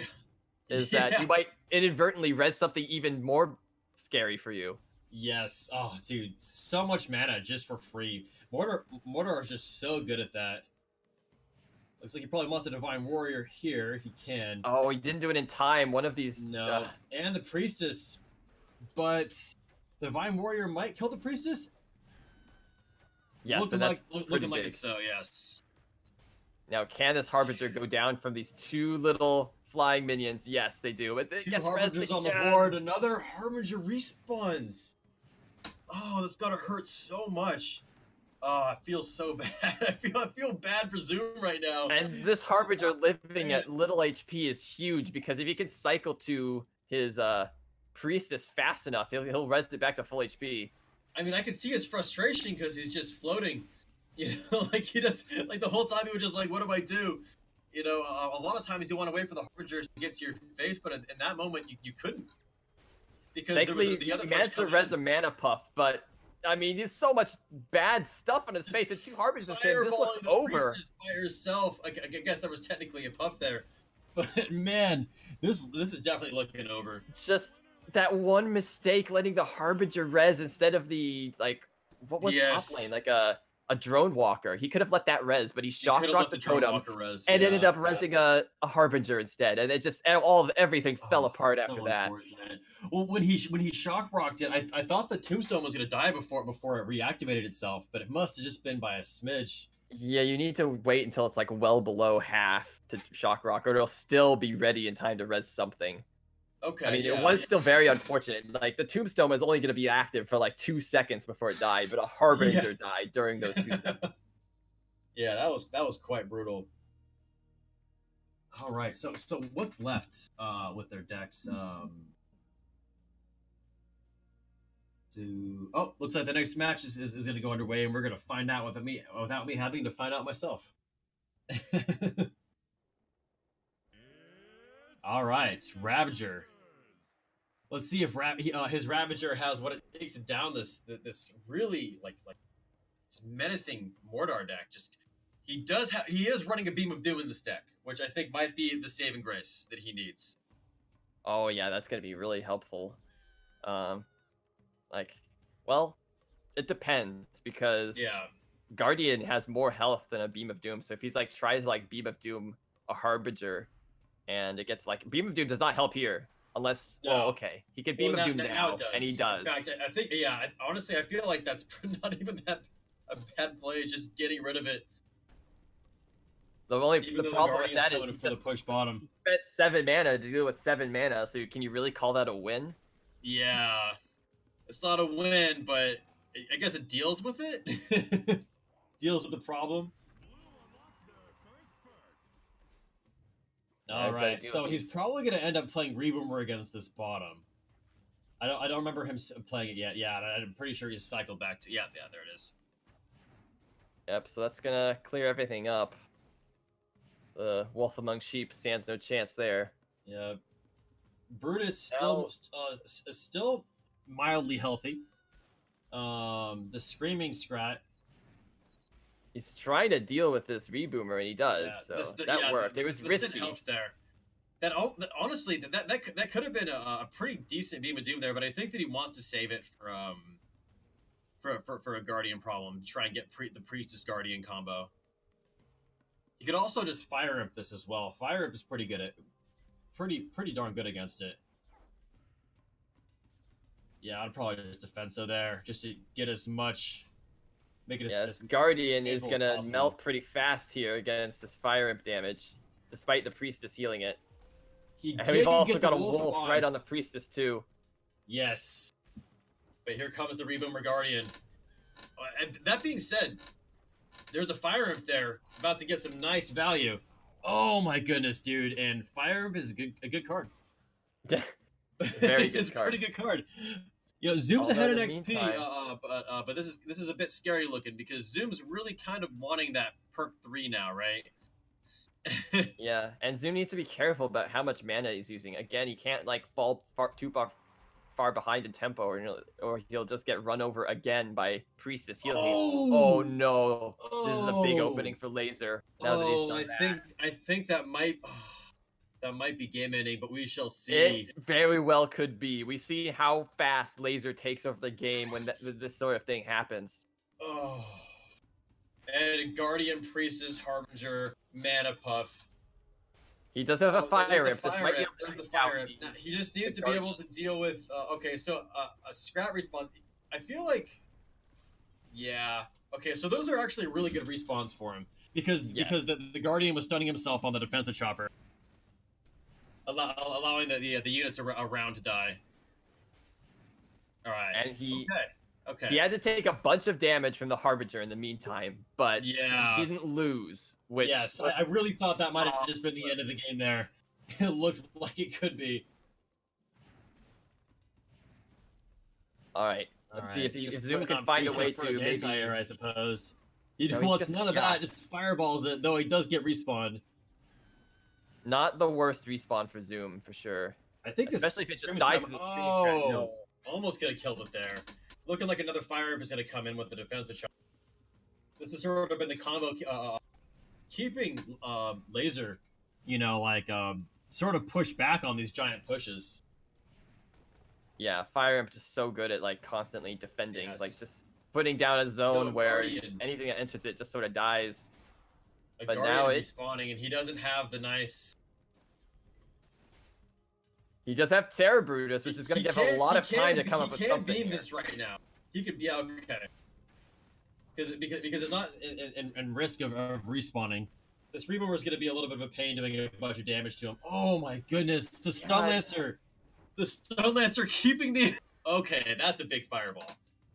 Is that you might inadvertently res something even more scary for you. Yes. Oh, dude, so much mana just for free. Mortar are just so good at that. Looks like he probably wants a Divine Warrior here if he can. Oh, he didn't do it in time. One of these... No. And the Priestess. But the Divine Warrior might kill the Priestess? Yes, looking like it's so, yes. Now, can this Harbinger go down from these two little... flying minions? Yes, they do. But two Harbingers on the board. Another Harbinger respawns. Oh, that's gotta hurt so much. Oh, I feel so bad. I feel bad for Zoom right now. And this Harbinger living at little HP is huge because if he can cycle to his Priestess fast enough, he'll res it back to full HP. I mean, I can see his frustration because he's just floating. You know, like he does. Like the whole time he was just like, "What do I do?" You know, a lot of times you want to wait for the Harbinger to get to your face, but in that moment you couldn't. Because thankfully, the other managed to res a mana puff, but I mean, there's so much bad stuff on his face. It's two Harbingers. This looks over. By herself. I guess there was technically a puff there, but man, this is definitely looking over. Just that one mistake, letting the Harbinger res instead of the what was top lane, like a drone walker. He could have let that res, but he shock rocked the totem and ended up resing a Harbinger instead. And it just everything fell apart after that. Well, when he shock rocked it, I thought the tombstone was gonna die before it reactivated itself, but it must have just been by a smidge. Yeah, you need to wait until it's like well below half to shock rock, or it'll still be ready in time to res something. Okay. I mean, it was still very unfortunate. Like, the tombstone was only going to be active for like 2 seconds before it died, but a Harbinger died during those 2 seconds. Yeah, that was quite brutal. All right, so what's left with their decks? Oh, looks like the next match is going to go underway, and we're going to find out without me having to find out myself. All right, Ravager. Let's see if his Ravager has what it takes to down this really like this menacing Mordor deck. Just he is running a Beam of Doom in this deck, which I think might be the saving grace that he needs. Oh yeah, that's gonna be really helpful. Well, it depends because Guardian has more health than a Beam of Doom. So if he's like tries to like Beam of Doom a Harbinger, and it gets like Beam of Doom does not help here unless okay, he can Beam of Doom now and he does. In fact, I think honestly I feel like that's not even that a bad play. Just getting rid of it. The problem with that is for the push bottom. Spent 7 mana to deal with 7 mana. So can you really call that a win? Yeah, it's not a win, but I guess it deals with it. Deals with the problem. All right, so he's probably going to end up playing Reboomer against this bottom. I don't remember him playing it yet. Yeah, I'm pretty sure he's cycled back to yeah, there it is. Yep, so that's gonna clear everything up. The Wolf Among Sheep stands no chance there. Yeah, Brutus still mildly healthy. The Screaming Scrat. He's trying to deal with this Reboomer, and he does. Yeah, so that worked. It was risky. Help there. Honestly, that could have been a pretty decent Beam of Doom there, but I think that he wants to save it for a Guardian problem. Try and get the Priestess Guardian combo. You could also just Fire Imp this as well. Fire Imp is pretty good at pretty darn good against it. Yeah, I'd probably just Defenso there, just to get as much. Make it as Guardian is gonna melt pretty fast here against this Fire Imp damage, despite the Priestess healing it. And we've also got a Wolf right on the Priestess too. Yes. But here comes the Reboomer Guardian. And that being said, there's a Fire Imp there, about to get some nice value. Oh my goodness, dude! And Fire Imp is a good card. Very good it's card. A pretty good card. You know, Zoom's ahead in XP, but this is a bit scary looking because Zoom's really kind of wanting that perk 3 now, right? Yeah, and Zoom needs to be careful about how much mana he's using. Again, he can't like fall too far behind in tempo, or he'll just get run over again by Priestess healing. Oh no! This is a big opening for Laser. Now that he's done that. I think that might be game ending, but we shall see. It very well could be. We see how fast Laser takes over the game when this sort of thing happens. Oh. And Guardian Priestess Harbinger Mana Puff. He does have a Fire Imp. There's the Fire Imp. Now, he just needs to be able to deal with. Okay, so a Scrat respawn. I feel like. Yeah. Okay, so those are actually really good respawns for him because the Guardian was stunning himself on the defensive chopper, allowing the units around to die. All right. And he had to take a bunch of damage from the Harbinger in the meantime, but he didn't lose. Which I really thought that might have just been the end of the game there. It looked like it could be. All right. Let's see if Zoom can find a way to maybe anti-air, I suppose. He wants none of that. Just fireballs it, though he does get respawned. Not the worst respawn for Zoom, for sure. I think especially if it just dies in the almost gonna kill it there. Looking like another Fire Imp is gonna come in with the defensive shot. This has sort of been the combo, keeping Laser, sort of push back on these giant pushes. Yeah, Fire Imp just so good at like constantly defending, like just putting down a zone where anything that enters it just sort of dies. But now it's spawning, and he doesn't have the nice. He does have Terror Brutus, which is going to give him a lot of time to come up with something. He can't beam this right now. He could be okay. Because it's not in risk of respawning. This Reboomer is going to be a little bit of a pain doing a bunch of damage to him. Oh my goodness, the Stun Lancer! The Stun Lancer keeping the. Okay, that's a big fireball.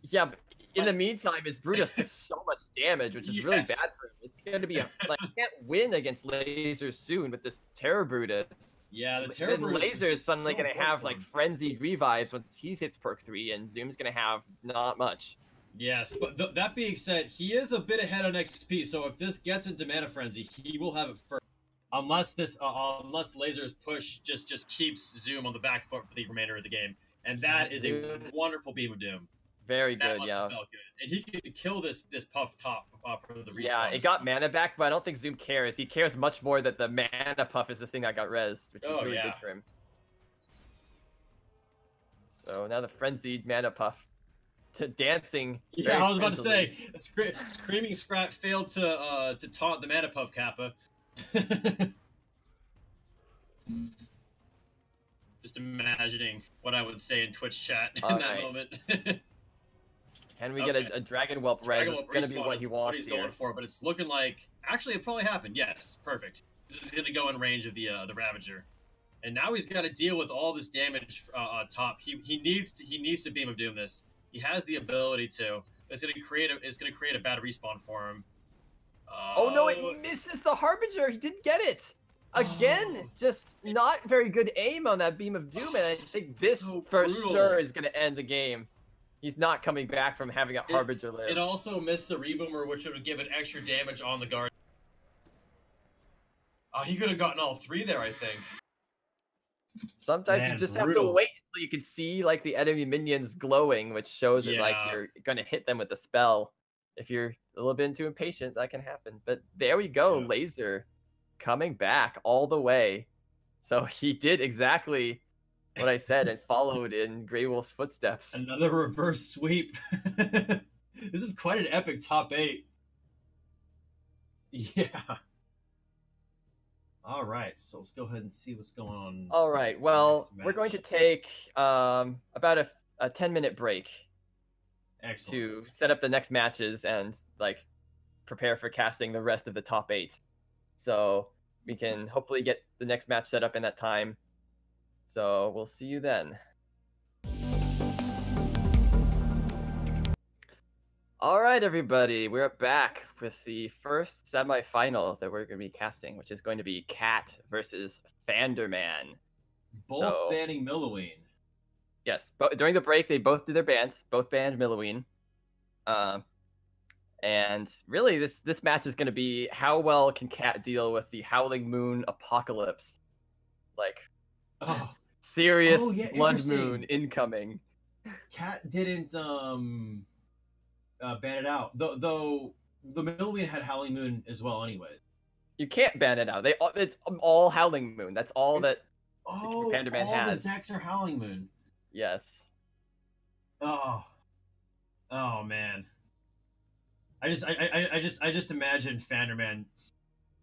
Yeah, but in the meantime, his Brutus took so much damage, which is really bad for him. It's going to be he can't win against Laser soon with this Terror Brutus. Yeah, the Then Terror is Laser's just suddenly so going to have important. like frenzied revives once he hits perk 3, and Zoom's going to have not much. Yes, but that being said, he is a bit ahead on XP, so if this gets into Mana Frenzy, he will have it first. Unless Laser's push just keeps Zoom on the back foot for the remainder of the game. And that is a wonderful Beam of Doom. Very That good, must yeah. have felt good. And he could kill this Puff top for the respawn. Yeah, it got mana back, but I don't think Zoom cares. He cares much more that the mana puff is the thing that got rezzed, which is really good for him. So now the frenzied mana puff to dancing. Yeah, I was about to say, Screaming Scrap failed to taunt the mana puff Kappa. Just imagining what I would say in Twitch chat in that moment. Can we get a Dragon Whelp res? It's going to be what he wants what he's going for, but it's looking like... Actually, it probably happened. Yes, perfect. This is going to go in range of the Ravager. And now he's got to deal with all this damage top. He needs to Beam of Doom this. He has the ability to. It's going to create a bad respawn for him. Oh no, it misses the Harbinger. He didn't get it. Again, just not very good aim on that Beam of Doom, and I think this for sure is going to end the game. He's not coming back from having a Harbinger live. It also missed the Reboomer, which would have given extra damage on the guard. He could have gotten all 3 there, I think. Sometimes you just have to wait until you can see like the enemy minions glowing, which shows that like you're going to hit them with the spell. If you're a little bit too impatient, that can happen. But there we go, Laser coming back all the way. So he did exactly what I said and followed in Grey Wolf's footsteps. Another reverse sweep. This is quite an epic top 8. Yeah. All right, so let's go ahead and see what's going on. All right, well, we're going to take about a 10-minute break. Excellent. To set up the next matches and like prepare for casting the rest of the top 8. So we can hopefully get the next match set up in that time. So we'll see you then. All right, everybody, we're back with the first semifinal that we're going to be casting, which is going to be Cat versus Fanderman. Both banning Milloween. Yes, but during the break, they both did their bans. Both banned Milloween. And really, this match is going to be how well can Cat deal with the Howling Moon Apocalypse. Like, serious Blood Moon incoming. Cat didn't ban it out, though the Milloween had Howling Moon as well anyway. You can't ban it out. It's all Howling Moon. That's all that Fanderman has. All his decks are Howling Moon. Yes. Oh man. I just imagine Fanderman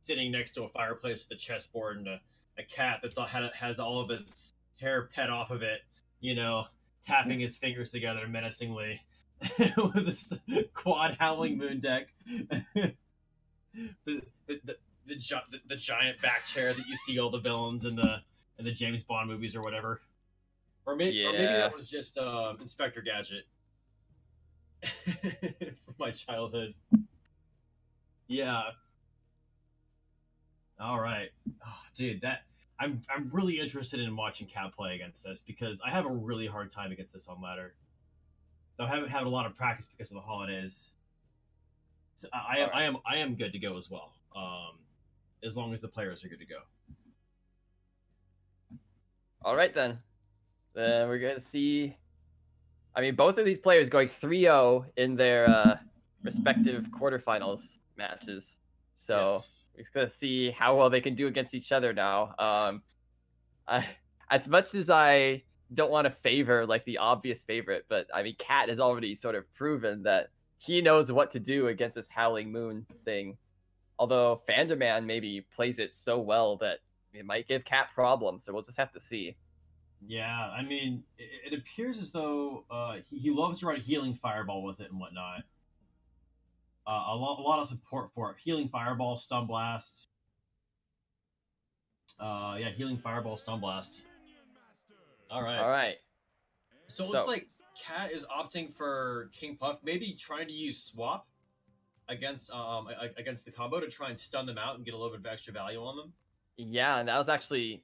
sitting next to a fireplace with a chessboard and a cat has all of its hair pet off of it, you know, tapping his fingers together menacingly with this quad Howling Moon deck. the giant back chair that you see all the villains in the James Bond movies or whatever. Or maybe that was just Inspector Gadget from my childhood. Yeah. All right, dude. I'm really interested in watching Cat play against this because I have a really hard time against this on ladder. Though I haven't had a lot of practice because of the holidays. So I am good to go as well. As long as the players are good to go. All right then. Then we're going to see... I mean, both of these players going 3-0 in their respective quarterfinals matches. So we're going to see how well they can do against each other now. As much as I don't want to favor like the obvious favorite, but I mean, Cat has already sort of proven that he knows what to do against this Howling Moon thing. Although Fanderman maybe plays it so well that it might give Cat problems, so we'll just have to see. Yeah, I mean, it appears as though he loves to run Healing Fireball with it and whatnot. A lot of support for it. Healing Fireball, Stun Blast. Yeah, Healing Fireball, Stun Blast. All right. So it looks like Cat is opting for King Puff, maybe trying to use Swap against the combo to try and stun them out and get a little bit of extra value on them. Yeah, and that was actually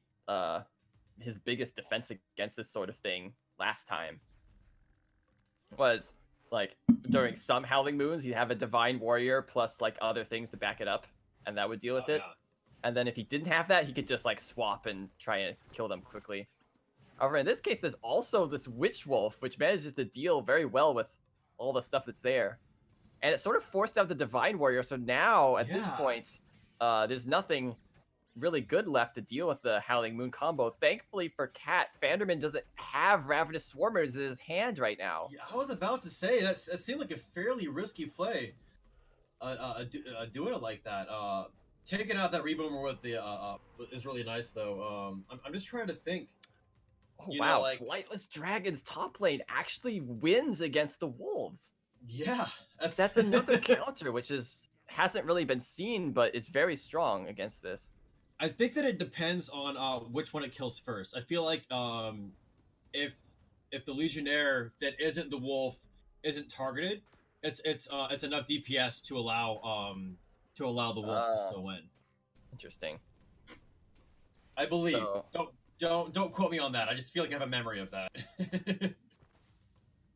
his biggest defense against this sort of thing last time. Was like during some Howling Moons, you'd have a Divine Warrior plus like other things to back it up, and that would deal with it. Yeah. And then if he didn't have that, he could just like swap and try and kill them quickly. However, in this case, there's also this Witch Wolf, which manages to deal very well with all the stuff that's there. And it sort of forced out the Divine Warrior, so now, at this point, there's nothing really good left to deal with the Howling Moon combo. Thankfully for Cat, Vanderman doesn't have Ravenous Swarmers in his hand right now. Yeah, I was about to say, that seemed like a fairly risky play, doing it like that. Taking out that Reboomer with the is really nice, though. I'm just trying to think. Oh, wow, Flightless Dragon's top lane actually wins against the Wolves. Yeah, that's another counter, which hasn't really been seen, but it's very strong against this. I think that it depends on which one it kills first. I feel like if the Legionnaire that isn't the Wolf isn't targeted, it's enough DPS to allow the Wolves to still win. Interesting. I believe. So... Don't quote me on that. I just feel like I have a memory of that.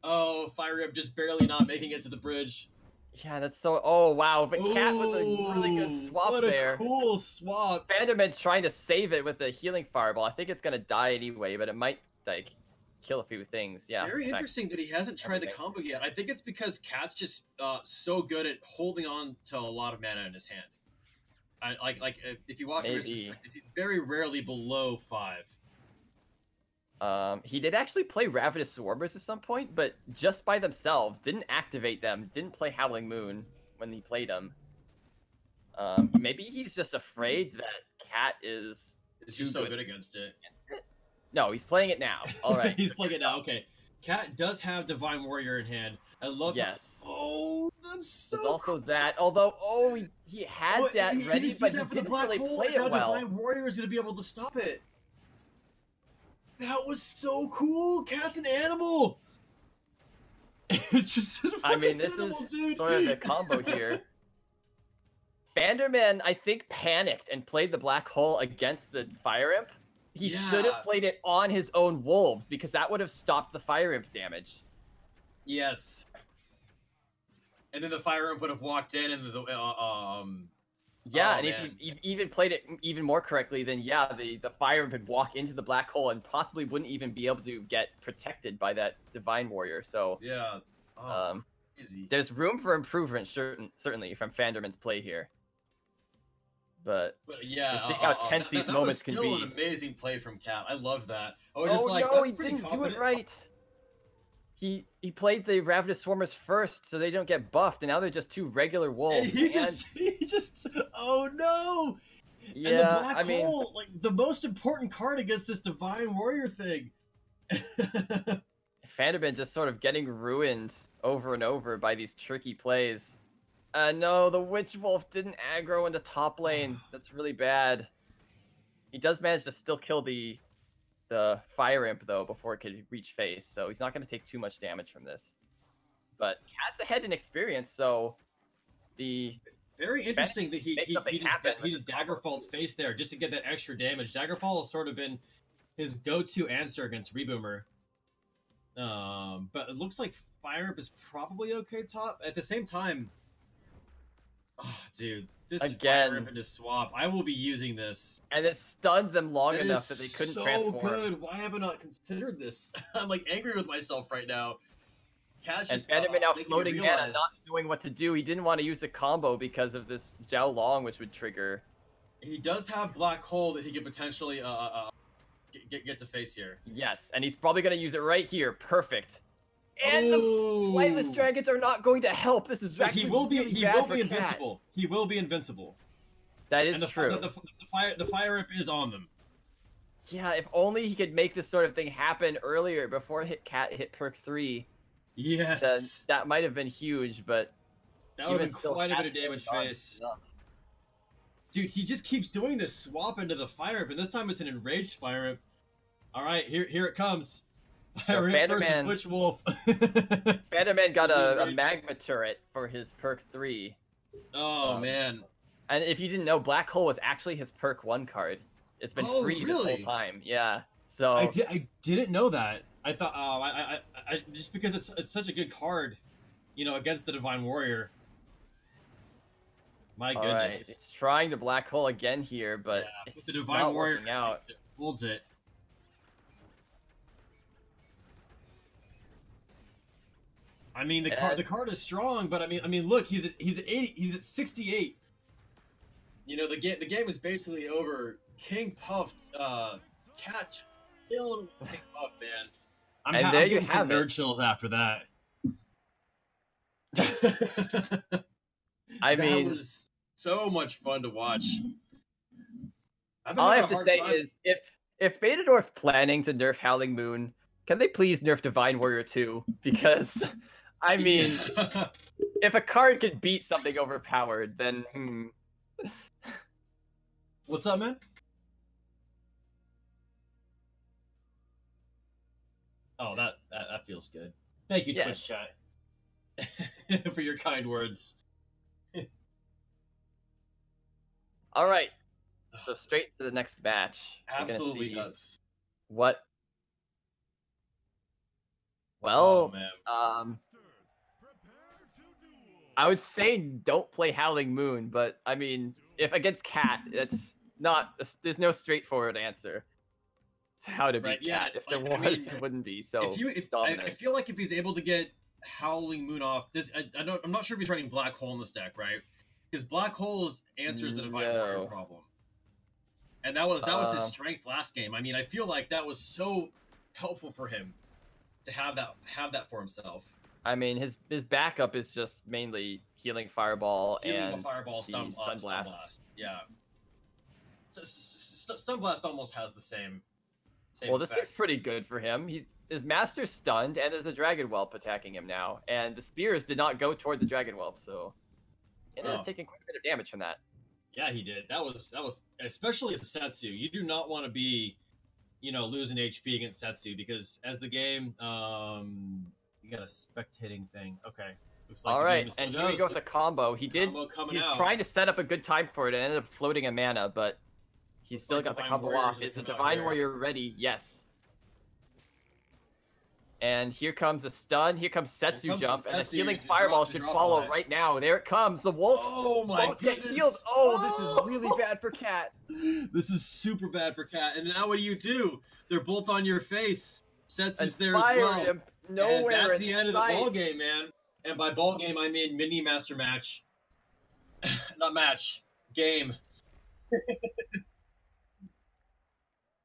Oh, Fire Up just barely not making it to the bridge. Yeah, that's so... Oh, wow. But Cat with a really good swap there. What a cool swap. Vanderman's trying to save it with a healing fireball. I think it's going to die anyway, but it might, like, kill a few things. Yeah. Very interesting that he hasn't tried the combo yet. I think it's because Cat's just so good at holding on to a lot of mana in his hand. Like if you watch him, he's very rarely below 5. He did actually play Ravenous Swarmers at some point, but just by themselves. Didn't activate them. Didn't play Howling Moon when he played them. Maybe he's just afraid that Cat is just so good against it. No, he's playing it now. All right. He's playing it now. Okay. Cat does have Divine Warrior in hand. I love that. Oh, that's so There's also that. Although, he had that ready, but he didn't really play it well. Divine Warrior is going to be able to stop it. That was so cool. Cat's an animal. It's just. I mean, this is sort of the combo here. Vanderman, I think, panicked and played the Black Hole against the Fire Imp. He should have played it on his own Wolves, because that would have stopped the Fire Imp damage. Yes. And then the Fire Imp would have walked in, and if you even played it even more correctly, then the Fire Imp would walk into the Black Hole and possibly wouldn't even be able to get protected by that Divine Warrior. So easy. There's room for improvement, certainly from Vanderman's play here. But yeah, see how tense these moments can be. That was still an amazing play from Cat. I loved that. No, he didn't do it right. He played the Ravenous Swarmers first, so they don't get buffed, and now they're just 2 regular wolves. And he just oh no! Yeah, and the Black Hole, like the most important card against this Divine Warrior thing. Vanderman just sort of getting ruined over and over by these tricky plays. No, the Witch Wolf didn't aggro into top lane. That's really bad. He does manage to still kill the Fire Imp, though, before it could reach face, so he's not going to take too much damage from this. But Cat's ahead in experience, so the... Very interesting that he just Daggerfall face there just to get that extra damage. Daggerfall has sort of been his go-to answer against Reboomer. But it looks like Fire Imp is probably okay top. At the same time... Oh, dude, this Fire Imp into swap. I will be using this. And it stunned them long enough that they couldn't transform. So good. Why have I not considered this? I'm like angry with myself right now. Cash and Vanderman now floating mana, not knowing what to do. He didn't want to use the combo because of this Zhao Long, which would trigger. He does have Black Hole that he could potentially get to face here. Yes, and he's probably going to use it right here. Perfect. And the Flightless Dragons are not going to help. This is actually he will be invincible. He will be invincible. That is true. The Fire Imp is on them. Yeah, if only he could make this sort of thing happen earlier before Cat hit perk 3. Yes. Then that might have been huge, but that would have been quite a bit of damage face. Dude, he just keeps doing this swap into the Fire Imp, and this time it's an enraged Fire Imp. All right, here it comes. Fire Imp versus Witch Wolf. Vanderman got a magma turret for his perk 3. Oh man! And if you didn't know, Black Hole was actually his perk 1 card. It's been Oh, free this really? whole time. Yeah. So I didn't know that. I thought I just because it's such a good card, you know, against the Divine Warrior. My all right, goodness. it's trying to black hole again here, but Yeah, it's with the just Divine not Warrior working out. it holds it. I mean, the card is strong, but I mean, look, he's at 80, he's at 68. You know, the game is basically over. King Puff, catch, killing King Puff, man. I'm getting some nerd chills after that. I mean, that was so much fun to watch. All I have to say is, if Betador's planning to nerf Howling Moon, can they please nerf Divine Warrior 2? Because, I mean, if a card can beat something overpowered, then What's up, man? Oh, that feels good. Thank you, yes. Twitch chat, for your kind words. All right, so straight to the next match. Absolutely nuts. What? Well, oh, man. I would say don't play Howling Moon, but I mean, if against Cat, it's not. There's no straightforward answer to how to beat Cat. If there was, it wouldn't be so dominant. I feel like if he's able to get Howling Moon off this, I'm not sure if he's running Black Hole in this deck, right? Because Black Hole's answers the Divine Warrior problem, and that was his strength last game. I mean, I feel like that was so helpful for him to have that for himself. I mean, his backup is just mainly healing Fireball and Stun Blast. Yeah, Stun Blast almost has the same well, this effect. is pretty good for him. His master's stunned, and there's a Dragon Whelp attacking him now, and the spears did not go toward the Dragon Whelp, so he ended up taking quite a bit of damage from that. Yeah, he did. That was especially as a Setsu. You do not want to be, you know, losing HP against Setsu because as the game, you got a spectating thing. Okay. Looks like all right, and here we go with the combo. He was trying to set up a good time for it and ended up floating a mana, but he's still got the combo off. Is the Divine Warrior ready? Yes. And here comes the stun. Here comes Setsu jump, and a healing Fireball should follow right now. There it comes. The wolf. Oh my goodness. Oh, this is really bad for Cat. This is super bad for Cat. And now what do? They're both on your face. Setsu's there as well. Nowhere and that's the end of the ball game, man. And by ball game, I mean Minion Master match. Not match. Game.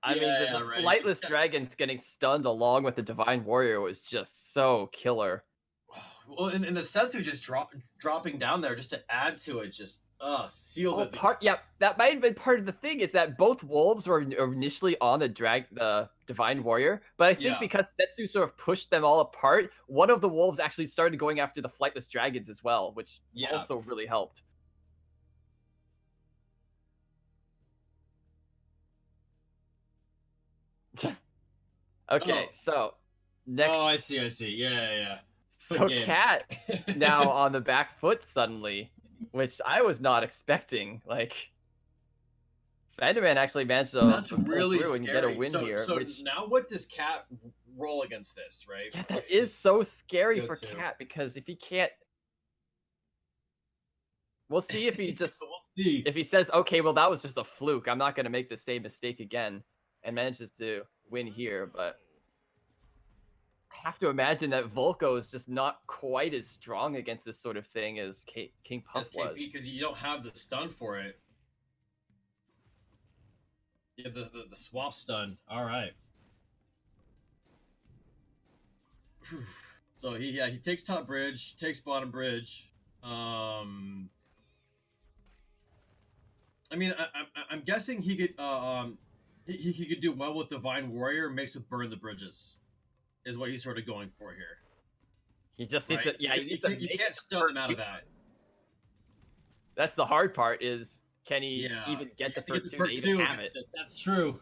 I mean, the Flightless Dragons getting stunned along with the Divine Warrior was just so killer. Well, and the Setsu just dropping down there just to add to it, just sealed it. Yeah, that might have been part of the thing, is that both wolves were initially on the Divine Warrior, but I think because Setsu sort of pushed them all apart, one of the wolves actually started going after the Flightless Dragons as well, which also really helped. Okay, so next. Oh, I see. Yeah. So Cat now on the back foot suddenly, which I was not expecting. Like, Vanderman actually managed to pull through and get a win here. So now what does Cat roll against this, right? Yeah, that is so scary for Cat, because if he can't, we'll see if he just if he says, okay, well, that was just a fluke, I'm not going to make the same mistake again, and manages to win here. But I have to imagine that Volko is just not quite as strong against this sort of thing as King Puff was. because you don't have the stun for it. Yeah, the swap stun. All right. So he takes top bridge, takes bottom bridge. I mean, I'm guessing he could he could do well with Divine Warrior, mixed with Burn the Bridges, is what he's sort of going for here. He just needs to, you can't stun him out of that. That's the hard part, is can he even get the perk 2 to even have it? That's true.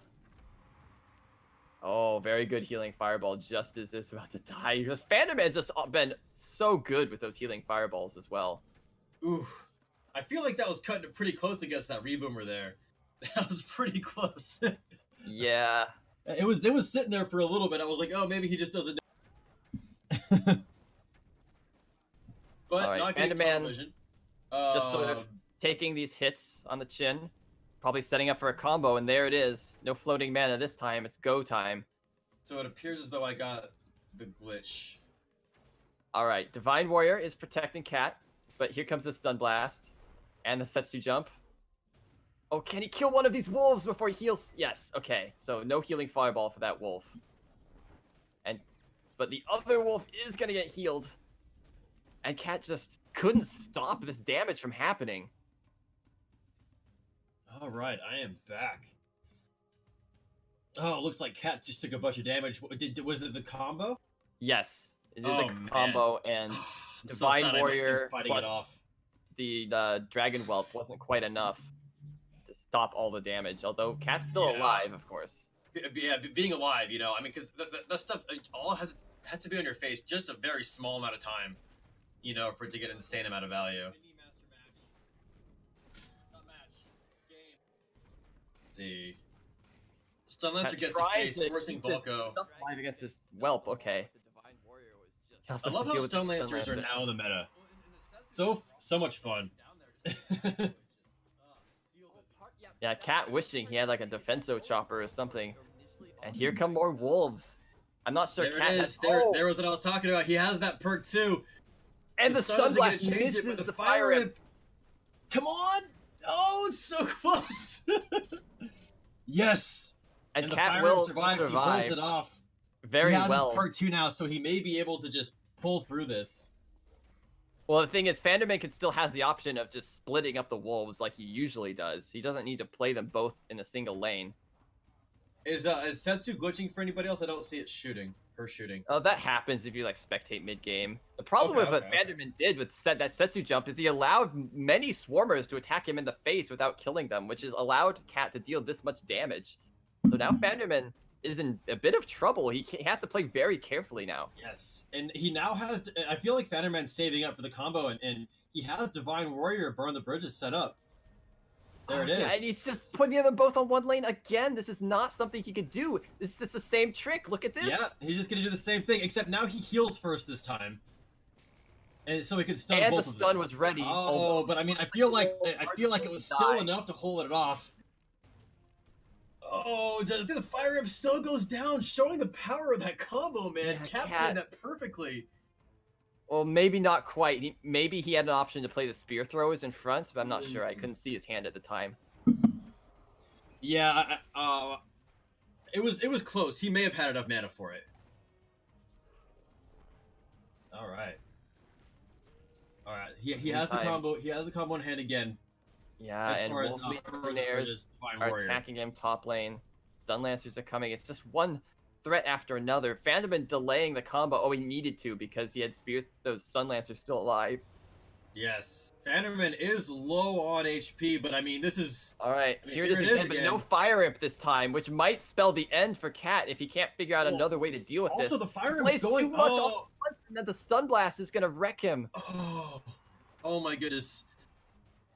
Oh, very good healing Fireball just as it's about to die. Because Vanderman's just been so good with those healing Fireballs as well. Ooh. I feel like that was cutting it pretty close against that Reboomer there. That was pretty close. Yeah. It was sitting there for a little bit. I was like, oh, maybe he just doesn't know. But right, not getting Panda vision. Just sort of taking these hits on the chin, probably setting up for a combo, and there it is. No floating mana this time. It's go time. So it appears as though I got the glitch. All right, Divine Warrior is protecting Cat, but here comes the Stun Blast and the Setsu Jump. Oh, can he kill one of these wolves before he heals? Yes, okay. So no healing Fireball for that wolf. But the other wolf is going to get healed. And Cat just couldn't stop this damage from happening. All right, I am back. Oh, it looks like Cat just took a bunch of damage. Was it the combo? Yes, it did the combo, and Divine Warrior plus the Dragon Whelp wasn't quite enough to stop all the damage. Although Cat's still alive, of course. Yeah, being alive, you know, I mean, because the stuff all has to be on your face just a very small amount of time, you know, for it to get an insane amount of value. Let's see. Stun Lancer gets the face, forcing Volko. Alive against this Whelp, okay. I love how Stun Lancers are now in the meta. So much fun. Yeah, Cat wishing he had like a Defenso Chopper or something. And here come more wolves. I'm not sure there Cat it has... is. There was what I was talking about. He has that perk too. And the Stun Blast misses it with the Fire Rip. Come on! Oh, it's so close! Yes! And the Cat Fire will Rip survives. He holds it off. Very well. He has his perk 2 now, so he may be able to just pull through this. Well, the thing is, Fanderman still has the option of just splitting up the wolves like he usually does. He doesn't need to play them both in a single lane. Is Setsu glitching for anybody else? I don't see it shooting. Her shooting. Oh, that happens if you like spectate mid game. The problem with what Vanderman did with that Setsu jump is he allowed many swarmers to attack him in the face without killing them, which has allowed Cat to deal this much damage. So now Vanderman is in a bit of trouble. He has to play very carefully now. Yes, and he now has. I feel like Vanderman's saving up for the combo, and he has Divine Warrior Burn the Bridges set up. There it is. Yeah, and he's just putting them both on one lane again. This is not something he could do. This is just the same trick. Look at this. Yeah, he's just gonna do the same thing, except now he heals first this time, and so he could stun both of them. And the stun was ready. Oh, but I mean, I feel like it was still enough to hold it off. Oh, the Fire Rip still goes down, showing the power of that combo, man. Yeah, Cat played that perfectly. Well, maybe not quite. Maybe he had an option to play the spear throwers in front, but I'm not sure. I couldn't see his hand at the time. Yeah, it was close. He may have had enough mana for it. All right. He has the combo. He has the combo in hand again. Yeah, as and far Wolf Legionnaires are attacking him top lane. Stun Lancers are coming. It's just one threat after another. Vanderman delaying the combo. Oh, he needed to because he had those Stun Lancers still alive. Yes, Vanderman is low on HP, but I mean, this is... All right, here it is again, but no Fire Imp this time, which might spell the end for Cat if he can't figure out another way to deal with this. Also, the Fire Imp's going... too much all at once, and then the Stun Blast is going to wreck him. Oh my goodness.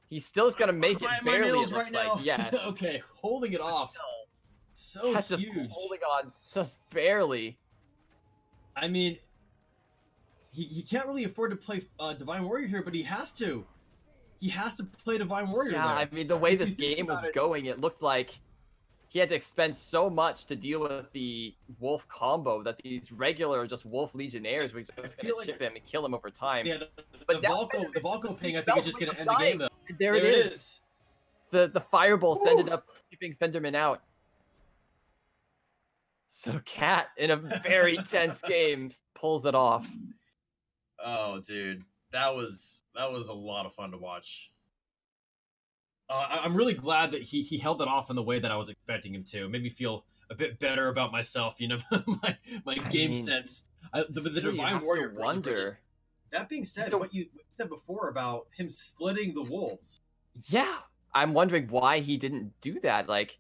He's still going to make it barely, my nails right now. Yes. Okay, holding it off. So Cat's huge. Just holding on just barely. I mean... He can't really afford to play Divine Warrior here, but he has to. He has to play Divine Warrior there. I mean, the way this game was going, it looked like he had to expend so much to deal with the Wolf combo that these regular just Wolf Legionnaires were just going to chip him and kill him over time. Yeah, the Volko ping, I think, is just going to end the game, though. There it is. The Firebolts ended up keeping Fenderman out. So Cat, in a very tense game, pulls it off. Oh, dude, that was a lot of fun to watch. I'm really glad that he held it off in the way that I was expecting him to. It made me feel a bit better about myself, you know, my game sense. The Divine Warrior wonder. That being said, what you said before about him splitting the wolves. Yeah, I'm wondering why he didn't do that. Like,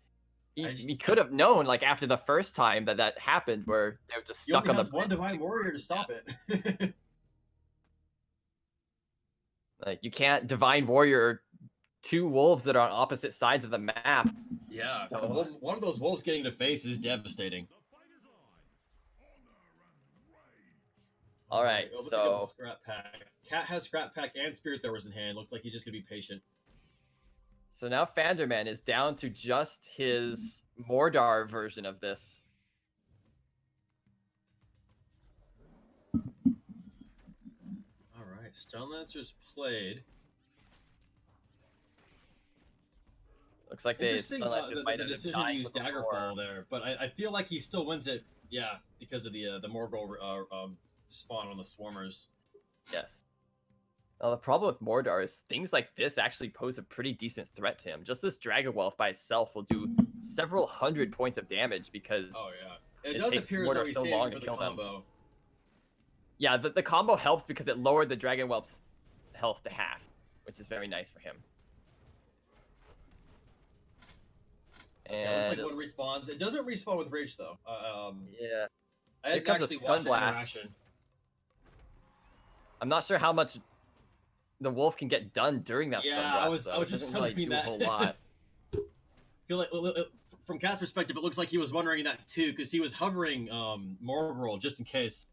he could have known, like, after the first time that happened, where they were just stuck on the. One Divine Warrior to stop it. Like, you can't Divine Warrior two wolves that are on opposite sides of the map. Yeah, So one of those wolves getting to face is devastating. all right, Let's pick so up a scrap pack. Cat has scrap pack and spirit throwers in hand. Looks like he's just gonna be patient. so now Fanderman is down to just his Mordar version of this. All right, Stone Lancer's played. Looks like Interesting the decision to use Daggerfall there, but I feel like he still wins it. Yeah, because of the Morgul spawn on the Swarmers. Yes. Now, the problem with Mordar is things like this actually pose a pretty decent threat to him. Just this Dragon Wealth by itself will do several hundred points of damage because oh yeah, it does appear as though he's saving for the combo. Yeah, the combo helps because it lowered the Dragon Whelp's health to half, which is very nice for him. And yeah, it looks like one respawns. It doesn't respawn with Rage though. Yeah. I didn't actually watch the interaction. I'm not sure how much the wolf can get done during that stun blast. I was just wondering that. A whole lot. I feel like from Cat's perspective, it looks like he was wondering that too, because he was hovering Morgul just in case.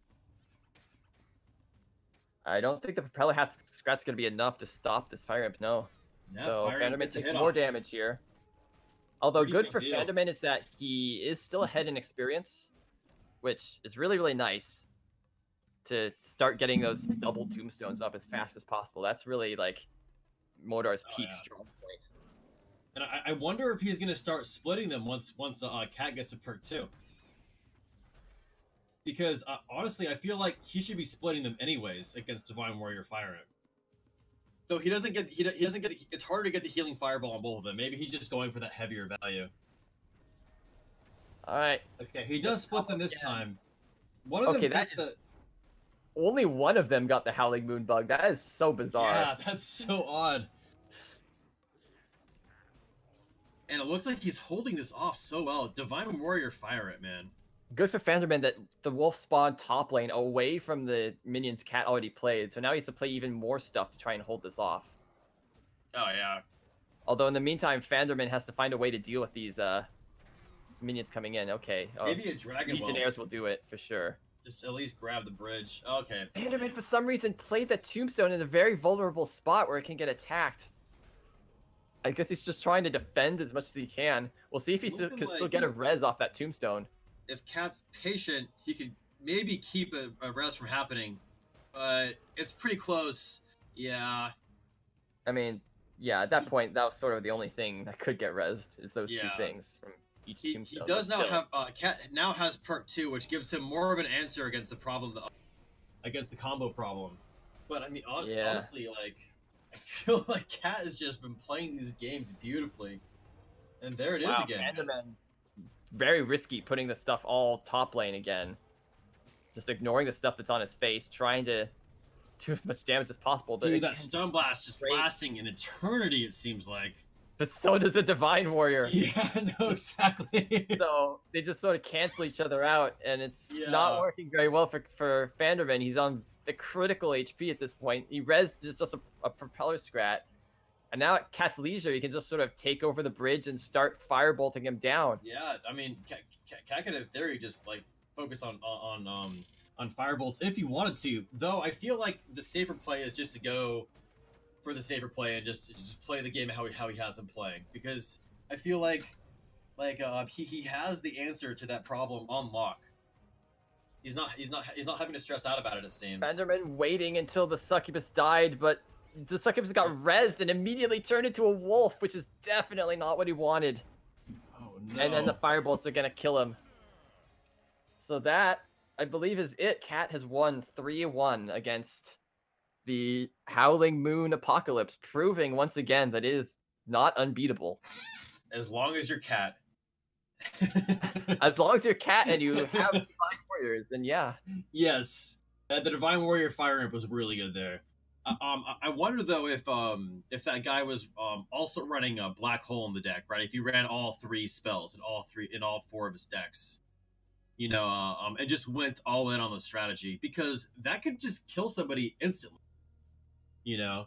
I don't think the propeller hat scratch is going to be enough to stop this Fire Imp, no. Yeah, so Fanderman takes more damage here. Although good for Fanderman is that he is still ahead in experience, which is really, really nice to start getting those double tombstones up as fast as possible. That's really like Mordar's peak strong point. And I wonder if he's going to start splitting them once Cat gets to perk 2. Because honestly, I feel like he should be splitting them anyways against Divine Warrior Fire Imp. Though he doesn't get it's harder to get the healing fireball on both of them. Maybe he's just going for that heavier value. All right. Okay, he does split them this time. One of them gets the. Only one of them got the Howling Moon bug. That is so bizarre. Yeah, that's so odd. And it looks like he's holding this off so well. Divine Warrior Fire It, man. Good for Fanderman that the wolf spawned top lane away from the minions Cat already played, so now he has to play even more stuff to try and hold this off. Oh, yeah. Although in the meantime, Fanderman has to find a way to deal with these minions coming in. Okay. Maybe a Dragon Legionnaires will do it for sure. Just at least grab the bridge. Okay. Fanderman, for some reason, played the Tombstone in a very vulnerable spot where it can get attacked. I guess he's just trying to defend as much as he can. We'll see if he can still get a res off that Tombstone. If Cat's patient, he could maybe keep a res from happening. But it's pretty close. Yeah. I mean, yeah, at that point, that was sort of the only thing that could get resed, is those two things from each Tombstone. He does now have, Cat now has perk 2, which gives him more of an answer against the problem, against the combo problem. But I mean, honestly, like, I feel like Cat has just been playing these games beautifully. And there it is again. Fanderman, very risky putting the stuff all top lane again. Just ignoring the stuff that's on his face, trying to do as much damage as possible. But dude, that stun blast just lasting an eternity, it seems like. But so does the Divine Warrior. Yeah, no, exactly. So they just sort of cancel each other out, and it's not working very well for Fanderman. He's on the critical HP at this point. He rezzed just a propeller scrat. And now at Cat's leisure, he can just sort of take over the bridge and start firebolting him down. Yeah, I mean, Cat could in theory just like focus on firebolts if he wanted to. Though I feel like the safer play is just to go for the safer play and just play the game how he has him playing, because I feel like he has the answer to that problem on lock. He's not having to stress out about it. It seems. Fanderman waiting until the succubus died, but the succubus got rezzed and immediately turned into a wolf, which is definitely not what he wanted. Oh no! And then the firebolts are gonna kill him. So that, I believe, is it. Cat has won 3-1 against the Howling Moon Apocalypse, proving once again that it is not unbeatable. As long as you're Cat. As long as you're Cat and you have 5 warriors, then yeah. Yes. The Divine Warrior Fire Imp was really good there. I wonder though if that guy was also running a Black Hole in the deck, right? If he ran all 3 spells in all 4 of his decks, you know, and just went all in on the strategy, because that could just kill somebody instantly, you know.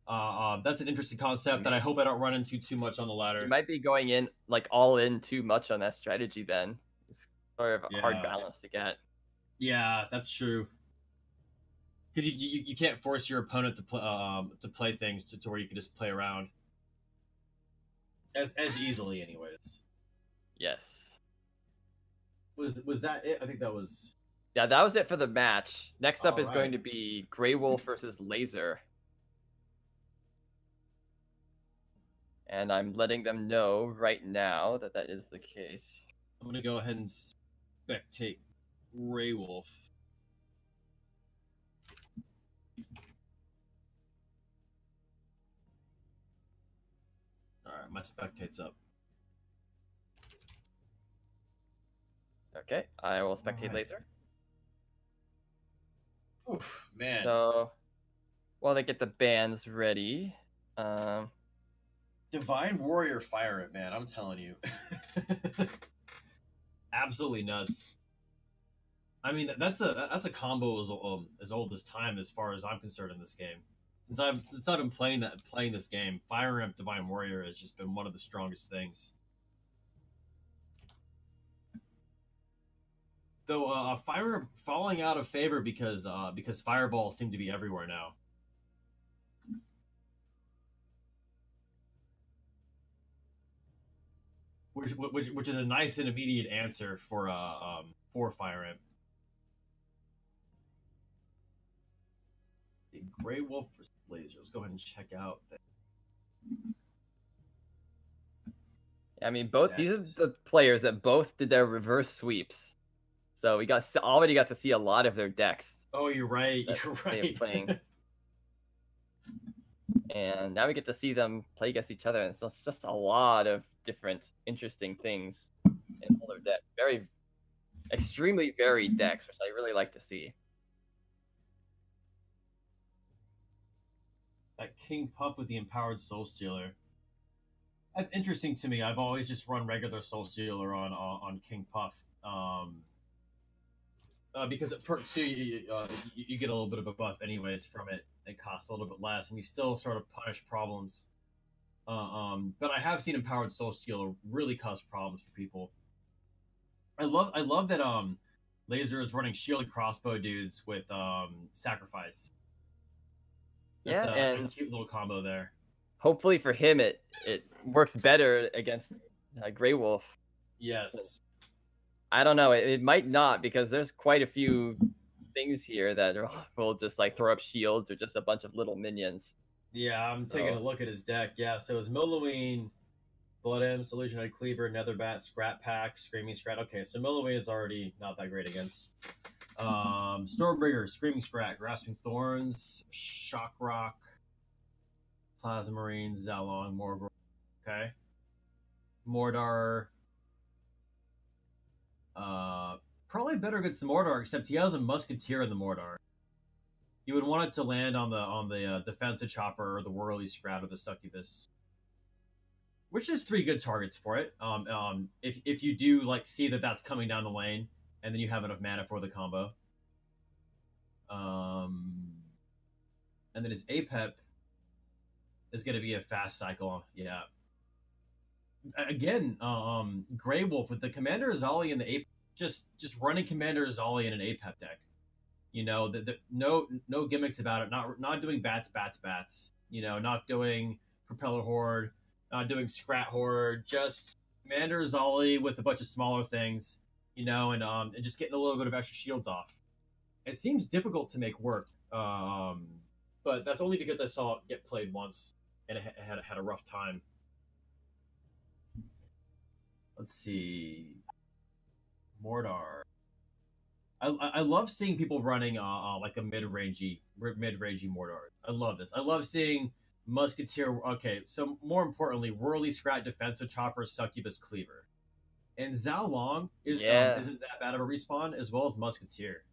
That's an interesting concept that I hope I don't run into too much on the ladder. You might be going in like all in too much on that strategy. Then it's sort of a hard balance to get. Yeah, that's true. Because you can't force your opponent to play things to where you can just play around as easily, anyways. Yes. Was that it? I think that was. Yeah, that was it for the match. Next up is going to Alright. be Grey Wolf versus Laser. And I'm letting them know right now that that is the case. I'm gonna go ahead and spectate Grey Wolf. Alright, my spectate's up. Okay, I will spectate Laser. Oof, man. So, while they get the bands ready, Divine Warrior Fire It, man, I'm telling you. Absolutely nuts. I mean, that's a combo as old as time, as far as I'm concerned, in this game. Since I've been playing this game, Fire Imp Divine Warrior has just been one of the strongest things. Though Fire Imp falling out of favor because fireballs seem to be everywhere now. Which is a nice and immediate answer for Fire Imp. Grey Wolf versus Laser. Let's go ahead and check out that. I mean, these are the players that both did their reverse sweeps. So we already got to see a lot of their decks. Oh, you're right. You're right. Playing. And now we get to see them play against each other, and it's just a lot of different interesting things in all their decks. Extremely varied decks, which I really like to see. That King Puff with the Empowered Soul Stealer. That's interesting to me. I've always just run regular Soul Stealer on King Puff. Because at perk 2, you get a little bit of a buff anyways from it. It costs a little bit less, and you still sort of punish problems. But I have seen Empowered Soul Stealer really cause problems for people. I love that Laser is running shielded crossbow dudes with Sacrifice. That's a cute little combo there. Hopefully for him, it works better against Grey Wolf. Yes. I don't know. It might not, because there's quite a few things here that will just like throw up shields or just a bunch of little minions. Yeah, I'm taking a look at his deck. Yeah, so it's Milloween, Blood Imp, Illusionary Cleaver, Netherbat, Scrap Pack, Screaming Scrat. Okay, so Milloween is already not that great against. Stormbringer, Screaming Scrat, Grasping Thorns, Shock Rock, Plasma Marine, Zalong, Morgor. Okay. Mordar. Probably better against the Mordar, except he has a Musketeer in the Mordar. You would want it to land on the Defensive Chopper or the Whirly Scrat or the Succubus, which is 3 good targets for it. If you do like see that that's coming down the lane, and then you have enough mana for the combo. And then his Apep is going to be a fast cycle. Yeah. Again, Grey Wolf with the Commander Azali and the Apep, just running Commander Azali in an Apep deck. You know, no gimmicks about it. Not doing bats. You know, not doing Propeller Horde, not doing Scrat Horde. Just Commander Azali with a bunch of smaller things. You know, and just getting a little bit of extra shields off. It seems difficult to make work, but that's only because I saw it get played once and it had a rough time. Let's see, Mordar. I love seeing people running like a mid-rangey Mordar. I love this. I love seeing Musketeer. Okay, so more importantly, Whirly Scrat, Defensive Chopper, Succubus, Cleaver. And Zhao Long isn't that bad of a respawn, as well as Musketeer.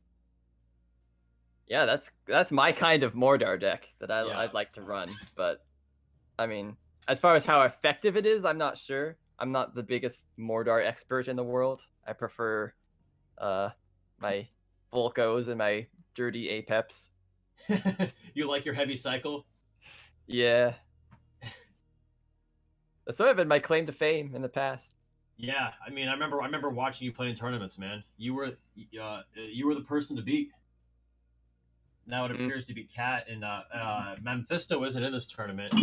Yeah, that's my kind of Mordar deck that I'd like to run. But I mean, as far as how effective it is, I'm not sure. I'm not the biggest Mordar expert in the world. I prefer my Volcos and my dirty Apeps. You like your heavy cycle? Yeah. That's sort of been my claim to fame in the past. Yeah, I mean, I remember watching you play in tournaments, man. You were the person to beat. Now it appears to be Cat and Mephisto isn't in this tournament,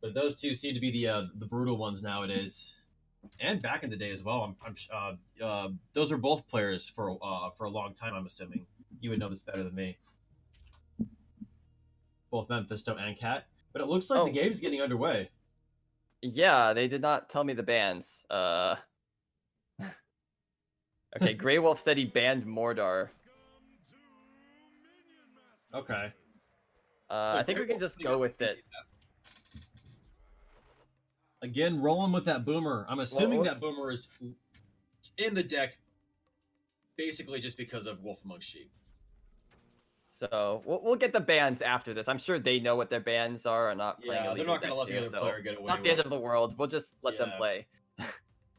but those two seem to be the brutal ones nowadays, and back in the day as well. Those are both players for a long time. I'm assuming you would know this better than me. Both Mephisto and Cat, but it looks like the game's getting underway. Yeah, they did not tell me the bans. Okay, Grey Wolf said he banned Mordar. Okay. I think we can just go with it. Again, rolling with that boomer. I'm assuming that boomer is in the deck basically just because of Wolf Among Sheep. So we'll get the bans after this. I'm sure they know what their bans are and not playing. Yeah, they're not going to let the other player get away. Not the end of the world. We'll just let them play.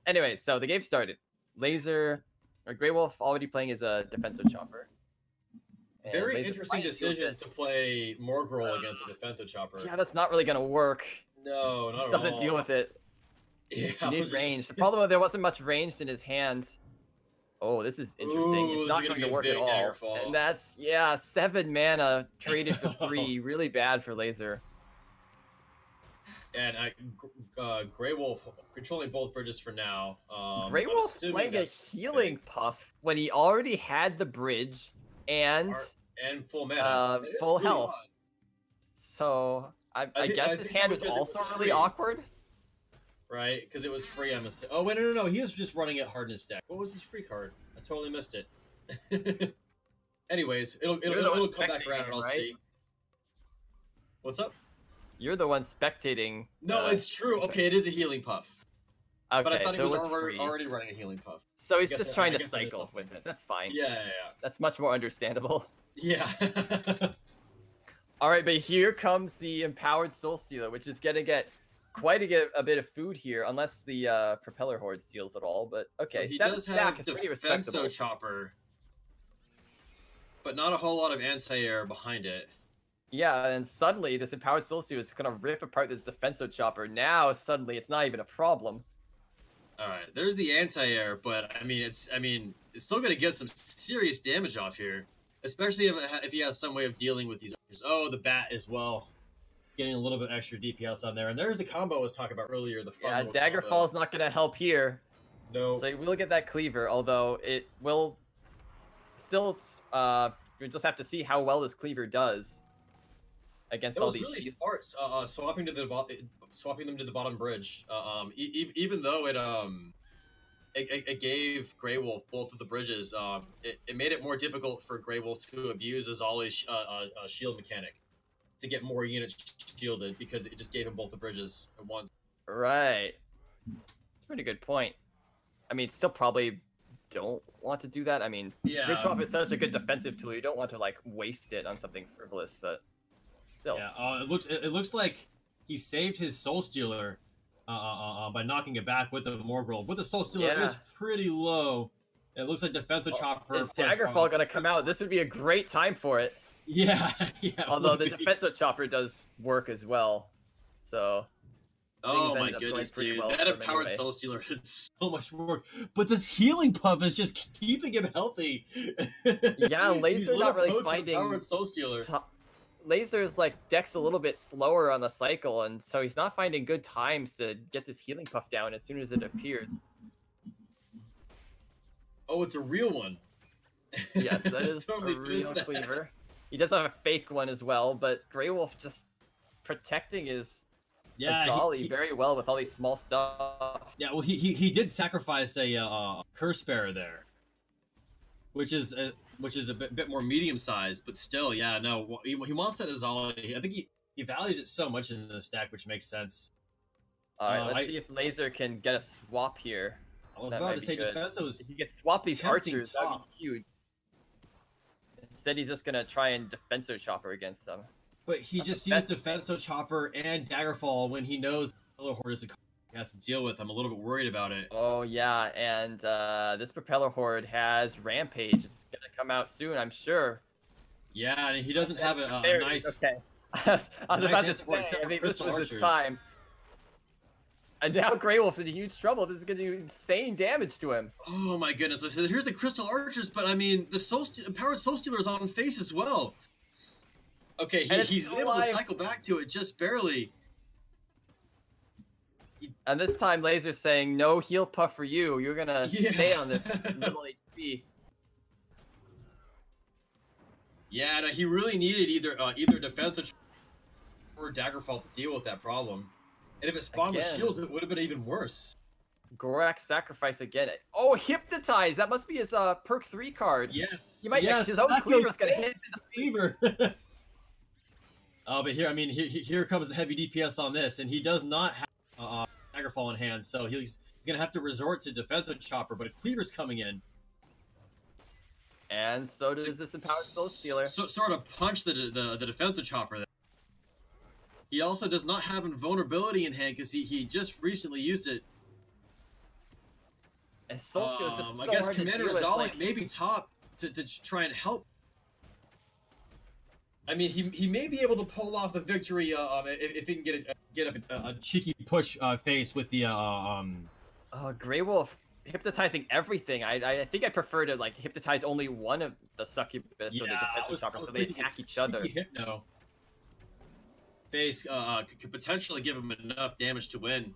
Anyway, so the game started. Grey Wolf already playing as a defensive chopper. And very interesting decision to play Morgrel against a defensive chopper. Yeah, that's not really going to work. No, not at all. Doesn't deal with it. Yeah, you need range. The problem is there wasn't much range in his hand. Oh, this is interesting. It's not going to work at all. And that's, 7 mana traded for 3. Really bad for Laser. And Grey Wolf controlling both bridges for now. Grey Wolf playing a healing puff when he already had the bridge and full mana, full health. Odd. So I guess his hand was also really awkward. Right, because it was free. Oh wait, no. He was just running at hardness deck. What was his free card? I totally missed it. Anyways, it'll come back around and I'll see. What's up? You're the one spectating. No, it's true. Okay, it is a healing puff. Okay, but I thought he was already running a healing puff. So he's just trying to cycle with it. That's fine. Yeah. That's much more understandable. Yeah. All right, but here comes the Empowered Soul Stealer, which is gonna get quite a bit of food here, unless the Propeller Horde steals it all. But okay, so he does have Defenso Chopper, but not a whole lot of anti-air behind it. Yeah, and suddenly this Empowered Soul Stealer is gonna rip apart this Defenso Chopper. Now suddenly it's not even a problem. All right, there's the anti-air, but it's still gonna get some serious damage off here, especially if he has some way of dealing with these. Oh, the bat as well. Getting a little bit extra DPS on there. And there's the combo I was talking about earlier. Daggerfall is not going to help here. No. So we will get that cleaver, although it will still... we just have to see how well this cleaver does against all these... It was really smart, swapping them to the bottom bridge. Even though it gave Grey Wolf both of the bridges, it made it more difficult for Grey Wolf to abuse his always shield mechanic to get more units shielded, because it just gave him both the bridges at once. Right. Pretty good point. Still probably don't want to do that. Bridge swap is such a good defensive tool. You don't want to waste it on something frivolous, but still. Yeah. It looks like he saved his Soul Stealer by knocking it back with the Morgrel. With the Soul Stealer is pretty low. It looks like Defensive Chopper. Is Daggerfall gonna come out? This would be a great time for it. Yeah. Although the Defensive Chopper does work as well, so. Oh my goodness, dude! That Empowered Soul Stealer is so much work, but this healing puff is just keeping him healthy. Yeah, Laser's not really finding. Empowered Soul Stealer. Laser's deck's a little bit slower on the cycle, and so he's not finding good times to get this healing puff down as soon as it appears. Oh, it's a real one. Yes, that is totally a real cleaver. He does have a fake one as well, but Grey Wolf just protecting his Dolly very well with all these small stuff. Yeah, well, he did sacrifice a Curse Bearer there, which is a bit more medium sized, but still, yeah, no, he wants that as all. I think he values it so much in the stack, which makes sense. All right, let's see if Laser can get a swap here. I was about to say Defenso's. If he gets swap these archers, that'd be huge. Instead, he's just gonna try and Defenso Chopper against them. But he just used Defenso Chopper and Daggerfall when he knows the Propeller Horde has to deal with. I'm a little bit worried about it. Oh yeah, and this Propeller Horde has Rampage. It's gonna come out soon, I'm sure. Yeah, and he doesn't have a nice. Okay, I was Nice about to answer for it, say, except I for think this Crystal was his Archers. time. And now Grey Wolf's in huge trouble. This is going to do insane damage to him. Oh my goodness! I said, here's the Crystal Archers, but I mean, the Empowered Soul Stealer is on face as well. Okay, he's able to cycle back to it just barely. And this time, Laser's saying, no heal puff for you. You're going to stay on this little HP. Yeah, no, he really needed either defense or Daggerfall to deal with that problem. And if it spawned with shields, it would have been even worse. Gorak sacrifice again. Oh, Hypnotize! That must be his perk 3 card. Yes. He might his own cleaver's gonna hit in the cleaver. Oh, but here, I mean, here comes the heavy DPS on this, and he does not have Daggerfall in hand, so he's gonna have to resort to defensive chopper. But a cleaver's coming in, and so does this Empowered Soul Stealer. So sort of punch the defensive chopper there. He also does not have invulnerability in hand because he just recently used it. And Soul Stealer is just so I guess hard Commander to deal with, Zollik maybe top to try and help. I mean, he may be able to pull off the victory if he can get a cheeky push face with the Grey Wolf hypnotizing everything. I think I prefer to like hypnotize only one of the succubus or the defensive chopper so they attack each other. Hypno face could potentially give him enough damage to win.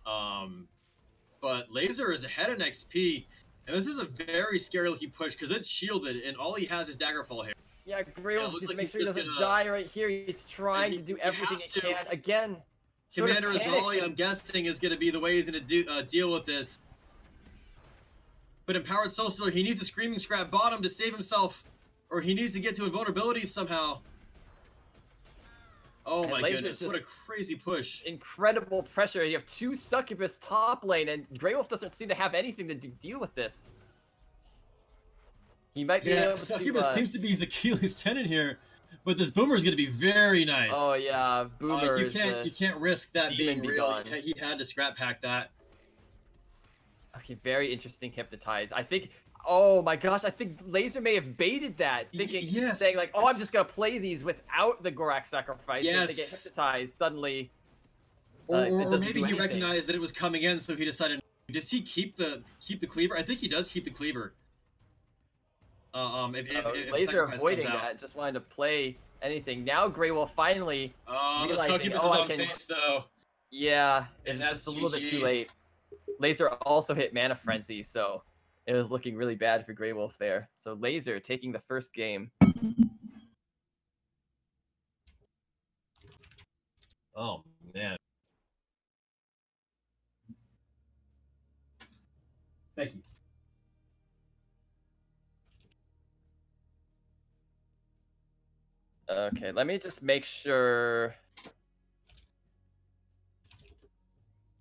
But Laser is ahead in XP, and this is a very scary looking push because it's shielded and all he has is Daggerfall here. Yeah, Grey Wolf just make sure he doesn't die right here. He's trying to do everything he can. Again, Commander Zollik, I'm guessing, is going to be the way he's going to deal with this. But Empowered Soul Stealer, he needs a Screaming Scrap bottom to save himself, or he needs to get to invulnerability somehow. Oh my goodness, what a crazy push. Incredible pressure. You have 2 succubus top lane, and Grey Wolf doesn't seem to have anything to deal with this. He might be able to... Succubus seems to be his Achilles tendon here, but this Boomer is going to be very nice. Oh yeah, Boomer you can't risk that being real. He had to scrap pack that. Okay, very interesting Hypnotize. I think... Oh my gosh, I think Laser may have baited that, thinking, saying like, oh, I'm just going to play these without the Gorak sacrifice. Yes. And they get hypnotized, suddenly... Or maybe he recognized that it was coming in, so he decided... Does he keep the cleaver? I think he does keep the cleaver. If Laser avoiding that, just wanted to play anything. Now Grey Wolf finally... the succubus is on face, though. Yeah, it's just a little bit too late. Laser also hit Mana Frenzy, so... It was looking really bad for Grey Wolf there. So Laser taking the first game. Oh, man. Thank you. Okay, let me just make sure...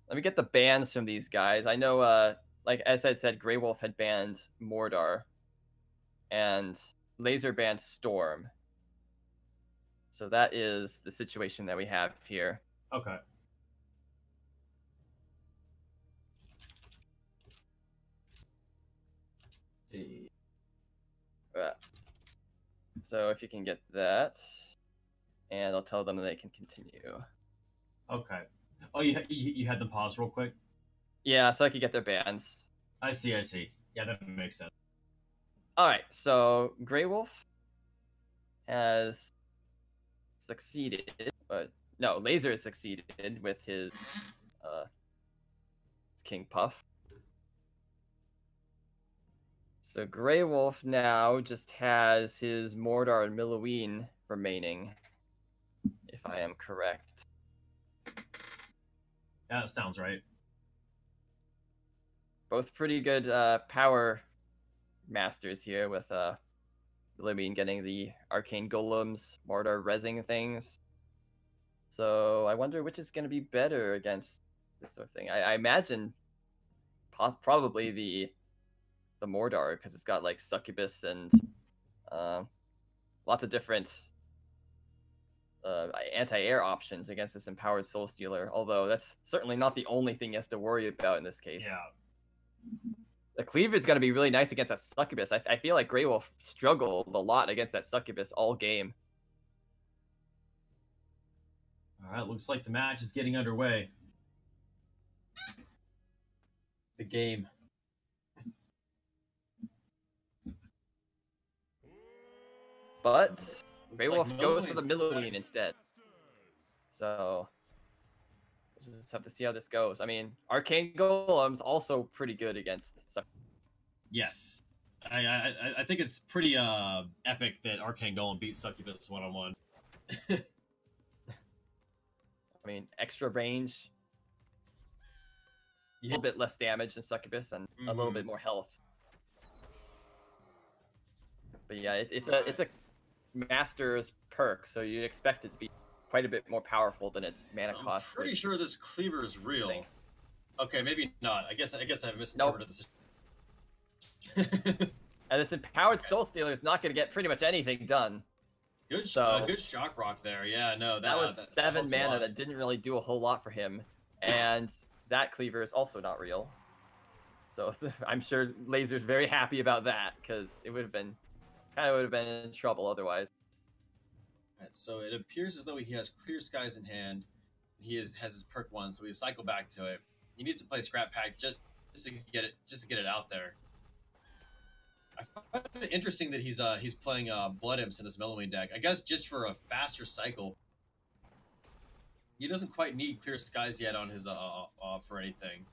Let me get the bans from these guys. I know, like as I said, Grey Wolf had banned Mordar, and Laser banned Storm. So that is the situation that we have here. Okay. Let's see. So if you can get that, and I'll tell them that they can continue. Okay. Oh, you had them pause real quick? Yeah, so I could get their bans. I see. Yeah, that makes sense. Alright, so Grey Wolf has succeeded, but no, Laser has succeeded with his King Puff. So Grey Wolf now just has his Mordar and Milloween remaining, if I am correct. Yeah, that sounds right. Both pretty good power masters here, with Milloween getting the Arcane Golems, Mordar rezzing things. So I wonder which is going to be better against this sort of thing. I imagine probably the Mordar, because it's got like Succubus and lots of different anti-air options against this Empowered Soul Stealer, although that's certainly not the only thing he has to worry about in this case. Yeah. The Cleaver is going to be really nice against that Succubus. I feel like Grey Wolf struggled a lot against that Succubus all game. All right, looks like the match is getting underway. The game. But Grey like Wolf goes for the Millions. Minion instead. So we'll just have to see how this goes. I mean, Arcane Golem's also pretty good against such. Yes. I think it's pretty epic that Arcane Golem beat Succubus one-on-one. I mean, extra range, a little bit less damage than Succubus, and a little bit more health. But yeah, it's a Masters perk, so you'd expect it to be quite a bit more powerful than its mana cost. I'm pretty sure this cleaver is real. Thing. Okay, maybe not. I guess I've misinterpreted this. And this Empowered Soul Stealer is not going to get pretty much anything done. Good, good shock rock there. Yeah, no, that was 7 mana that didn't really do a whole lot for him, and that cleaver is also not real. So I'm sure Laser's very happy about that, because it would have been in trouble otherwise. Right, so it appears as though he has Clear Skies in hand. He has his perk 1, so we cycle back to it. He needs to play Scrap Pack just to get it out there. I find it interesting that he's playing Blood Imps in his Mellowing deck. I guess just for a faster cycle. He doesn't quite need Clear Skies yet on his for anything.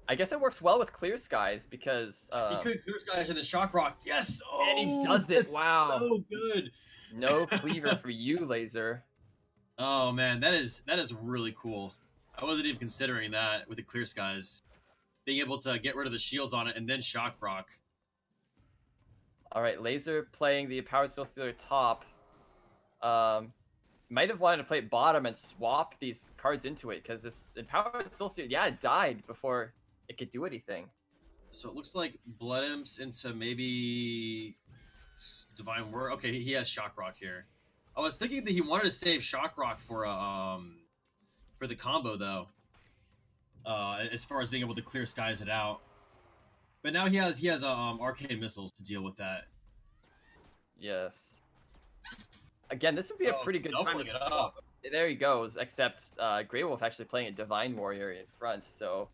I guess it works well with Clear Skies because he could Clear Skies and then Shock Rock. Yes, and he does it. Wow, so good. No cleaver for you, Laser. Oh man, that is really cool. I wasn't even considering that with the Clear Skies, being able to get rid of the shields on it and then Shock Rock. All right, Laser playing the Empowered Soul Stealer top. Might have wanted to play it bottom and swap these cards into it because this Empowered Soul Stealer, yeah, it died before it could do anything. So it looks like Blood Imps into maybe Divine Word. Okay, he has Shock Rock here. I was thinking that he wanted to save Shock Rock for the combo though. As far as being able to Clear Skies it out. But now he has Arcane Missiles to deal with that. Yes. Again, this would be a pretty good time to swap. There he goes, except Grey Wolf actually playing a Divine Warrior in front, so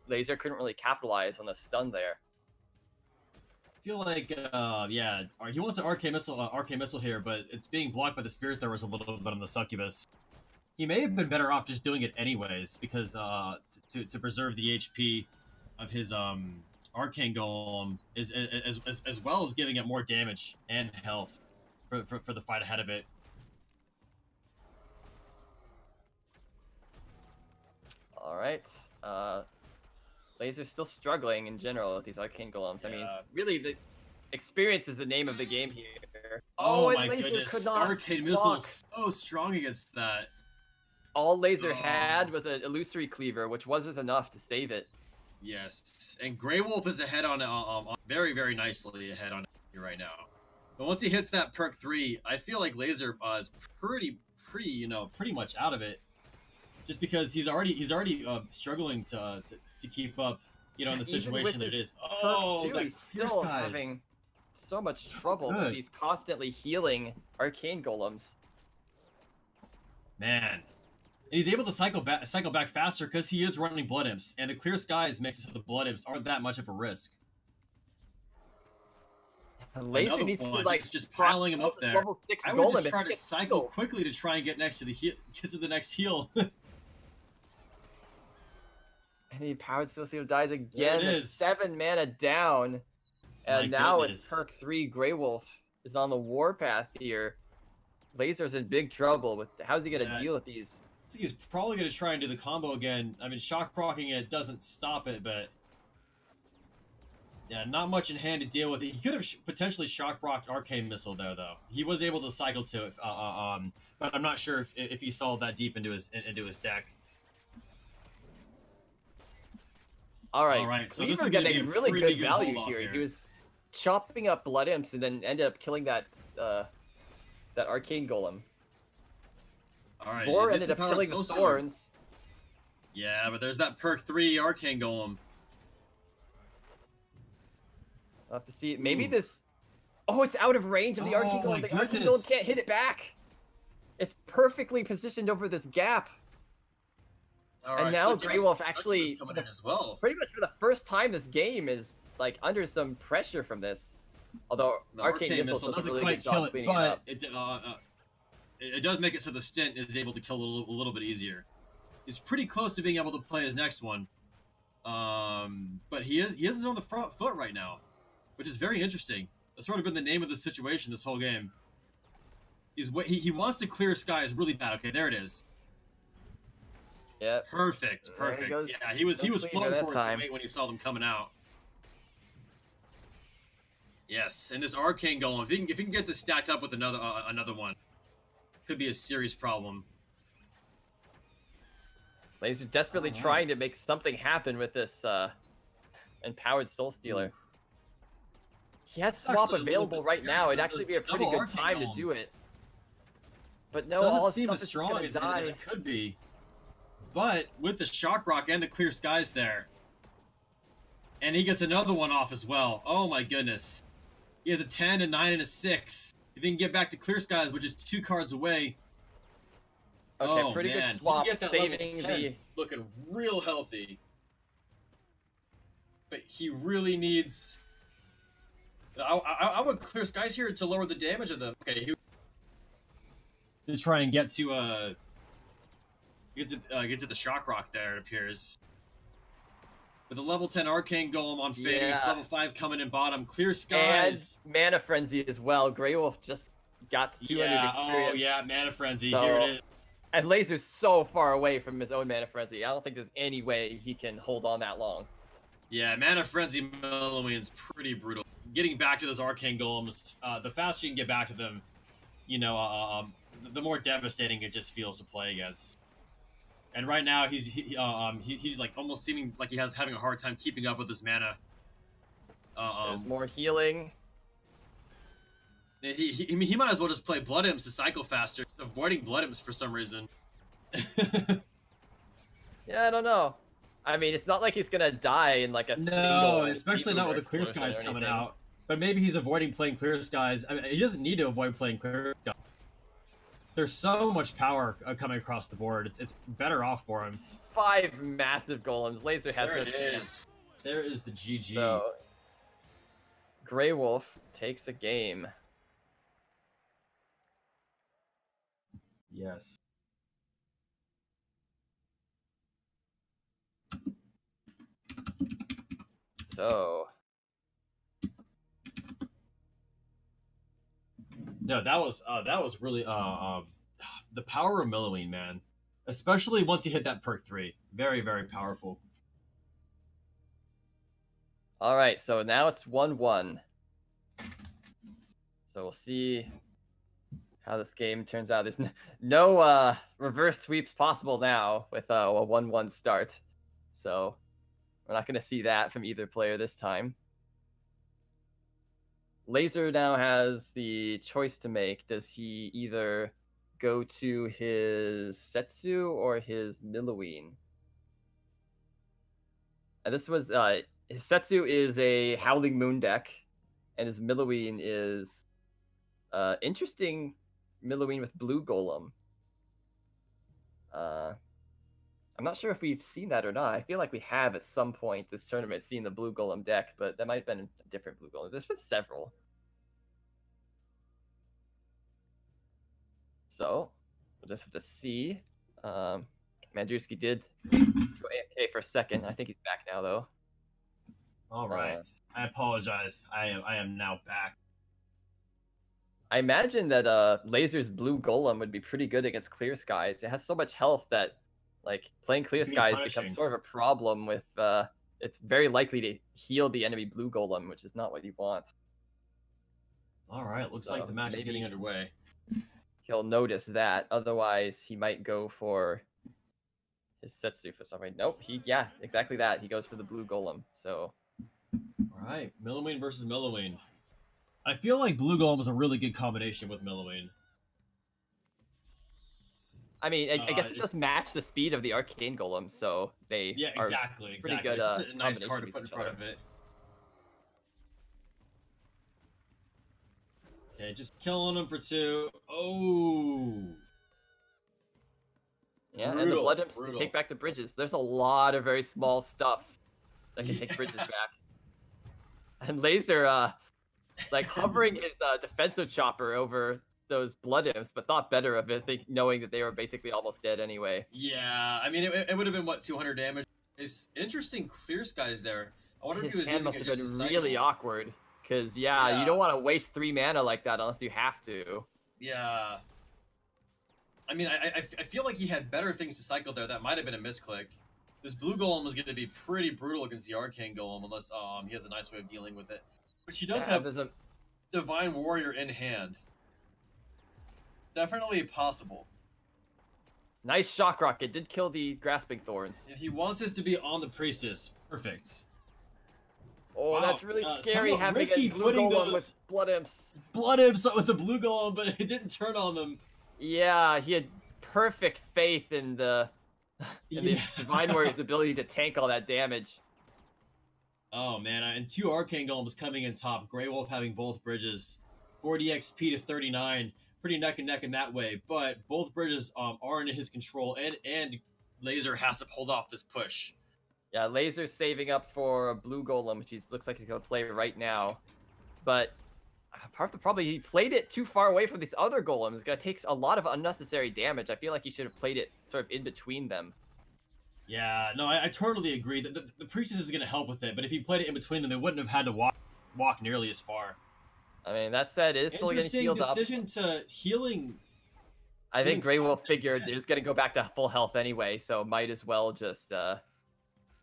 Laser couldn't really capitalize on the stun there. I feel like, yeah, he wants to Arcane Missile here, but it's being blocked by the Spirit Throwers a little bit on the Succubus. He may have been better off just doing it anyways, because to preserve the HP of his Arcane Golem as well as giving it more damage and health for the fight ahead of it. All right. Laser's still struggling in general with these Arcane Golems. Yeah. I mean, really, the experience is the name of the game here. Oh my goodness. Could not Arcane Missile is so strong against that. All Laser had was an Illusory Cleaver, which wasn't enough to save it. Yes, and Grey Wolf is ahead on very, very nicely ahead on here right now. But once he hits that perk 3, I feel like Laser is pretty much out of it, just because he's already struggling to keep up, in the situation that it is. Oh, he's still having so much trouble with these constantly healing Arcane Golems. Man. And he's able to cycle back faster because he is running Blood Imps, and the Clear Skies mixed with the Blood Imps aren't that much of a risk. Laser needs to just piling him up there. Level 6 I would just try to cycle quickly to try and get next to the get to the next heal. And the Empowered Soul Stealer dies again. It's 7 mana down, and now it's perk 3. Grey Wolf is on the warpath here. Laser's in big trouble with how's he gonna deal with these? He's probably going to try and do the combo again. I mean, shock procking it doesn't stop it, but yeah, not much in hand to deal with it. He could have potentially shock rocked Arcane Missile there, though. He was able to cycle to it, but I'm not sure if he saw that deep into his deck. All right. So this is getting really good value here. He was chopping up Blood Imps and then ended up killing that Arcane Golem. All right, Vor ended up killing the Thorns. Yeah, but there's that perk 3 Arcane Golem. I'll have to see. Maybe this... Oh, it's out of range of the Arcane Golem. The Arcane Golem can't hit it back. It's perfectly positioned over this gap. All And right, now so Grey Wolf actually, coming in as well. pretty much for the first time this game, is like under some pressure from this. Although The Arcane Missile does a really good job cleaning it up. It does make it so the Stint is able to kill a little bit easier. He's pretty close to being able to play his next one, but he is on the front foot right now, which is very interesting. That's sort of been the name of the situation this whole game. He wants to clear skies really bad. Okay, there it is. Yeah. Perfect. Yeah, he was floating for it to wait when he saw them coming out. Yes, and this Arcane Golem, if he can get this stacked up with another one, could be a serious problem. Laser desperately trying to make something happen with this empowered Soul Stealer. He has swap available right now. It'd actually be a pretty good time to do it. But no, all his stuff is strong as it could be. But with the Shock Rock and the clear skies there, and he gets another one off as well. Oh my goodness. He has a 10, a 9, and a 6. If he can get back to clear skies, which is 2 cards away. Okay, pretty good swap, saving the... Looking real healthy. But he really needs... I would clear skies here to lower the damage of them. Okay, to try and get to the Shock Rock there, it appears. With a level 10 Arcane Golem on face, level 5 coming in bottom, clear skies. And Mana Frenzy as well. Grey Wolf just got 200 experience. Oh yeah, Mana Frenzy, here it is. And Laser's so far away from his own Mana Frenzy. I don't think there's any way he can hold on that long. Yeah, Mana Frenzy Milliman's pretty brutal. Getting back to those Arcane Golems, the faster you can get back to them, you know, the more devastating it just feels to play against. And right now, he's like almost seeming like having a hard time keeping up with his mana. There's more healing. He might as well just play Blood Imps to cycle faster, avoiding Blood Imps for some reason. Yeah, I don't know. I mean, it's not like he's gonna die in like a no, especially not with the clear skies coming out. But maybe he's avoiding playing clear skies. I mean, he doesn't need to avoid playing clear skies. There's so much power coming across the board. It's better off for him. 5 massive golems. Laser has no chance. There is the GG. So, Grey Wolf takes a game. Yes. So. No, that was really the power of Milloween, man. Especially once you hit that perk 3. Very, very powerful. All right, so now it's 1-1. So we'll see how this game turns out. There's no reverse sweeps possible now with a 1-1 start. So we're not going to see that from either player this time. Laser now has the choice to make. Does he either go to his Setsu or his Milloween? And this was his Setsu is a Howling Moon deck, and his Milloween is interesting Milloween with Blue Golem. I'm not sure if we've seen that or not. I feel like we have at some point this tournament seen the Blue Golem deck, but that might have been a different Blue Golem. There's been several. So we'll just have to see. Mandruski did go AFK for a second. I think he's back now, though. All right. I apologize. I am now back. I imagine that Laser's Blue Golem would be pretty good against Clear Skies. It has so much health that like playing Clear Skies becomes sort of a problem with it's very likely to heal the enemy Blue Golem, which is not what you want. All right, looks like the match is getting underway. He'll notice that. Otherwise, he might go for his Setsu for some reason. Nope. Yeah, exactly that. He goes for the Blue Golem. So. All right, Milloween versus Milloween. I feel like Blue Golem is a really good combination with Milloween. I mean, I guess it does match the speed of the Arcane Golem, so they exactly. Pretty good, it's just a nice card to put in front of it. Okay, just killing him for 2. Oh, Yeah, and the Blood Imps to take back the bridges. There's a lot of very small stuff that can take bridges back. And Laser, like hovering his defensive chopper over those Blood Imps, but thought better of it, knowing that they were basically almost dead anyway. Yeah, I mean, it would have been, what, 200 damage? It's interesting clear skies there. I wonder if he was hand using must it have just been to really cycle. awkward, because, yeah, you don't want to waste 3 mana like that unless you have to. Yeah. I mean, I feel like he had better things to cycle there. That might have been a misclick. This blue golem was going to be pretty brutal against the arcane golem unless he has a nice way of dealing with it. But she does have Divine Warrior in hand. Definitely possible. Nice shock rocket. Did kill the Grasping Thorns. And he wants this to be on the Priestess. Perfect. Oh, wow. That's really scary having a blue golem with Blood Imps. Blood Imps with the blue golem, but it didn't turn on them. Yeah, he had perfect faith in the Divine Warrior's ability to tank all that damage. Oh man, and 2 Arcane Golems coming in top. Grey Wolf having both bridges. 40 XP to 39. Pretty neck and neck in that way, but both bridges are in his control, and Laser has to hold off this push. Yeah, Laser's saving up for a blue golem, which looks like he's going to play right now. But part of the problem, he played it too far away from these other golems. It's going to take a lot of unnecessary damage. I feel like he should have played it sort of in between them. Yeah, no, I totally agree. The Priestess is going to help with it, but if he played it in between them, it wouldn't have had to walk nearly as far. I mean, that said, it is still getting healed up. Interesting decision to healing. I think Grey Wolf figured it was going to go back to full health anyway, so might as well just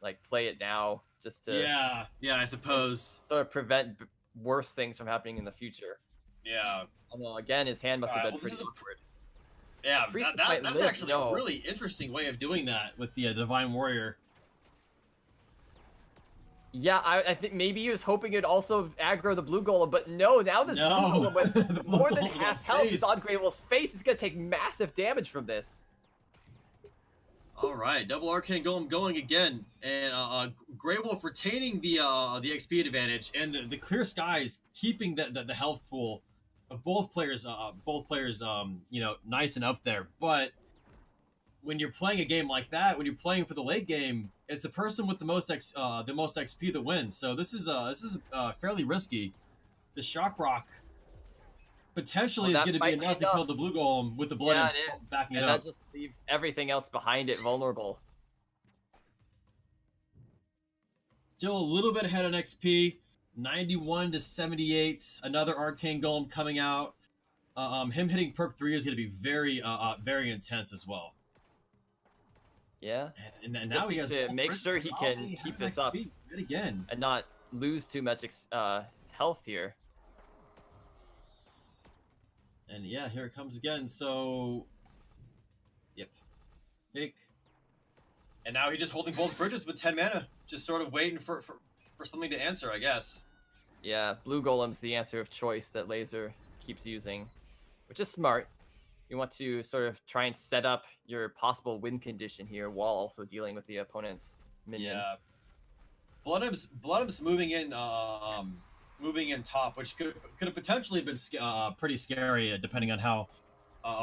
like play it now, just to I suppose sort of prevent worse things from happening in the future. Yeah. Although again, his hand must have been pretty awkward. Yeah, that's actually a really interesting way of doing that with the Divine Warrior. Yeah, I think maybe he was hoping it'd also aggro the blue golem, but no, now this blue golem with more than half health is on Grey Wolf's face. He's going to take massive damage from this. All right, double Arcane Golem going again, and Grey Wolf retaining the XP advantage, and the clear skies keeping the health pool of both players, you know, nice and up there. But when you're playing a game like that, when you're playing for the late game, it's the person with the most XP that wins. So this is fairly risky. The Shock Rock potentially is going to be enough to kill the blue golem with the blood Imps backing it up. And that just leaves everything else behind it vulnerable. Still a little bit ahead on XP, 91 to 78. Another Arcane Golem coming out. Him hitting perk 3 is going to be very intense as well. Yeah, and now he has to make sure he can keep this up again and not lose too much health here. And yeah, here it comes again. So, yep, pick. And now he's just holding both bridges with 10 mana, just sort of waiting for something to answer, I guess. Yeah, blue golem's the answer of choice that Laser keeps using, which is smart. You want to sort of try and set up your possible win condition here while also dealing with the opponent's minions. Yeah. Blood Imps moving in top, which could have potentially been pretty scary, depending on how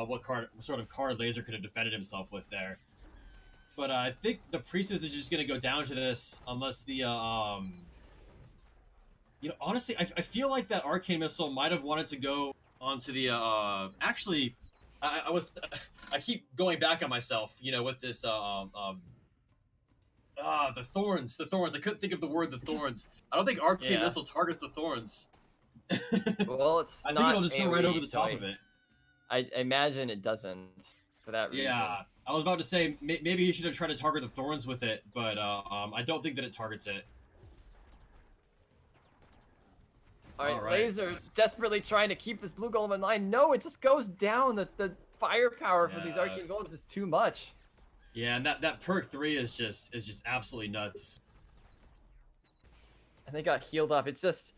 what sort of card Laser could have defended himself with there. But I think the Priestess is just going to go down to this unless the you know, honestly, I feel like that Arcane Missile might have wanted to go onto the actually. I keep going back on myself, you know, with this the thorns. I couldn't think of the word, the thorns. I don't think Arcane Missile targets the thorns. Well, it's I not think it'll just go right over the top of it. I imagine it doesn't, for that reason. Yeah, I was about to say maybe he should have tried to target the thorns with it, but I don't think that it targets it. All right, Laser desperately trying to keep this blue golem in line. No, it just goes down. The firepower from these arcane golems is too much. Yeah, and that perk 3 is just absolutely nuts. And they got healed up. It's just,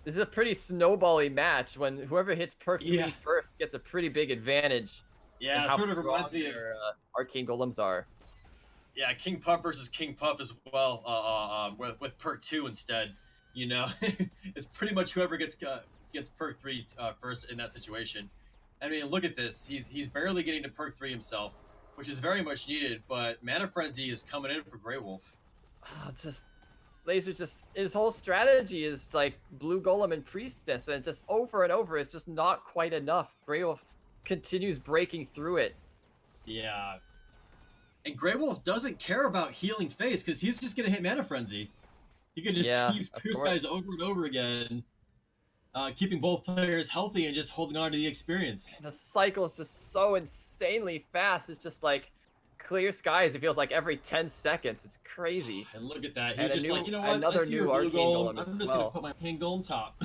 this is a pretty snowbally match when whoever hits perk 3 first gets a pretty big advantage. Yeah, it sort of reminds me of arcane golems are. Yeah, King Puff versus King Puff as well. With perk 2 instead. You know, it's pretty much whoever gets perk 3 first in that situation. I mean, look at this. He's barely getting to perk 3 himself. which is very much needed. But Mana Frenzy is coming in for Grey Wolf. Just Laser, just his whole strategy is like Blue Golem and Priestess, and just over and over, it's just not quite enough. Grey Wolf continues breaking through it. Yeah. And Grey Wolf doesn't care about healing phase because he's just gonna hit Mana Frenzy. He can just use Clear Skies over and over again, keeping both players healthy and just holding on to the experience. The cycle is just so insanely fast. It's just like Clear Skies. It feels like every 10 seconds. It's crazy. And look at that. He was just like, you know what? Another new Arcane Golem. I'm just gonna put my Arcane Golem top.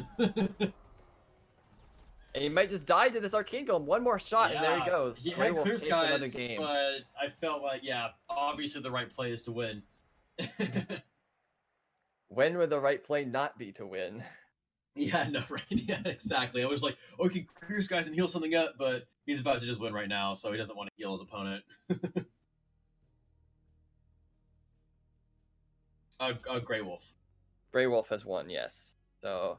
And he might just die to this Arcane Golem. One more shot, and there he goes. He had Clear Skies, but I felt like, obviously the right play is to win. When would the right play not be to win? Yeah, no, right? Yeah, exactly. I was like, oh, he can Clear Skies and heal something up, but he's about to just win right now, so he doesn't want to heal his opponent. Grey Wolf. Grey Wolf has won, yes. So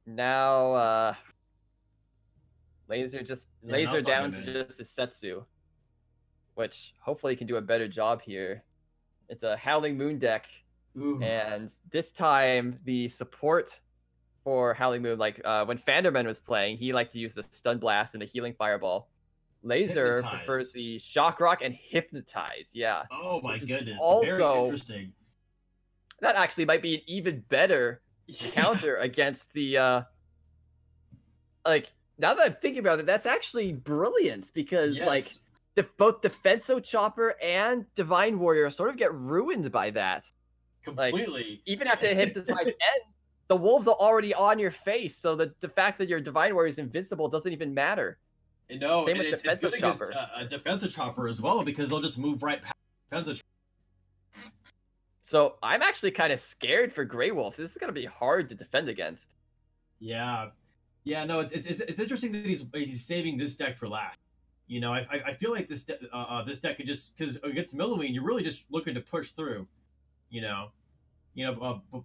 now Laser down to just a Setsu, which hopefully can do a better job here. It's a Howling Moon deck. Ooh. And this time the support for Howling Moon, like when Fanderman was playing, he liked to use the Stun Blast and the Healing Fireball. Laser prefers the Shock Rock and Hypnotize. Yeah. Oh my goodness. Also, very interesting. That actually might be an even better counter against the like, now that I'm thinking about it, that's actually brilliant because like both Defenso Chopper and Divine Warrior sort of get ruined by that. Completely. Like, even after the Hypnotize ends, the wolves are already on your face, so the fact that your Divine Warrior is invincible doesn't even matter. No, Same and with it's good Chopper. against a Defensive Chopper as well, because they'll just move right past Defensive Chopper. So I'm actually kind of scared for Grey Wolf. This is going to be hard to defend against. Yeah. Yeah, no, it's interesting that he's saving this deck for last. You know, I feel like this deck could just, because against Milloween, you're really just looking to push through.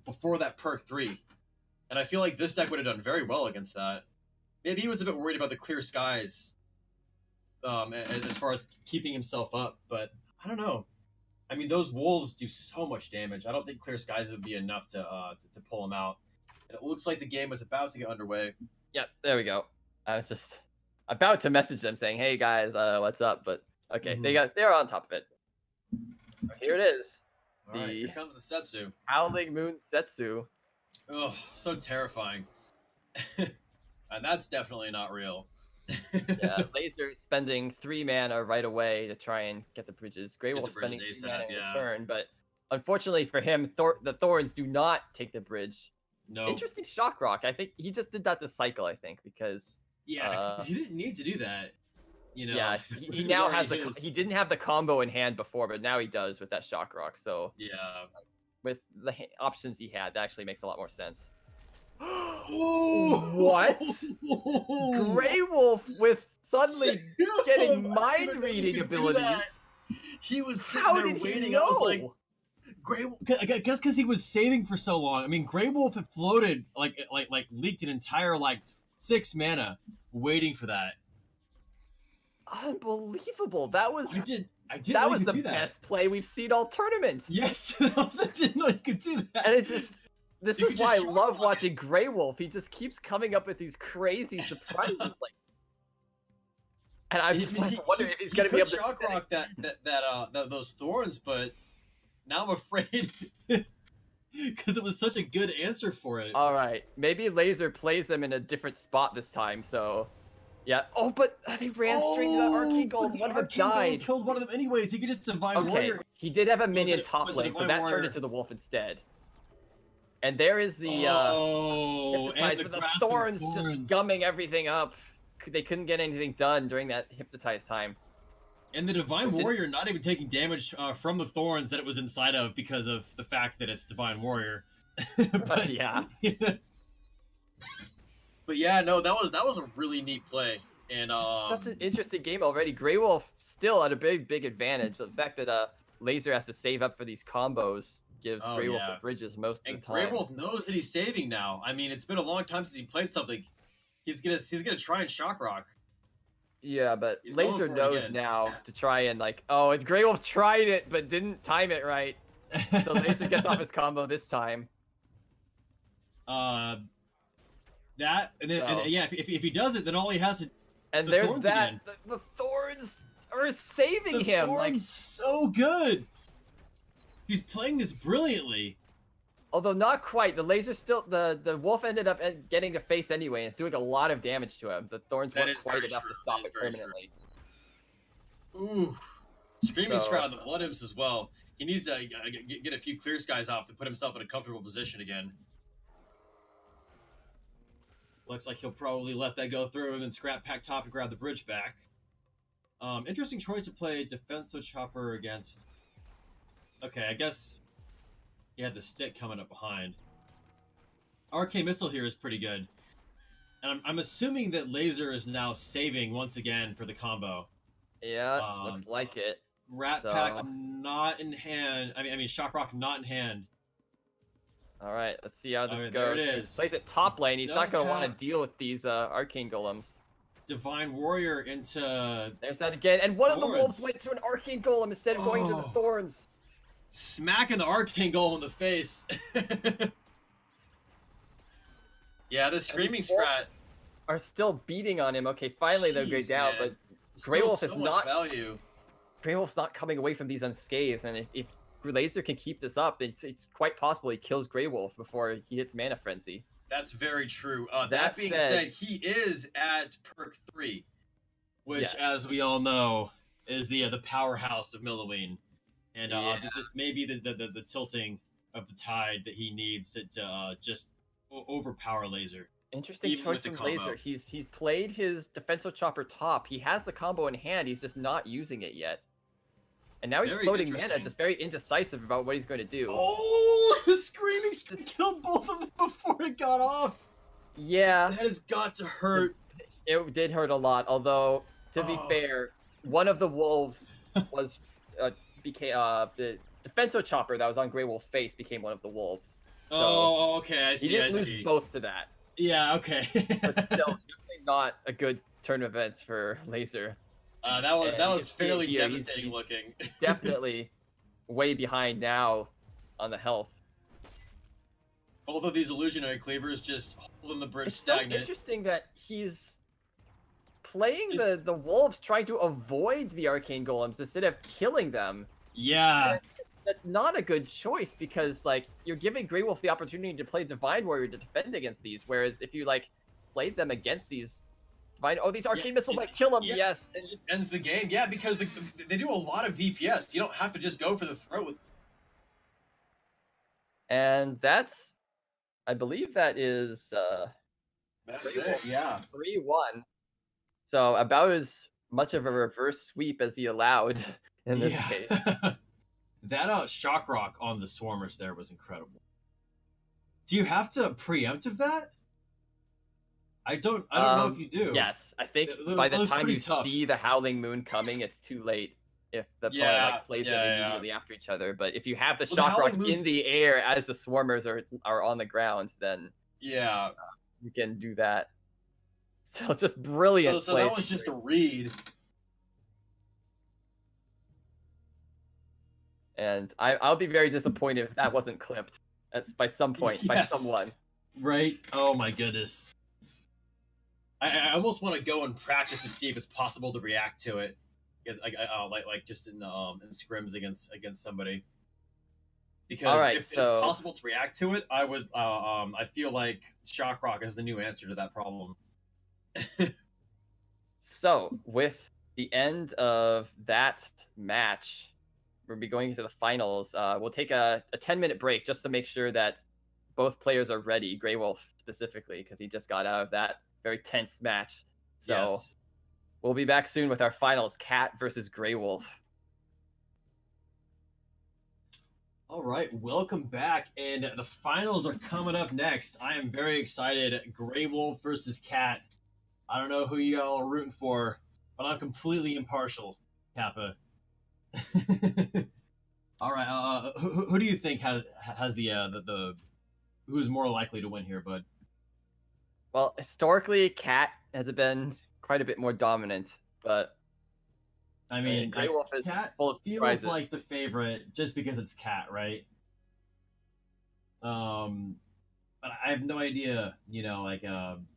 Before that perk 3. And I feel like this deck would have done very well against that. Maybe he was a bit worried about the Clear Skies as far as keeping himself up, but I don't know. I mean, those wolves do so much damage. I don't think Clear Skies would be enough to pull him out. And it looks like the game is about to get underway. Yep, there we go. I was just about to message them saying, hey guys, what's up? But okay, they're on top of it. Here it is. All right, here comes the Setsu. Howling Moon Setsu. Oh, so terrifying. And that's definitely not real. Yeah, Laser spending 3 mana right away to try and get the bridges. Grey Wolf spending 3 mana in return, but unfortunately for him, the Thorns do not take the bridge. No. Interesting Shock Rock. I think he just did that to cycle, I think, because... Yeah, he didn't need to do that. You know, yeah, he now has he didn't have the combo in hand before, but now he does with that Shock Rock. So yeah, with the options he had, that actually makes a lot more sense. What? Grey Wolf with suddenly getting mind reading abilities. He was sitting there waiting. I was like, Grey Wolf, I guess because he was saving for so long. I mean, Grey Wolf had floated like leaked an entire 6 mana waiting for that. Unbelievable! That was that was the best play we've seen all tournaments. Yes, I didn't know you could do that. And it's just this is why I love watching Grey Wolf. He just keeps coming up with these crazy surprises, and I'm just wondering if he's going to be able to shock rock those thorns. But now I'm afraid because it was such a good answer for it. All right, maybe Laser plays them in a different spot this time. So. Yeah. Oh, but they ran straight to that Arcane Golem. One of them died. Killed one of them anyways. He could just Divine Warrior. He did have a minion top lane, so that turned into the wolf instead. And there is the and the thorns just gumming everything up. They couldn't get anything done during that hypnotized time. And the Divine Warrior not even taking damage from the thorns that it was inside of because of the fact that it's Divine Warrior. But yeah. But yeah, no, that was a really neat play, and such an interesting game already. Grey Wolf still at a big advantage. The fact that Laser has to save up for these combos gives Grey Wolf the bridges most of the time. Grey Wolf knows that he's saving now. I mean, it's been a long time since he played something. He's gonna try and Shock Rock. Yeah, but He's going Laser for it knows again. now to try and like, oh, and Grey Wolf tried it but didn't time it right. So Laser gets off his combo this time. That and then and, yeah, if he does it, then all he has to. And the there's thorns that. again. The thorns are saving The him. thorns Like, so good. He's playing this brilliantly. although not quite. The Laser still the wolf ended up getting a face anyway, and it's doing a lot of damage to him. The thorns That weren't is quite very enough true. to stop That is it very permanently. Ooh. Screaming So- Scrat on the Blood Imps as well. He needs to get a few clear skies off to put himself in a comfortable position again. Looks like he'll probably let that go through and then scrap pack top and grab the bridge back. Interesting choice to play Defensive Chopper against... Okay, I guess he had the stick coming up behind. Arcane Missile here is pretty good. And I'm assuming that Laser is now saving once again for the combo. Yeah, looks like it. Rat So- Pack not in hand. I mean, Shock Rock not in hand. All right, let's see how this Alright, goes. there it He is. plays it top lane. He's not Does going to want have- to deal with these arcane golems. Divine Warrior into There's that again, and one of the wolves Thorns. went to an arcane golem instead of going to the Oh. thorns. smacking the Arcane Golem in the face. Yeah, the Screaming Scrat. Are still beating on him. Okay, finally they'll go Jeez, down, man. but Grey Wolf Still is so much not- value. Grey Wolf's not coming away from these unscathed, and if Laser can keep this up, it's quite possible he kills Grey Wolf before he hits Mana Frenzy. That's very true. That That being said- said, he is at perk 3, which, Yes. as we all know, is the powerhouse of Milloween, and Yeah. this may be the tilting of the tide that he needs to just overpower Laser. Interesting Even choice with the from Laser. combo. He's played his Defensive Chopper top. He has the combo in hand. He's just not using it yet. And now he's Very floating mana, interesting. just very indecisive about what he's going to do. Oh, the Screaming Scrat killed both of them before it got off. Yeah, That has got to hurt. it did hurt a lot. Although, to be Oh. fair, one of the wolves was became the Defensive Chopper that was on Grey Wolf's face became one of the wolves. So Oh, okay, I he see, didn't I lose see. both to that. Yeah, okay. But still, definitely not a good turn of events for Laser. that was And you can see it fairly here, he's- devastating he's looking. Definitely way behind now on the health. Both of these illusionary cleavers just holding the bridge It's so stagnant. interesting that he's playing Just- the wolves, trying to avoid the arcane golems instead of killing them. Yeah, That's not a good choice because like you're giving Grey Wolf the opportunity to play Divine Warrior to defend against these, whereas if you like played them against these Divine, these arcane missile might kill them. Yes. and it ends the game. Yeah, because they do a lot of DPS. You don't have to just go for the throat with. And that's, I believe that is That's Pretty it. cool. Yeah. 3-1. So about as much of a reverse sweep as he allowed in this case. That shock rock on the Swarmers there was incredible. Do you have to preemptive that? I don't know if you do. Yes, I think That by the was time pretty you tough. see the Howling Moon coming, it's too late. If the opponent Yeah, like plays yeah, them yeah. immediately after each other, but if you have the Well, the shock rock Howling Moon- in the air as the swarmers are on the ground, then Yeah. you can do that. So just brilliant. So play that was just a read. And I'll be very disappointed if that wasn't clipped by some point by Yes. someone. Right? Oh my goodness. I almost want to go and practice to see if it's possible to react to it. Because like just in scrims against somebody. Because Alright, if it's so- possible to react to it, I would I feel like Shock Rock is the new answer to that problem. So with the end of that match, we'll be going into the finals. We'll take a 10-minute break just to make sure that both players are ready. Grey Wolf specifically, because he just got out of that very tense match. So Yes. we'll be back soon with our finals: Cat versus Grey Wolf. All right, welcome back, and the finals are coming up next. I am very excited. Grey Wolf versus Cat. I don't know who you all are rooting for, but I'm completely impartial, Kappa. All right, who do you think has the who's more likely to win here, bud? Well, historically, Cat has been quite a bit more dominant but I mean, Grey Wolf is Cat full of feels surprises. like the favorite just because it's Cat, right? But I have no idea. You know, like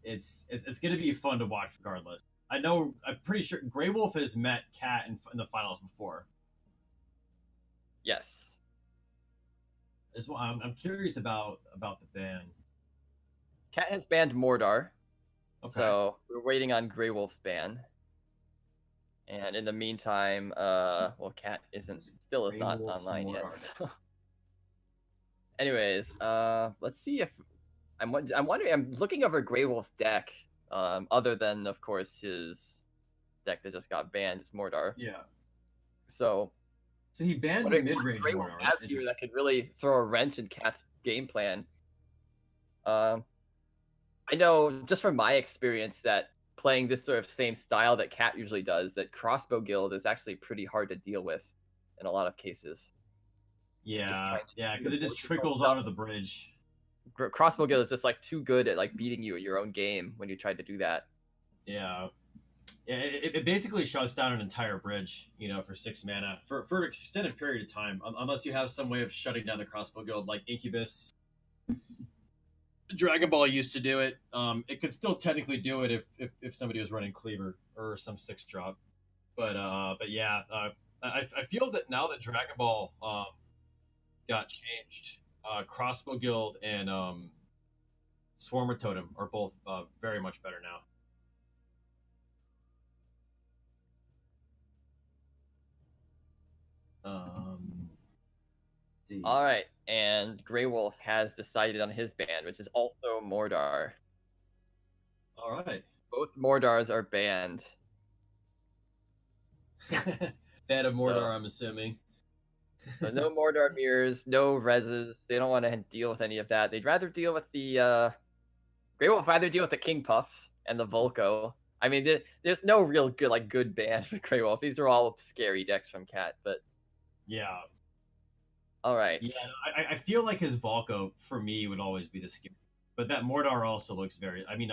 it's gonna be fun to watch regardless. I'm pretty sure Grey Wolf has met Cat in the finals before. Yes. I'm curious about the ban. Cat has banned Mordar, Okay. so we're waiting on Grey Wolf's ban. And in the meantime, well, Cat still is Grey not Wolf's online yet. Mordar. So. Anyways, let's see if I'm wondering. I'm looking over Grey Wolf's deck. Other than of course his deck that just got banned is Mordar. Yeah. So he banned the mid-range Grey Wolf Mordar. has here that could really throw a wrench in Cat's game plan. I know just from my experience that playing this sort of same style that Cat usually does, that Crossbow Guild is actually pretty hard to deal with in a lot of cases. Yeah, because it just trickles out of the bridge. Crossbow Guild is just like too good at like beating you at your own game when you try to do that. Yeah. It basically shuts down an entire bridge, you know, for 6 mana for an extended period of time, unless you have some way of shutting down the Crossbow Guild, like Incubus. Dragon Ball used to do it. It could still technically do it if somebody was running Cleaver or some 6-drop. But yeah, I feel that now that Dragon Ball got changed, Crossbow Guild and Swarmer Totem are both very much better now. All right, and Grey Wolf has decided on his ban, which is also Mordar. All right. Both Mordars are banned. Fan of Mordar, I'm assuming. So no Mordar mirrors, no reses. They don't want to deal with any of that. They'd rather deal with the Grey Wolf. Rather deal with the King Puff and the Volko. I mean, there's no real good ban for Grey Wolf. These are all scary decks from Cat, but yeah. All right. Yeah, I feel like his Volko for me would always be the scary, but that Mordar also looks very. I mean,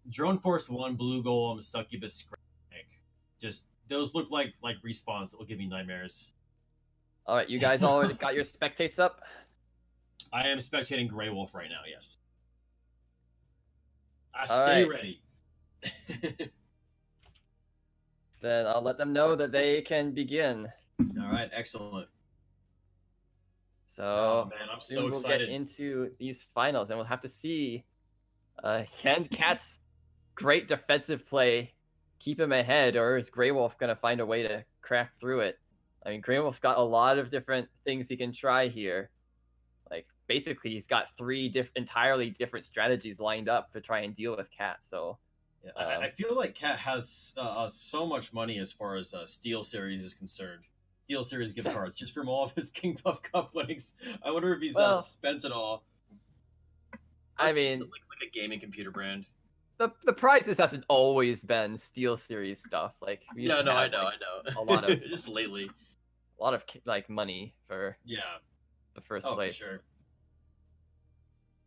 Drone Force 1, Blue Golem, Succubus, just those look like respawns that will give me nightmares. All right, you guys all got your spectates up? I am spectating Grey Wolf right now, yes. Stay ready. Then I'll let them know that they can begin. All right, excellent. So man, I'm soon so excited. We'll get into these finals, and we'll have to see can Cat's great defensive play keep him ahead, or is Grey Wolf going to find a way to crack through it? I mean, Grey Wolf's got a lot of different things he can try here. Like, basically, he's got 3 entirely different strategies lined up to try and deal with Cat. So, yeah, I feel like Cat has so much money as far as Steel Series is concerned. Steel Series gift cards just from all of his King Puff Cup winnings. I wonder if he's spent it all. I mean, like a gaming computer brand. The prizes hasn't always been Steel Series stuff. Like, I know. A lot of just lately, a lot of like money for the first place. For sure.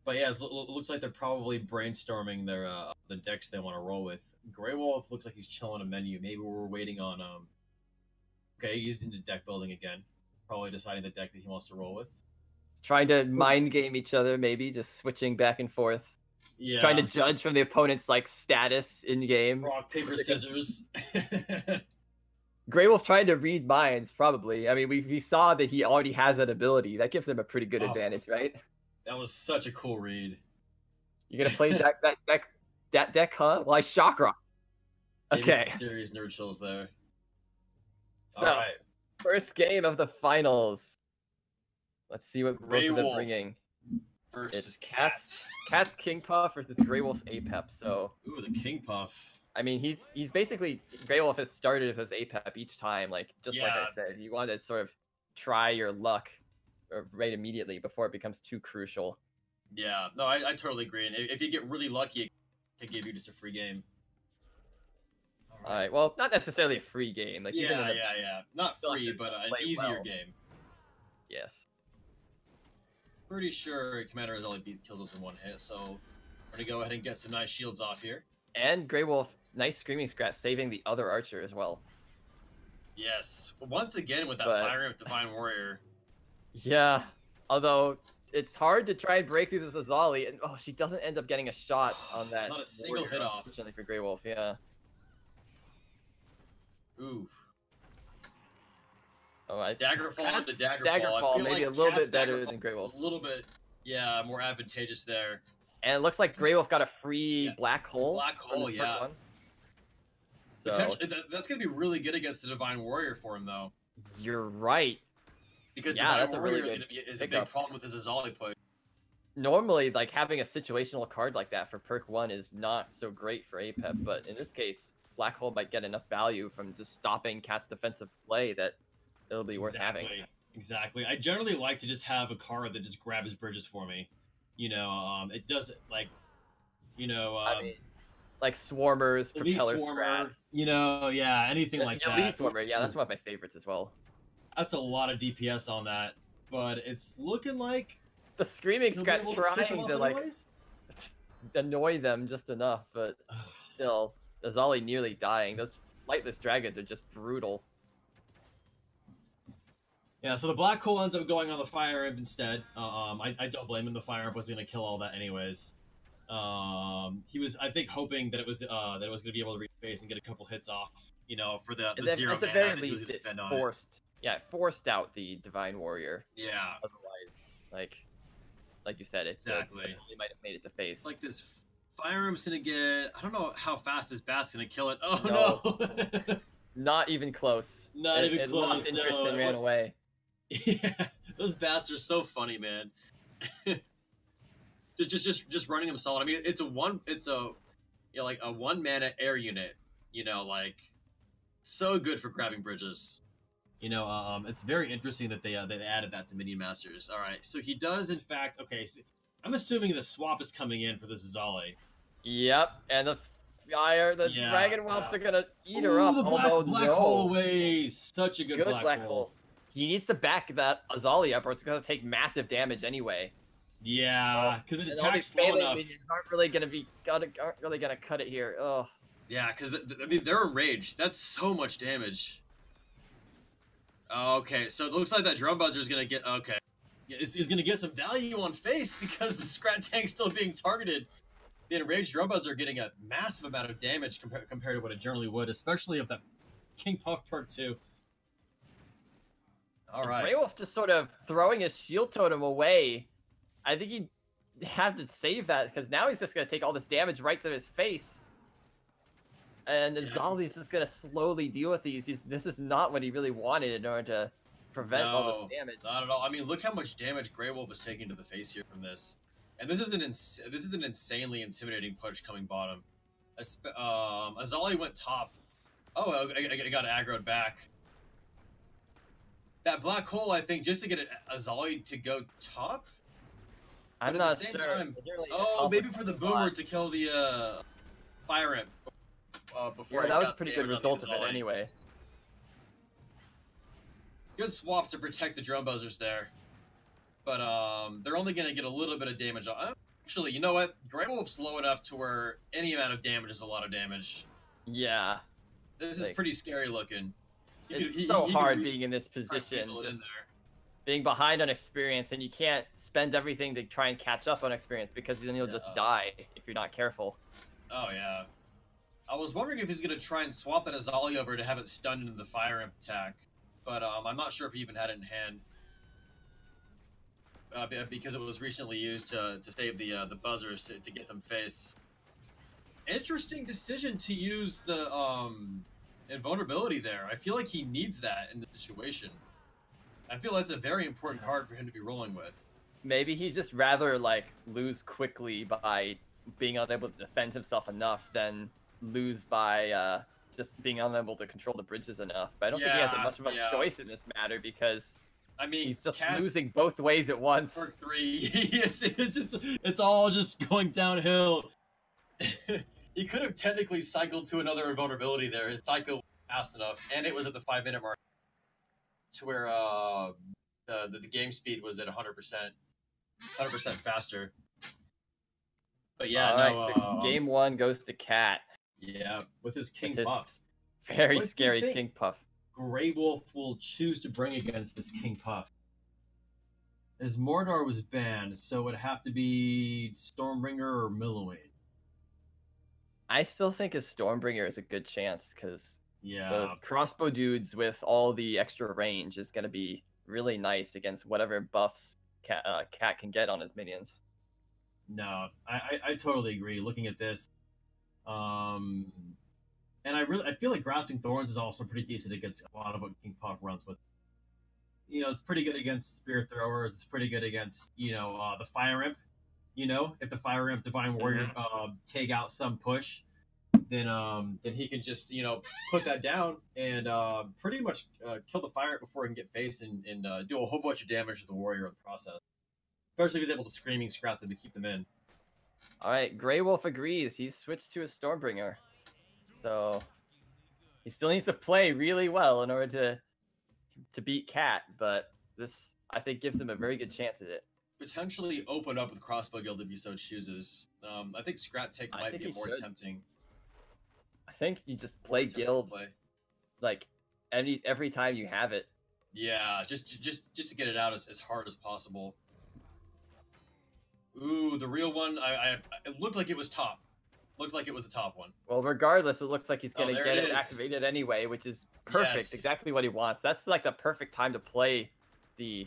But yeah, it looks like they're probably brainstorming their the decks they want to roll with. Grey Wolf looks like he's chilling a menu. Maybe we're waiting on okay, he's into deck building again. Probably deciding the deck that he wants to roll with. Trying to mind game each other, maybe just switching back and forth. Yeah. Trying to judge from the opponent's like status in game. Rock, paper, scissors. Grey Wolf trying to read minds, probably. I mean, we saw that he already has that ability. That gives him a pretty good advantage, right? That was such a cool read. You're gonna play that deck, huh? Well, I shock rock. Okay. Serious nerd chills there. So, all right. First game of the finals. Let's see what both of them are bringing. Versus Cat's King Puff versus Grey Wolf's Apep. So, ooh, the King Puff. I mean, he's basically Grey Wolf has started with his Apep each time, like like I said, you want to sort of try your luck right immediately before it becomes too crucial. Yeah, no, I totally agree. And if you get really lucky, it can give you just a free game. All right. Well, not necessarily a free game. Like yeah. Not free, but an easier game. Yes. Pretty sure Commander has only kills us in 1 hit, so we're gonna go ahead and get some nice shields off here. And Grey Wolf nice screaming scratch saving the other archer as well. Yes. Once again with that But- Fire Imp Divine Warrior. Yeah, although it's hard to try and break through this Azali, and she doesn't end up getting a shot on that. Not a single warrior, hit off. Unfortunately for Grey Wolf, yeah. Ooh. Oh, Daggerfall into Daggerfall. Daggerfall, maybe a little bit better than Grey Wolf. A little bit, yeah, more advantageous there. And it looks like Grey Wolf got a free black hole. Black hole, yeah. One. So, Potentially, that's going to be really good against the Divine Warrior for him, though. You're right. Because Yeah, Divine that's a Warrior really is a big problem with his Azali push. Normally, like, having a situational card like that for perk 1 is not so great for APEP, but in this case, Black Hole might get enough value from just stopping Cat's defensive play that it'll be worth having. Exactly. I generally like to just have a card that just grabs bridges for me. You know, it doesn't, like, you know... I mean, like Swarmers, Propeller Swarmer, you know, yeah, anything like that. Elite Swarmer, yeah, that's one of my favorites as well. That's a lot of DPS on that, but it's looking like... The Screaming Scratch trying to, like, annoy them just enough, but still, Azali nearly dying. Those Lightless Dragons are just brutal. Yeah, so the Black Hole ends up going on the Fire Imp instead. I don't blame him. The Fire Imp was going to kill all that anyways. He was, I think, hoping that it was going to be able to reach base and get a couple hits off, you know, for the zero mana. At the very least, it forced out the Divine Warrior. Yeah. Otherwise, like you said, it's exactly. He might have made it to face. Like this Fire Imp's gonna get. I don't know how fast this Bat's gonna kill it. Oh no! Not even close. Not even close. Lost interest and ran away. Yeah, those Bats are so funny, man. just running them solid. I mean, it's a like a 1 mana air unit. You know, like so good for grabbing bridges. You know, it's very interesting that they added that to Minion Masters. All right, so he does in fact. Okay, so I'm assuming the swap is coming in for this Azali. Yep, and the Dragon Whelps are gonna eat her up. The black hole away. Such a good black hole. He needs to back that Azali up, or it's gonna take massive damage anyway. Yeah, because it attacks slow enough. Aren't really gonna cut it here. Oh. Yeah, because I mean they're enraged. That's so much damage. Okay, so it looks like that drum buzzer is gonna get is gonna get some value on face because the Scrat Tank's still being targeted. The enraged drum buzzer getting a massive amount of damage compared to what it generally would, especially if that King Puff Perk 2. All right. Grey Wolf just sort of throwing his shield totem away. I think he'd have to save that because now he's just gonna take all this damage right to his face. And Azali's just gonna slowly deal with these. This is not what he really wanted in order to prevent all this damage. Not at all. I mean, look how much damage Grey Wolf is taking to the face here from this. And this is an insanely intimidating push coming bottom. Azali went top. Oh, I got aggroed back. That black hole, I think, just to get Azali to go top. I'm not sure. Time, maybe for the boomer to kill the Fire Imp. Before that was a pretty good result of it anyway. Good swap to protect the drum buzzers there. But they're only going to get a little bit of damage. Actually, you know what? Grey Wolf's low enough to where any amount of damage is a lot of damage. Yeah. This is pretty scary looking. It's so hard being in this position. Being behind on experience, and you can't spend everything to try and catch up on experience because then you'll just die if you're not careful. Oh, yeah. I was wondering if he's going to try and swap that Azali over to have it stunned into the Fire Imp attack. But I'm not sure if he even had it in hand. Because it was recently used to save the buzzers to get them face. Interesting decision to use the invulnerability there. I feel like he needs that in the situation. I feel that's a very important card for him to be rolling with. Maybe he'd just rather lose quickly by being unable to defend himself enough than lose by just being unable to control the bridges enough. But I don't think he has much of a choice in this matter because I mean, he's just losing both ways at once. Perk 3. Yes, it's all just going downhill. He could have technically cycled to another invulnerability there. His cycle was fast enough, and it was at the 5-minute mark to where the game speed was at 100% faster. But yeah, so game 1 goes to Cat. Yeah, with his King his Puff. Very What do you scary think King Puff. Grey Wolf will choose to bring against this King Puff? As Mordor was banned, so it would have to be Stormbringer or Millowade. I still think his Stormbringer is a good chance because Yeah, those crossbow dudes with all the extra range is going to be really nice against whatever buffs Cat can get on his minions. no, I totally agree. Looking at this, and I feel like Grasping Thorns is also pretty decent against a lot of what King Puff runs with. You know, it's pretty good against Spear Throwers. It's pretty good against the Fire Imp. You know, if the Fire Imp Divine Warrior take out some push, then he can just put that down and pretty much kill the Fire Imp before he can get face and do a whole bunch of damage to the Warrior in the process. Especially if he's able to Screaming Scrap them to keep them in. All right, Grey Wolf agrees. He's switched to a Stormbringer, so he still needs to play really well in order to beat Cat. But this, I think, gives him a very good chance at it. Potentially open up with Crossbow Guild if he so chooses. I think Scrap Take might be more tempting. I think you just play Guild like every time you have it. Yeah, just to get it out as hard as possible. Ooh, the real one. It looked like it was top. Looked like it was the top one. Well, regardless, it looks like he's gonna get it is. Activated anyway, which is perfect. Yes. Exactly what he wants. That's like the perfect time to play the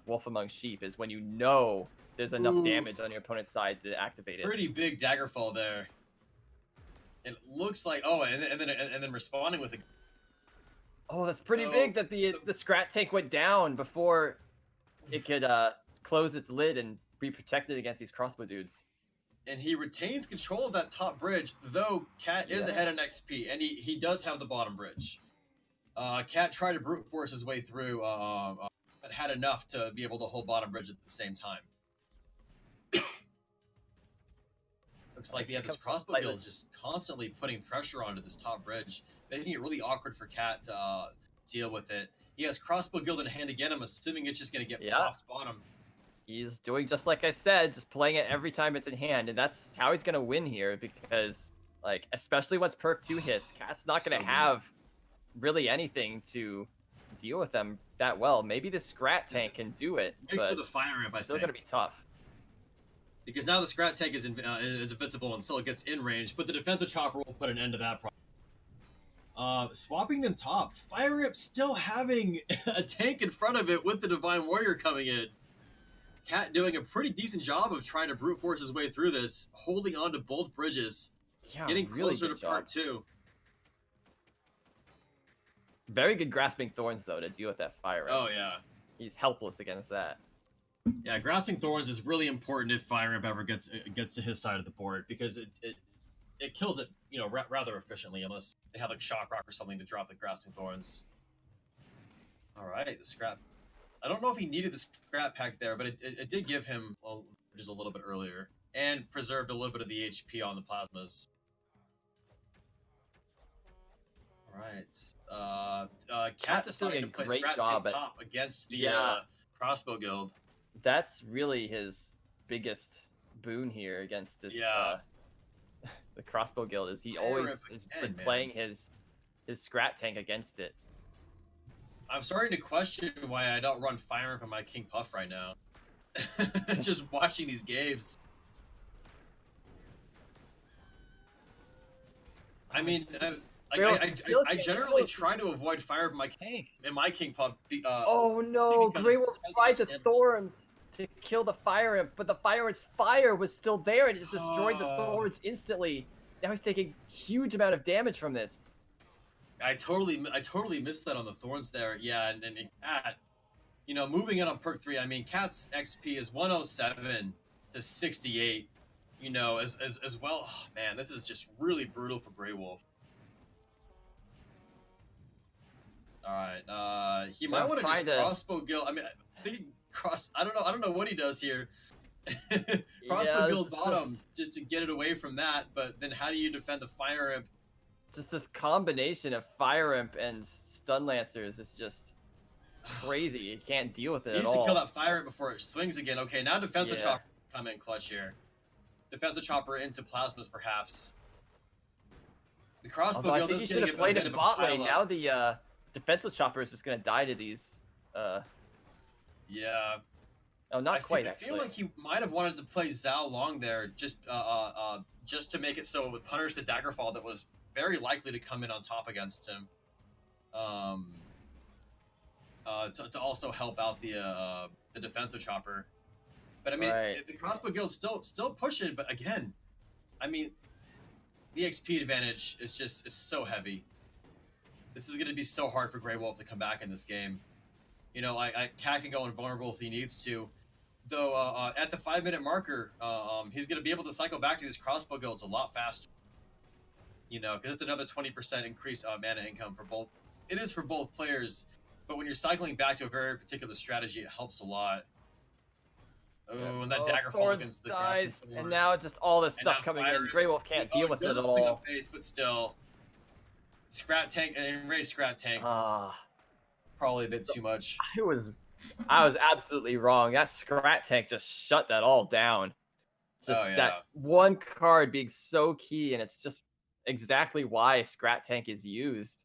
Wolf Among Sheep, is when you know there's enough damage on your opponent's side to activate it. Pretty big Daggerfall there. It looks like and then responding with a. Oh, that's pretty big that the Scrat Tank went down before it could close its lid and be protected against these crossbow dudes. And he retains control of that top bridge, though Cat is ahead in XP, and he does have the bottom bridge. Cat tried to brute force his way through, but had enough to be able to hold bottom bridge at the same time. Looks like this crossbow guild just constantly putting pressure onto this top bridge, making it really awkward for Cat to deal with it. He has crossbow guild in hand again. I'm assuming it's just going to get popped bottom. He's doing just like I said, just playing it every time it's in hand, and that's how he's gonna win here because, like, especially once perk 2 hits, Cat's not gonna have really anything to deal with them that well. Maybe the Scrat Tank can do it, but with the Fire Imp, I think. Still gonna be tough. Because now the Scrat Tank is invincible until it gets in range, but the Defensive Chopper will put an end to that problem. Swapping them top, Fire Imp still having a tank in front of it with the Divine Warrior coming in. Cat doing a pretty decent job of trying to brute force his way through this, holding on to both bridges, getting really closer to part 2. Very good Grasping Thorns, though, to deal with that Fire Imp. Oh, yeah. He's helpless against that. Yeah, Grasping Thorns is really important if Fire Imp ever gets to his side of the board, because it kills it, rather efficiently, unless they have like Shock Rock or something to drop the Grasping Thorns. All right, the Scrap. I don't know if he needed the Scrap Pack there, but it did give him just a little bit earlier, and preserved a little bit of the HP on the Plasmas. All right, Cat decided to play Scrap Tank top against the Crossbow Guild. That's really his biggest boon here against this the Crossbow Guild, is he always has been playing his Scrat Tank against it. I'm starting to question why I don't run Fire Imp on my King Puff right now. Just watching these games. I mean, I generally try to avoid Fire Imp in my King Puff. Oh no, Grey Wolf tried the Thorns to kill the Fire Imp, but the Fire Imp's fire was still there and it just destroyed the Thorns instantly. Now he's taking a huge amount of damage from this. I totally missed that on the Thorns there. Yeah, and Cat, moving in on perk 3. I mean, Cat's XP is 107 to 68. As well. Oh, man, this is just really brutal for Grey Wolf. All right, he might want to just Crossbow Guild. I mean, I think I don't know what he does here. Crossbow Guild bottom just to get it away from that. But then how do you defend the Fire Imp? Just this combination of Fire Imp and Stun Lancers is just crazy. You can't deal with it at all. He needs to kill that Fire Imp before it swings again. Okay, now Defensive Chopper come in clutch here. Defensive Chopper into Plasmas, perhaps. The crossbow Although I guild think is you should getting have played a bit it of a bot lane. pile Now up. the defensive chopper is just gonna die to these. Yeah. Oh, not quite. I feel like he might have wanted to play Zhao Long there, just to make it so it would punish the Daggerfall that was very likely to come in on top against him. To also help out the defensive chopper. But I mean, the crossbow guild's still pushing. But again, I mean, the XP advantage is so heavy. This is going to be so hard for Grey Wolf to come back in this game. You know, Cat can go invulnerable if he needs to. Though at the 5-minute marker, he's going to be able to cycle back to these crossbow guilds a lot faster. You know, because it's another 20% increase mana income for both. It is for both players, but when you're cycling back to a very particular strategy, it helps a lot. Oh, and that dagger fall against the dies, and now just all this stuff coming in. Grey Wolf can't deal with it at all. Face, but still, Scrat Tank and enraged Scrat Tank. Probably a bit too much. I was absolutely wrong. That Scrat Tank just shut that all down. Just that one card being so key, and it's just exactly why Scrat Tank is used.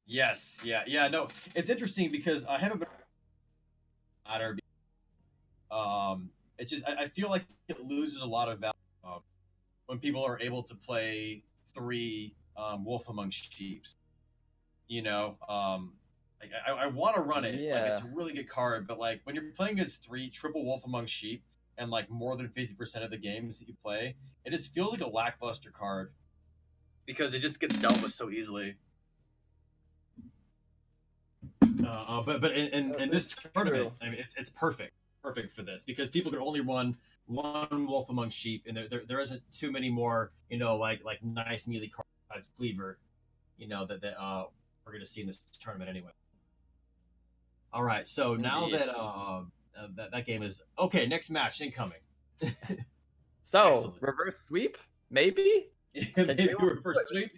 Yes, yeah, no. It's interesting because I haven't been it just I feel like it loses a lot of value when people are able to play 3 Wolf Among Sheeps. You know, I want to run it. Like, it's a really good card, but like when you're playing against 3 triple Wolf Among Sheep and like more than 50% of the games that you play, it just feels like a lackluster card because it just gets dealt with so easily. But in this tournament, I mean, it's perfect for this because people can only run 1 Wolf Among Sheep, and there isn't too many more, you know, like nice melee cards besides Cleaver, you know, that we're going to see in this tournament anyway. All right, so now that that game is okay, next match incoming. So Excellent. Reverse sweep, maybe. Maybe reverse sweep.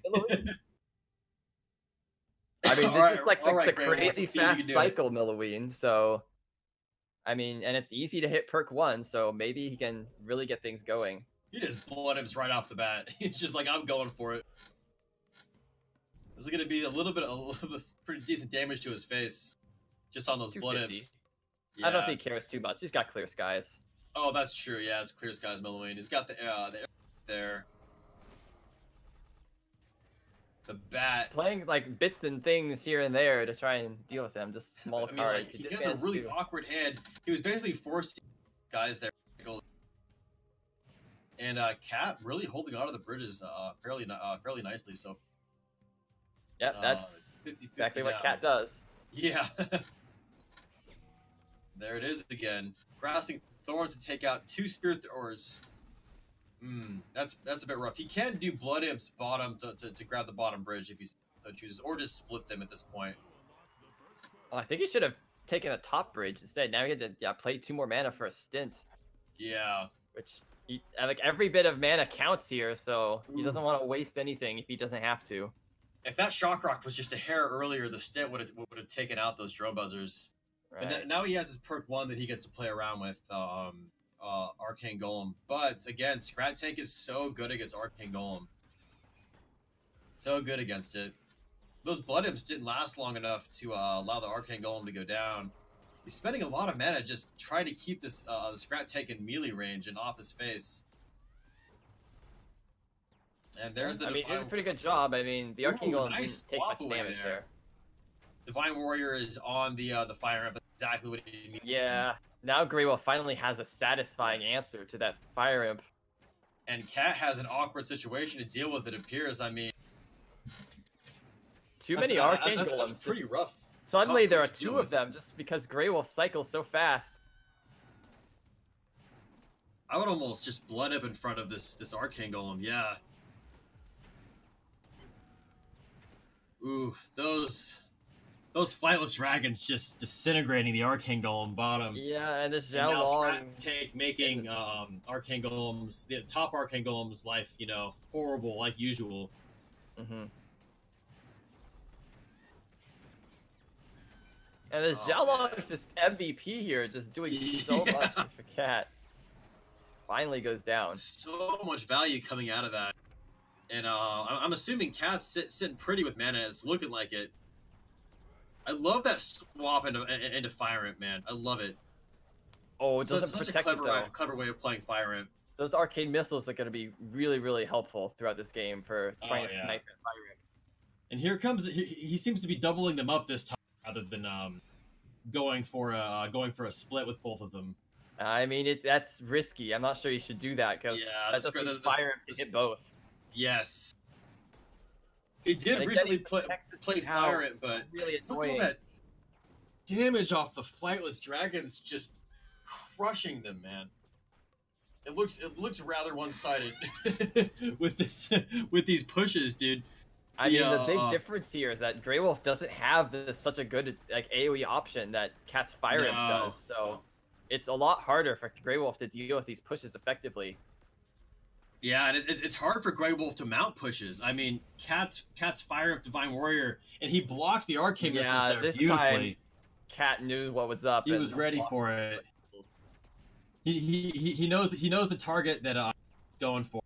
I mean, this is like the crazy fast cycle Milloween, so I mean, and it's easy to hit perk 1, so maybe he can really get things going. He just blood him right off the bat. He's just like, I'm going for it. This is gonna be a little bit pretty decent damage to his face, just on those blood imps. Yeah. I don't think he cares too much. He's got Clear Skies. Oh, that's true. Yeah, it's Clear Skies Milloween. He's got the air there. The bat. Playing like bits and things here and there to try and deal with them, just small cards. Like, he has a really awkward hand. He was basically forced to guys there. And Cat really holding on to the bridges fairly nicely so far. Yep, that's 50-50 exactly what Cat does. Yeah. There it is again. Grasping Thorns to take out 2 Spirit Throwers. That's a bit rough. He can do Blood Imps bottom to grab the bottom bridge if he so chooses, or just split them at this point. I think he should have taken a top bridge instead. Now he had to play 2 more mana for a stint. Yeah. Which, like, every bit of mana counts here, so he doesn't want to waste anything if he doesn't have to. If that Shock Rock was just a hair earlier, the stint would have taken out those Drone Buzzers. Right. But now he has his perk 1 that he gets to play around with, Arcane Golem. But again, Scrat Tank is so good against Arcane Golem. So good against it. Those Blood Imps didn't last long enough to allow the Arcane Golem to go down. He's spending a lot of mana just trying to keep this the Scrat Tank in melee range and off his face. And there's the. I mean, he did a pretty good job. I mean, the Arcane Golem didn't take much damage there. Divine Warrior is on the Fire Imp. Exactly what he needs. Yeah. Now Grey Wolf finally has a satisfying answer to that Fire Imp. And Cat has an awkward situation to deal with, it appears. I mean, too many Arcane Golems. That's pretty rough. Suddenly there are 2 of them just because Grey Wolf cycles so fast. I would almost just Blood Imp in front of this Arcane Golem, yeah. Ooh, those Flightless Dragons just disintegrating the Arcane Golem bottom. Yeah, and this Zhao Long take making Arcane Golems, the top Arcane Golem's life, you know, horrible like usual. And this Zhao Long is just MVP here, just doing so much for Cat. Finally goes down. So much value coming out of that. And I'm assuming Cat's sitting pretty with mana. It's looking like it. I love that swap into Fire Imp, man. I love it. Oh, it doesn't Such protect a it though. clever way of playing Fire Imp. Those arcane missiles are going to be really, really helpful throughout this game for trying to snipe that Fire Imp. And here comes he seems to be doubling them up this time rather than going for a split with both of them. I mean, that's risky. I'm not sure you should do that because that doesn't Fire Imp to hit both. Yes. He did recently play Fire Imp, but really look at that damage off the Flightless Dragons, just crushing them, man. It looks rather one-sided with these pushes, dude. I mean, the big difference here is that Grey Wolf doesn't have such a good AoE option that Cat's Fire Imp does, so it's a lot harder for Grey Wolf to deal with these pushes effectively. Yeah, and it's hard for Grey Wolf to mount pushes. I mean, Cat's Fire Imp Divine Warrior, and he blocked the arcane missiles there beautifully. Time, Cat knew what was up. He was ready for it. He knows the target that going for,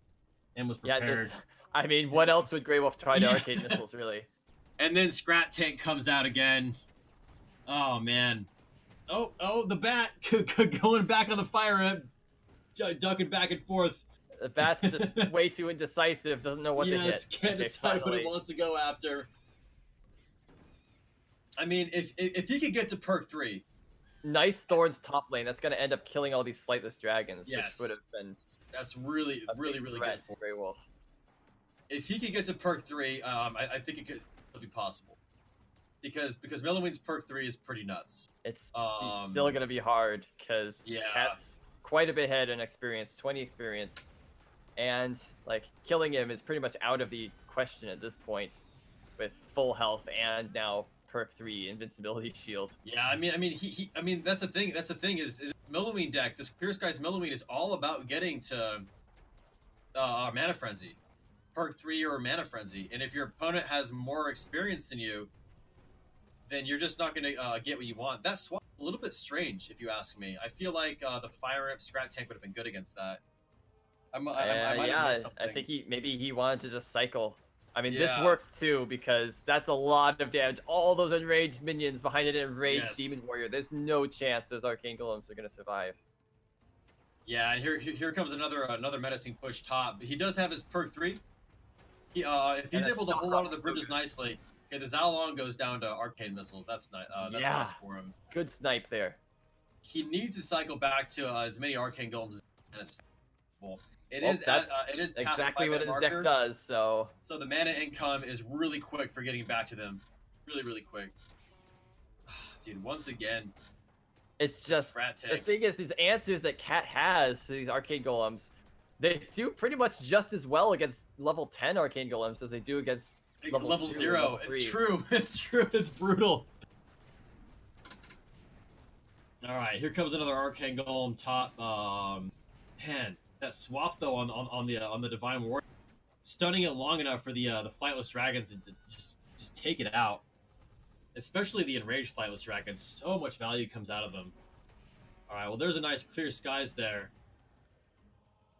and was prepared. Yeah, I mean, what else would Grey Wolf try to arcane missiles, really? And then Scrat Tank comes out again. Oh man. Oh, the bat going back on the Fire Imp, ducking back and forth. The bat's just way too indecisive, doesn't know what to hit. Yes, can't decide what it wants to go after. I mean, if he could get to perk 3. Nice Thorns top lane, that's going to end up killing all these Flightless Dragons, which would have been... That's really good for Grey Wolf. If he could get to perk 3, I think it could be possible. Because Melloween's perk 3 is pretty nuts. It's still going to be hard, because Cat's quite a bit ahead in experience, 20 experience. And like killing him is pretty much out of the question at this point, with full health and now perk 3 invincibility shield. Yeah, I mean that's the thing. That's the thing is Melloween deck. This Clear Skies Melloween is all about getting to Mana Frenzy, perk 3 or Mana Frenzy. And if your opponent has more experience than you, then you're just not going to get what you want. That swap a little bit strange, if you ask me. I feel like the Fire Imp Scrat Tank would have been good against that. I might have missed something. I think maybe he wanted to just cycle. I mean, this works too, because that's a lot of damage. All those enraged minions behind an enraged Demon Warrior. There's no chance those Arcane Golems are going to survive. Yeah, and here comes another menacing push top. He does have his perk 3. If he's able to hold on to the bridges nicely, okay, the Zalong goes down to Arcane Missiles. That's nice for him. Good snipe there. He needs to cycle back to as many Arcane Golems as possible. It is exactly what his deck does. So the mana income is really quick for getting back to them, really quick. Dude, once again, it's just the thing is these answers that Cat has to these Arcane Golems, they do pretty much just as well against level 10 Arcane Golems as they do against level 0. It's true. It's true. It's brutal. All right, here comes another Arcane Golem top. Man. That swap though on the Divine Warrior, stunning it long enough for the Flightless Dragons to just take it out. Especially the enraged Flightless Dragons, so much value comes out of them. All right, well there's a nice Clear Skies there.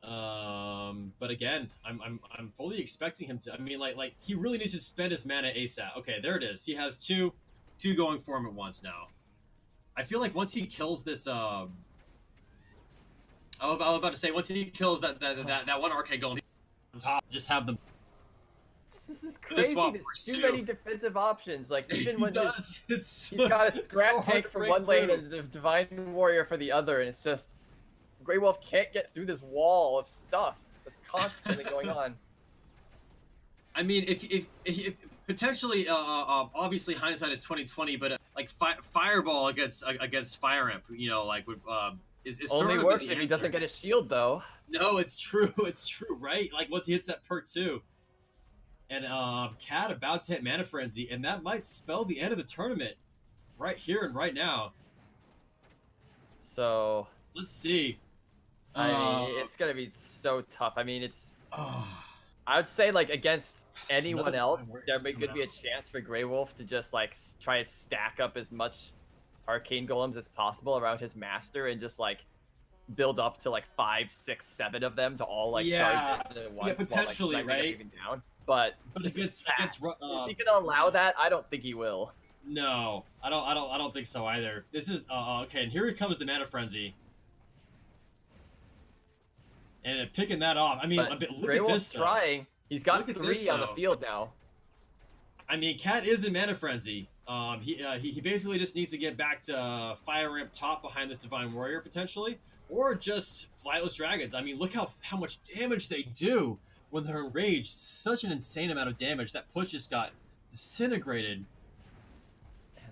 But again, I'm fully expecting him to. I mean, like he really needs to spend his mana ASAP. Okay, there it is. He has two going for him at once now. I feel like once he kills this I was about to say, once he kills that one Arcane Golem on top, just have them. This is crazy. There's too many defensive options. Like even when he's got a Scrat Tank for one lane and a Divine Warrior for the other, and it's just Grey Wolf can't get through this wall of stuff that's constantly going on. I mean, if potentially, obviously hindsight is 20/20, but like Fireball against Fire Imp, you know, like would. Is only works if he doesn't get a shield, though. No, it's true. It's true, right? Like, once he hits that perk 2. And Cat about to hit Mana Frenzy, and that might spell the end of the tournament. Right here and right now. So... let's see. I mean, it's going to be so tough. I mean, it's... I would say, like, against anyone else, there could be a chance for Grey Wolf to just, like, try to stack up as much Arcane Golems as possible around his master and just like build up to like 5, 6, 7 of them to all like charge in at once, potentially, while, like, right? Even down. But if if he can uh, allow that, I don't think he will. no, I don't think so either. This is okay, and here comes the Mana Frenzy. And picking that off, I mean, look at this. Trying. He's got 3 on the field now. I mean, Cat is in Mana Frenzy. He basically just needs to get back to Fire Ramp top behind this Divine Warrior potentially, or just Flightless Dragons. I mean, look how much damage they do when they're enraged. Such an insane amount of damage. That push just got disintegrated.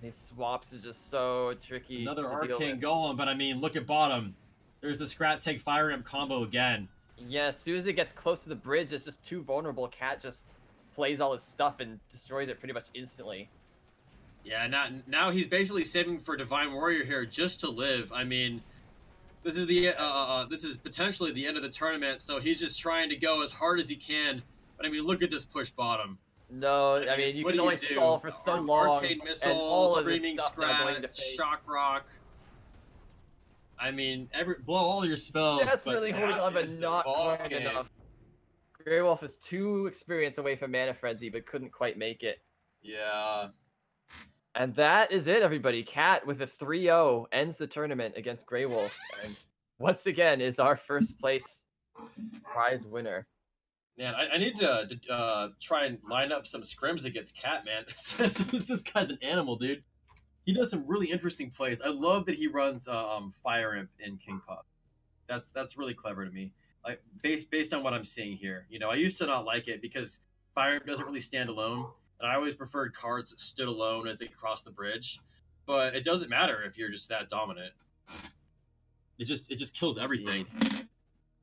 These swaps is just so tricky. Another Arcane Golem, but I mean, look at bottom. There's the Scrat Take Fire Ramp combo again. Yeah, as soon as it gets close to the bridge, it's just too vulnerable. Cat just plays all his stuff and destroys it pretty much instantly. Yeah, now he's basically saving for Divine Warrior here just to live. I mean, this is this is potentially the end of the tournament, so he's just trying to go as hard as he can. But I mean, look at this push bottom. No, I mean you can only stall for so long. Arcane Missile, and all Screaming Scratch, Shock Rock. I mean, blow all your spells. Desperately holding on, but not quite enough. Grey Wolf is too experienced away from Mana Frenzy, but couldn't quite make it. Yeah. And that is it, everybody. Cat with a 3-0 ends the tournament against Grey Wolf, and once again is our first place prize winner. Man, I need to try and line up some scrims against Cat, man. This guy's an animal, dude. He does some really interesting plays. I love that he runs Fire Imp in King Puff. That's really clever to me. Like based on what I'm seeing here. You know, I used to not like it because Fire Imp doesn't really stand alone, and I always preferred cards that stood alone as they crossed the bridge. But it doesn't matter if you're just that dominant. It just kills everything.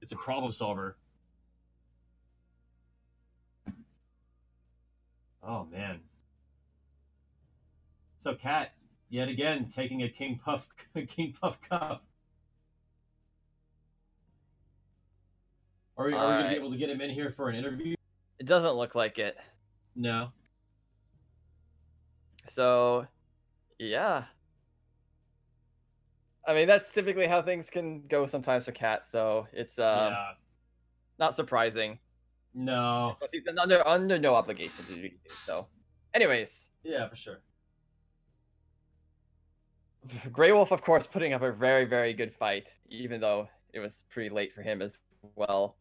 It's a problem solver. Oh man. So Cat, yet again, taking a King Puff Cup. Are we going to be able to get him in here for an interview? It doesn't look like it. No. So, yeah. I mean, that's typically how things can go sometimes for Cat, so it's not surprising. No. But he's under no obligation to do anything, so. Anyways. Yeah, for sure. Grey Wolf, of course, putting up a very, very good fight, even though it was pretty late for him as well.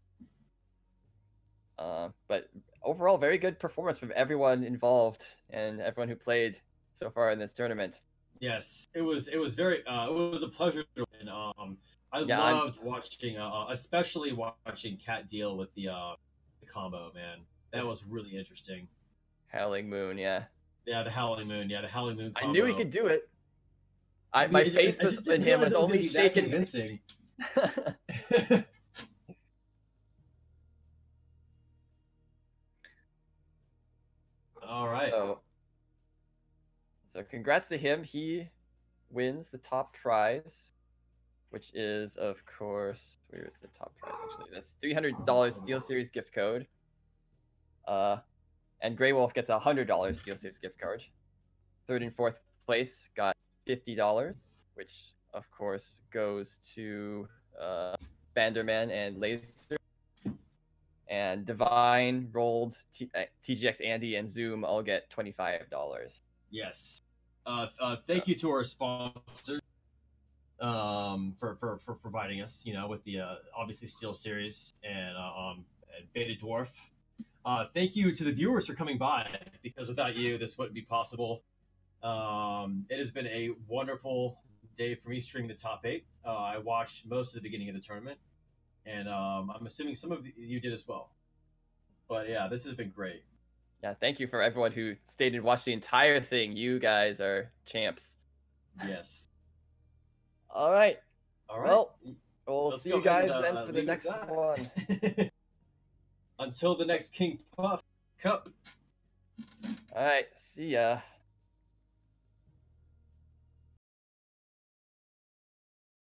But overall, very good performance from everyone involved and everyone who played so far in this tournament. Yes, it was very it was a pleasure. And I loved watching, especially watching Cat deal with the combo. Man, that was really interesting. Howling Moon, yeah. Yeah, the Howling Moon. Yeah, the Howling Moon combo. I knew he could do it. My faith in him was only shaken. Convincing. All right. So congrats to him. He wins the top prize, which is, of course, where's the top prize actually? That's $300 Steel Series gift code. And Grey Wolf gets a $100 Steel Series gift card. Third and fourth place got $50, which of course goes to Banderman and Laser. And Divine, Rolled, TGX Andy, and Zoom all get $25. Yes. Thank you to our sponsors for providing us, with the obviously Steel Series and Beta Dwarf. Thank you to the viewers for coming by, because without you, this wouldn't be possible. It has been a wonderful day for me streaming the top 8. I watched most of the beginning of the tournament, and I'm assuming some of you did as well. But yeah, this has been great. Yeah, thank you for everyone who stayed and watched the entire thing. You guys are champs. Yes. All right. Well, we'll Let's see you guys then for the next one. Until the next King Puff Cup. All right. See ya.